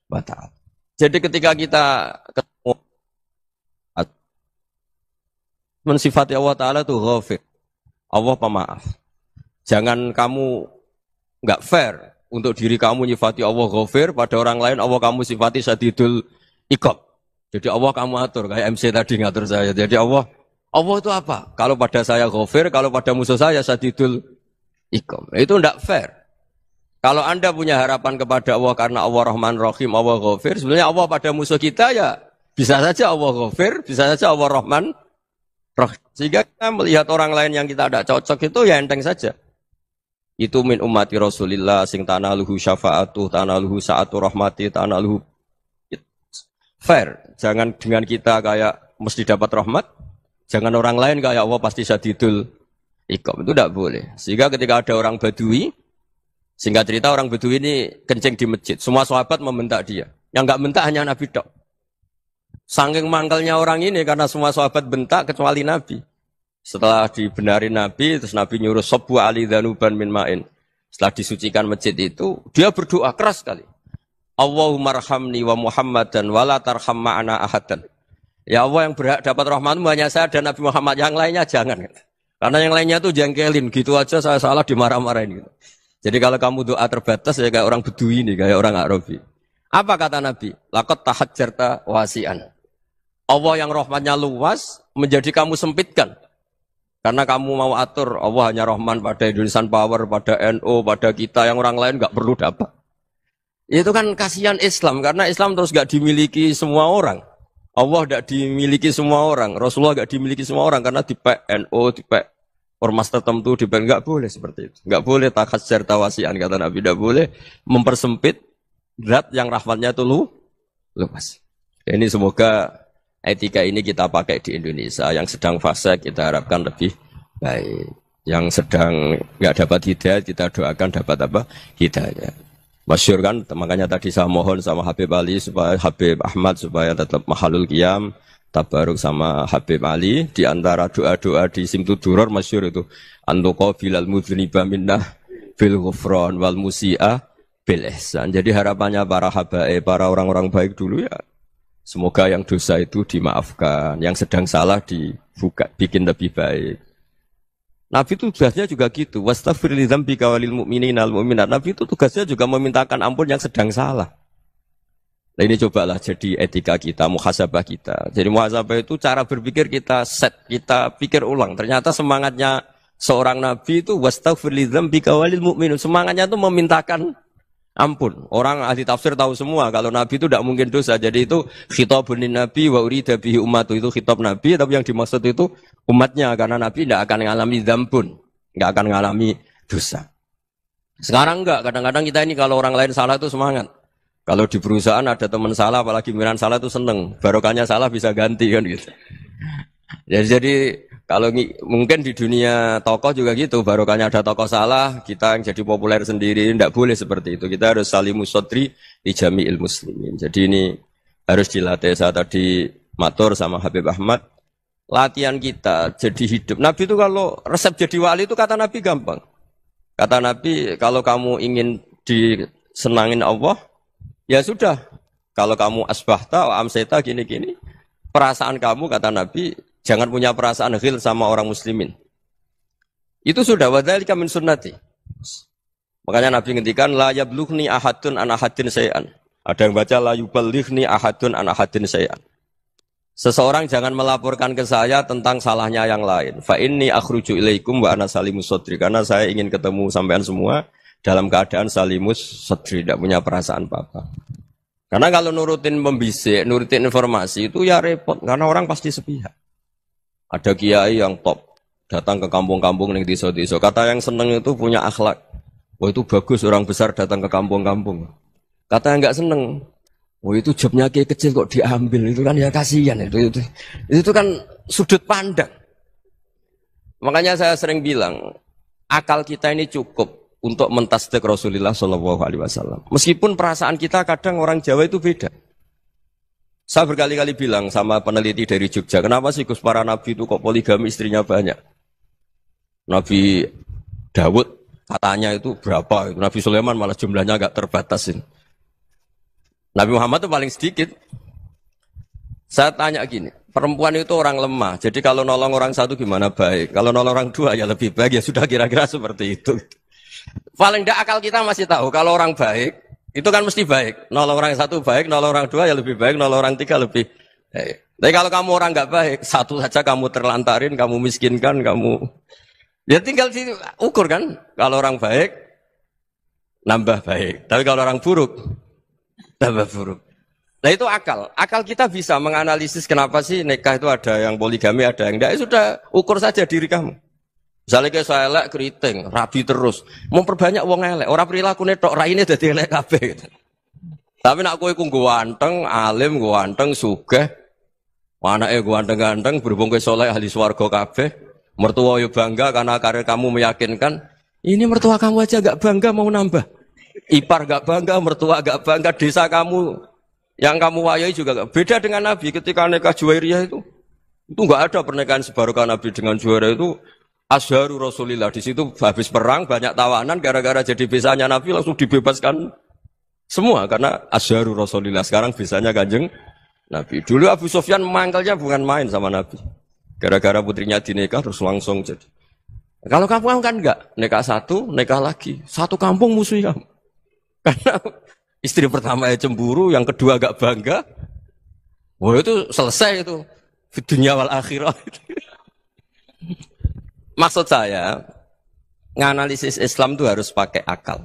wa ta'ala. Jadi ketika kita ketemu mensifati Allah Ta'ala itu ghafir. Allah pemaaf. Jangan kamu enggak fair untuk diri kamu nyifati Allah ghafir, pada orang lain Allah kamu sifati syadidul iqab. Jadi Allah kamu atur, kayak MC tadi ngatur saya. Jadi Allah itu apa? Kalau pada saya ghafir, kalau pada musuh saya syadidul iqab. Itu enggak fair. Kalau Anda punya harapan kepada Allah karena Allah Rahman Rahim, Allah ghafir, sebenarnya Allah pada musuh kita ya bisa saja Allah ghafir, bisa saja Allah Rahman sehingga kita melihat orang lain yang kita tidak cocok itu ya enteng saja. Itu min ummati Rasulillah sing tanaluhu syafa'atu, tanaluhu sa'atu rahmati, tanaluhu fair. Jangan dengan kita kayak mesti dapat rahmat, jangan orang lain kayak Allah pasti syadidul iqab. Itu tidak boleh. Sehingga ketika ada orang Badui, singkat cerita orang Badui ini kencing di masjid, semua sahabat membentak dia. Yang enggak bentak hanya Nabi tok. Saking mangkelnya orang ini karena semua sahabat bentak kecuali Nabi. Setelah dibenari Nabi, terus Nabi nyuruh Sobu Ali Dhanuban min ma'in. Setelah disucikan masjid itu, dia berdoa keras sekali. Allahumma arhamni wa Muhammadan wa la tarham ma'ana ahadan. Ya Allah yang berhak dapat rahmatmu hanya saya dan Nabi Muhammad, yang lainnya jangan. Karena yang lainnya tuh jengkelin, gitu aja saya salah dimarah-marahin gitu. Jadi kalau kamu doa terbatas ya kayak orang Bedui ini, kayak orang Arabi. Apa kata Nabi? Laqad tahajjarta wasi'an. Allah yang rahmatnya luas menjadi kamu sempitkan. Karena kamu mau atur Allah hanya rahman pada Indonesian Power, pada NU, pada kita yang orang lain enggak perlu dapat. Itu kan kasihan Islam karena Islam terus enggak dimiliki semua orang. Allah enggak dimiliki semua orang, Rasulullah enggak dimiliki semua orang karena di NU, di ormas tertentu di enggak boleh seperti itu. Enggak boleh takhassar tawasian kata Nabi, enggak boleh mempersempit zat yang rahmatnya itu luas. Ini semoga etika ini kita pakai di Indonesia. Yang sedang fase kita harapkan lebih baik. Yang sedang nggak dapat hidayah kita doakan dapat apa? Hidayah. Masyhur kan, makanya tadi saya mohon sama Habib Ali supaya Habib Ahmad supaya tetap mahalul qiyam, tabaruk sama Habib Ali di antara doa-doa di Simtud Duror masyhur itu antuqabilal mudhniba minnah bil ghufran wal musi'a bil ihsan. Jadi harapannya para habaib, para orang-orang baik dulu ya semoga yang dosa itu dimaafkan, yang sedang salah dibuka, bikin lebih baik. Nabi itu tugasnya juga gitu. Wastaghfir li dzambika walil mu'minina wal mu'minat. Nabi itu tugasnya juga memintakan ampun yang sedang salah. Nah ini cobalah jadi etika kita, muhasabah kita. Jadi muhasabah itu cara berpikir kita set, kita pikir ulang. Ternyata semangatnya seorang nabi itu wastaghfir lidzambika walil mu'minun. Semangatnya itu memintakan ampun. Orang ahli tafsir tahu semua kalau nabi itu tidak mungkin dosa. Jadi itu khitabun nabi wa urida bihi ummatu, itu khitab nabi tapi yang dimaksud itu umatnya, karena nabi tidak akan mengalami dzambun, enggak akan mengalami dosa. Sekarang enggak, kadang-kadang kita ini kalau orang lain salah itu semangat. Kalau di perusahaan ada teman salah, apalagi pimpinan salah itu seneng. Barokahnya salah bisa ganti kan gitu. Jadi kalau mungkin di dunia tokoh juga gitu, barokahnya ada tokoh salah, kita yang jadi populer sendiri, tidak boleh seperti itu. Kita harus salimus sodri di jami'il muslimin. Jadi ini harus dilatih. Saya tadi matur sama Habib Ahmad, latihan kita jadi hidup. Nabi itu kalau resep jadi wali itu kata Nabi gampang. Kata Nabi, kalau kamu ingin disenangin Allah, ya sudah, kalau kamu asbahta, amseta, gini-gini, perasaan kamu, kata Nabi, jangan punya perasaan ghil sama orang muslimin. Itu sudah, wadzalika min sunnati. Makanya Nabi ngendikan, la yablughni ahadun an ahadin syai'an. Ada yang baca, la yuballighni ahadun an ahadin syai'an. Seseorang jangan melaporkan ke saya tentang salahnya yang lain. Fa inni akhruju ilaikum wa ana salimus sodri. Karena saya ingin ketemu sampean semua dalam keadaan salimus sodri, tidak punya perasaan apa-apa. Karena kalau nurutin membisik, nurutin informasi itu ya repot, karena orang pasti sepihak. Ada kiai yang top, datang ke kampung-kampung ning desa-desa. Kata yang seneng itu punya akhlak. Wah itu bagus orang besar datang ke kampung-kampung. Kata yang enggak seneng, wah itu jobnya kiai kecil kok diambil, itu kan ya kasihan itu kan sudut pandang. Makanya saya sering bilang, akal kita ini cukup untuk mentasdik Rasulullah SAW. Meskipun perasaan kita kadang orang Jawa itu beda. Saya berkali-kali bilang sama peneliti dari Jogja, kenapa sih Gus para nabi itu kok poligami istrinya banyak? Nabi Dawud katanya itu berapa? Nabi Sulaiman malah jumlahnya agak terbatasin. Nabi Muhammad itu paling sedikit. Saya tanya gini, perempuan itu orang lemah, jadi kalau nolong orang satu gimana baik? Kalau nolong orang dua ya lebih baik, ya sudah kira-kira seperti itu. Paling tidak akal kita masih tahu kalau orang baik itu kan mesti baik. Nolong orang satu baik, nolong orang dua ya lebih baik, nolong orang tiga lebih baik. Tapi kalau kamu orang nggak baik, satu saja kamu terlantarin, kamu miskinkan, kamu ya tinggal diukur kan. Kalau orang baik nambah baik, tapi kalau orang buruk tambah buruk. Nah itu akal. Akal kita bisa menganalisis kenapa sih nikah itu ada yang poligami, ada yang enggak. Ya sudah, ukur saja diri kamu. Misalnya kayak saya elek keriting, rabi terus, memperbanyak wong elek, orang perilaku netok, raine dadi elek kabeh gitu. Tapi nak kowe ku ganteng, alim, ganteng, sugih, anake ganteng-ganteng, berhubung kowe saleh ahli swarga kabeh, mertua yo bangga karena karir kamu meyakinkan. Ini mertua kamu aja gak bangga mau nambah. Ipar gak bangga, mertua gak bangga, desa kamu yang kamu wayai juga gak. Beda dengan Nabi ketika nikah Juwairiyah itu gak ada pernikahan sebarokah Nabi dengan Juwairiyah itu. Azharu Rasulillah, di situ habis perang banyak tawanan, gara-gara jadi besanya Nabi langsung dibebaskan semua karena Azharu Rasulillah. Sekarang besanya Kanjeng Nabi. Dulu Abu Sufyan mangkelnya bukan main sama Nabi, gara-gara putrinya dinikah terus langsung jadi. Kalau kamu kan enggak, nikah satu, nikah lagi, satu kampung musuh kamu. Karena istri pertama ya cemburu, yang kedua agak bangga. Wah itu selesai itu, dunia wal akhirah. Maksud saya, nganalisis Islam itu harus pakai akal.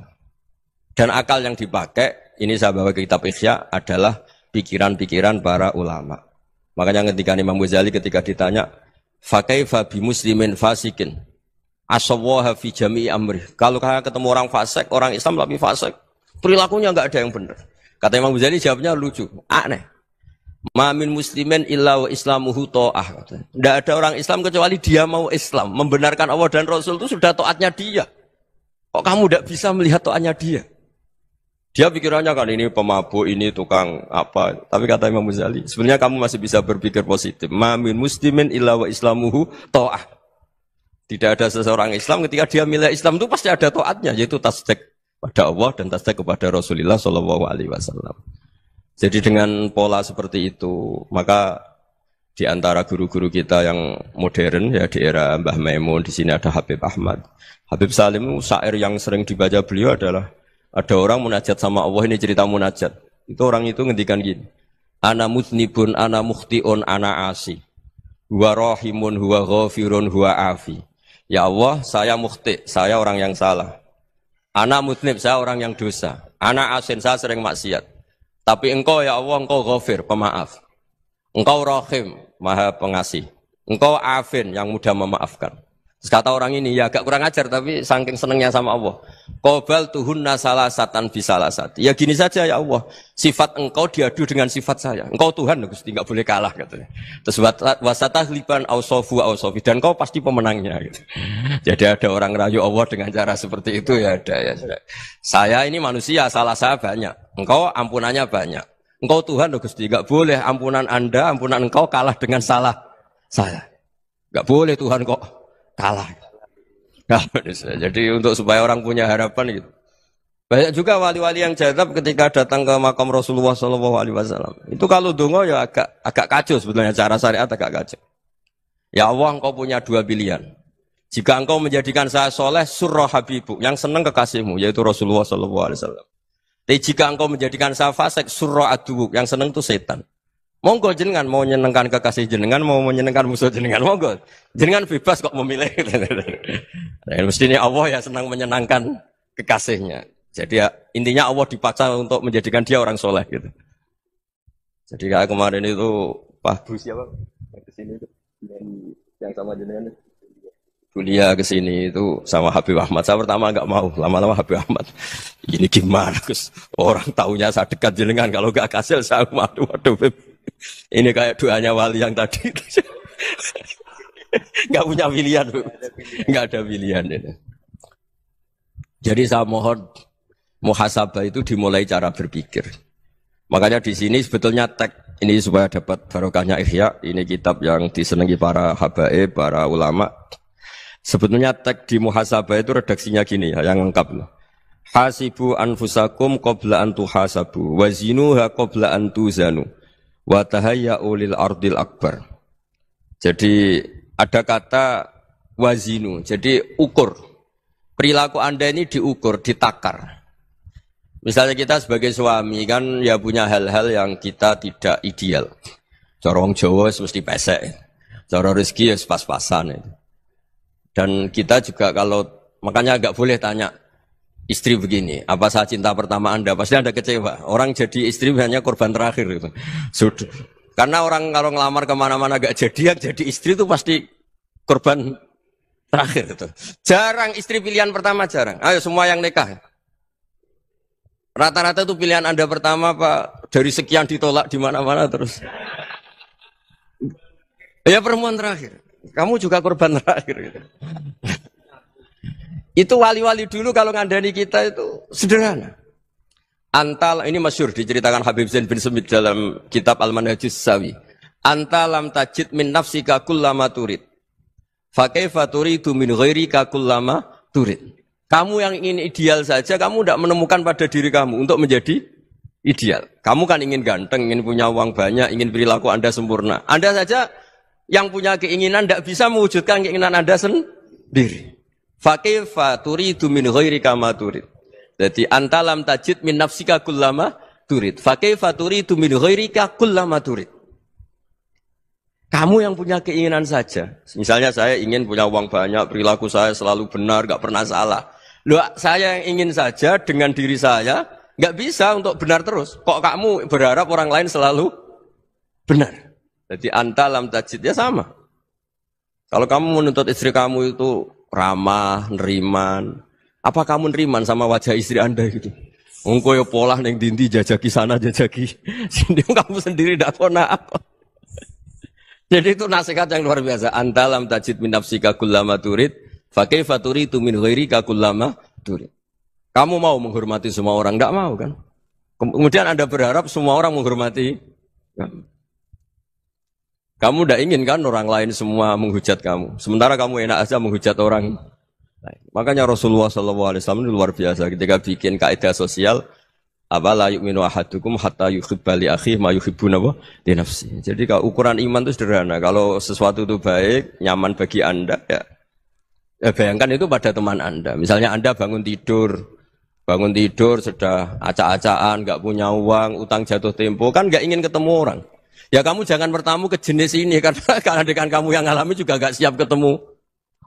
Dan akal yang dipakai, ini saya bawa ke kitab Ihya, adalah pikiran-pikiran para ulama. Makanya ketika Imam Ghazali ketika ditanya, fakaifa bi muslimin fasikin, asawaha fi jami'i amri. Kalau kalian ketemu orang fasik, orang Islam tapi fasik, perilakunya enggak ada yang benar. Kata Imam Ghazali jawabnya lucu, aneh. Ma min muslimin illa wa islamuhu ta'ah. Tidak ada orang Islam kecuali dia mau Islam, membenarkan Allah dan Rasul itu sudah taatnya dia. Kok kamu tidak bisa melihat taatnya dia? Dia pikirannya kan ini pemabuk, ini tukang apa. Tapi kata Imam Ghazali, sebenarnya kamu masih bisa berpikir positif. Ma min muslimin illa wa islamuhu ta'ah. Tidak ada seseorang Islam ketika dia milih Islam itu pasti ada taatnya, yaitu tasdik pada Allah dan tasdik kepada Rasulullah SAW. Jadi dengan pola seperti itu, maka di antara guru-guru kita yang modern ya di era Mbah Maimun, di sini ada Habib Ahmad. Habib Salim, syair yang sering dibaca beliau adalah ada orang munajat sama Allah, ini cerita munajat. Itu orang itu ngendikan gini, ana mutnibun, ana mukhtiun, ana asi. Huwa rahimun, huwa ghafirun, huwa afi. Ya Allah, saya mukhti, saya orang yang salah. Ana mudnib, saya orang yang dosa. Ana asin, saya sering maksiat. Tapi engkau ya Allah, engkau ghafir, pemaaf. Engkau rahim, maha pengasih. Engkau afin, yang mudah memaafkan. Terus kata orang ini, ya agak kurang ajar, tapi saking senengnya sama Allah. Qobal tuhunna salasatan bisalasati. Ya gini saja ya Allah, sifat engkau diadu dengan sifat saya. Engkau Tuhan, Gusti, enggak boleh kalah katanya. Terus wasatahliban ausofu ausofi, dan engkau pasti pemenangnya gitu. Jadi ada orang rayu Allah dengan cara seperti itu ya ada ya. Saya ini manusia, salah saya banyak. Engkau ampunannya banyak. Engkau Tuhan, Gusti, enggak boleh ampunan Anda, ampunan engkau kalah dengan salah saya. Enggak boleh Tuhan kok kalah. Nah, jadi untuk supaya orang punya harapan gitu. Banyak juga wali-wali yang jadab ketika datang ke makam Rasulullah SAW. Itu kalau dongo ya agak kacau sebetulnya, cara syariat agak kacau. Ya Allah, engkau punya dua pilihan. Jika engkau menjadikan saya soleh, surah habibu, yang senang kekasihmu, yaitu Rasulullah SAW. Tapi jika engkau menjadikan saya fasik, surah adubu, yang senang itu setan. Monggo jenengan mau menyenangkan kekasih jenengan, mau menyenangkan musuh jenengan, monggo. Jenengan bebas kok memilih. Dan mestinya Allah ya senang menyenangkan kekasihnya. Jadi ya, intinya Allah dipaksa untuk menjadikan dia orang soleh gitu. Jadi kayak kemarin itu Pak Bu siapa? Yang kesini itu yang sama jenengan. Kuliah kesini itu sama Habib Ahmad. Saya pertama enggak mau, lama-lama Habib Ahmad. Ini gimana Gus? Orang taunya saya dekat jenengan, kalau enggak kasil saya waduh. Ini kayak doanya wali yang tadi. Enggak punya pilihan, Bu. Enggak ada pilihan ini. Jadi saya mohon muhasabah itu dimulai cara berpikir. Makanya di sini sebetulnya teks ini supaya dapat barokahnya Ihya. Ini kitab yang disenangi para habaib, para ulama. Sebetulnya teks di muhasabah itu redaksinya gini ya, yang lengkap loh. Hasibu anfusakum qabla an tuhasabu wazinuha qabla an tuzanu wa tahayya'u lil ardil akbar. Jadi ada kata wazinu, jadi ukur. Perilaku Anda ini diukur, ditakar. Misalnya kita sebagai suami kan ya punya hal-hal yang kita tidak ideal. Cara wong Jawa mesti pesek. Cara rezeki ya pas-pasan itu. Dan kita juga kalau, makanya enggak boleh tanya istri begini, apa saya cinta pertama Anda? Pasti Anda kecewa. Orang jadi istri hanya korban terakhir gitu. Sudah. Karena orang kalau ngelamar kemana-mana gak jadi, yang jadi istri itu pasti korban terakhir gitu. Jarang istri pilihan pertama, jarang. Ayo semua yang nikah. Rata-rata itu pilihan Anda pertama Pak, dari sekian ditolak di mana-mana terus. Ya perempuan terakhir. Kamu juga korban terakhir gitu. Itu wali-wali dulu kalau ngandani kita itu sederhana. Antal, ini masyhur diceritakan Habib Zain bin Semit dalam kitab Al-Manhajus Sawi. Antalam tajid min nafsika kullama turid. Fa kaifa turidu min ghairika kullama turid. Kamu yang ingin ideal saja, kamu tidak menemukan pada diri kamu untuk menjadi ideal. Kamu kan ingin ganteng, ingin punya uang banyak, ingin perilaku Anda sempurna. Anda saja yang punya keinginan tidak bisa mewujudkan keinginan Anda sendiri. Fakifa turidu min ghairika ma turid. Jadi antalam tajid min nafsika kullama turid. Fakifa turidu min ghairika kullama turid. Kamu yang punya keinginan saja. Misalnya saya ingin punya uang banyak, perilaku saya selalu benar, enggak pernah salah. Loh, saya yang ingin saja dengan diri saya enggak bisa untuk benar terus. Kok kamu berharap orang lain selalu benar? Jadi antalam tajid ya sama. Kalau kamu menuntut istri kamu itu ramah, neriman, apa kamu neriman sama wajah istri Anda gitu? Engko yo pola ning dindi jajaki sana jajaki sini, kamu sendiri ndak pernah apa. Jadi itu nasihat yang luar biasa. Antalam tajid min nafsika kullama turid, fa kaifa turidu min ghairika kullama turid. Kamu mau menghormati semua orang, ndak mau kan? Kemudian Anda berharap semua orang menghormati kamu. Kamu tidak ingin kan orang lain semua menghujat kamu. Sementara kamu enak aja menghujat orang lain. Makanya Rasulullah SAW itu luar biasa ketika bikin kaidah sosial. Apa la yu'minu ahadukum hatta yuhibba li akhihi ma yuhibbu li nafsihi. Jadi kalau ukuran iman itu sederhana. Kalau sesuatu itu baik, nyaman bagi Anda, ya bayangkan itu pada teman Anda. Misalnya Anda bangun tidur sudah acak-acakan, nggak punya uang, utang jatuh tempo, kan nggak ingin ketemu orang. Ya kamu jangan bertamu ke jenis ini karena dengan kamu yang alami juga gak siap ketemu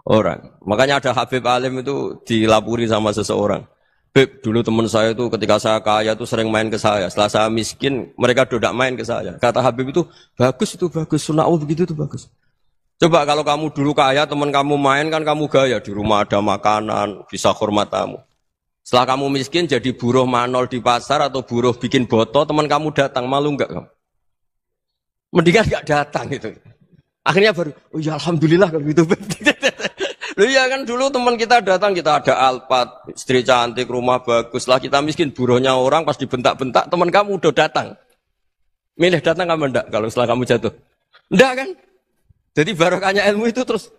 orang. Makanya ada Habib Alim itu dilapuri sama seseorang. Beb, dulu teman saya itu ketika saya kaya itu sering main ke saya. Setelah saya miskin, mereka tidak main ke saya. Kata Habib itu bagus, sunnah Allah begitu itu bagus. Coba kalau kamu dulu kaya, teman kamu main kan kamu gaya. Di rumah ada makanan, bisa hormat tamu. Setelah kamu miskin jadi buruh manol di pasar atau buruh bikin boto, teman kamu datang, malu enggak kamu? Mendingan enggak datang gitu. Akhirnya baru, oh ya alhamdulillah kalau gitu. Loh iya kan dulu teman kita datang, kita ada Alphard, istri cantik, rumah bagus. Setelah kita miskin, buruhnya orang pas dibentak-bentak, teman kamu udah datang. Milih datang kamu enggak kalau setelah kamu jatuh? Enggak kan? Jadi barokahnya ilmu itu terus.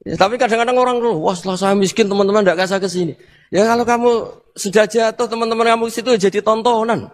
Ya, tapi kadang-kadang orang tuh, wah setelah saya miskin teman-teman enggak kasih ke sini. Ya kalau kamu sudah jatuh, teman-teman kamu ke situ jadi tontonan.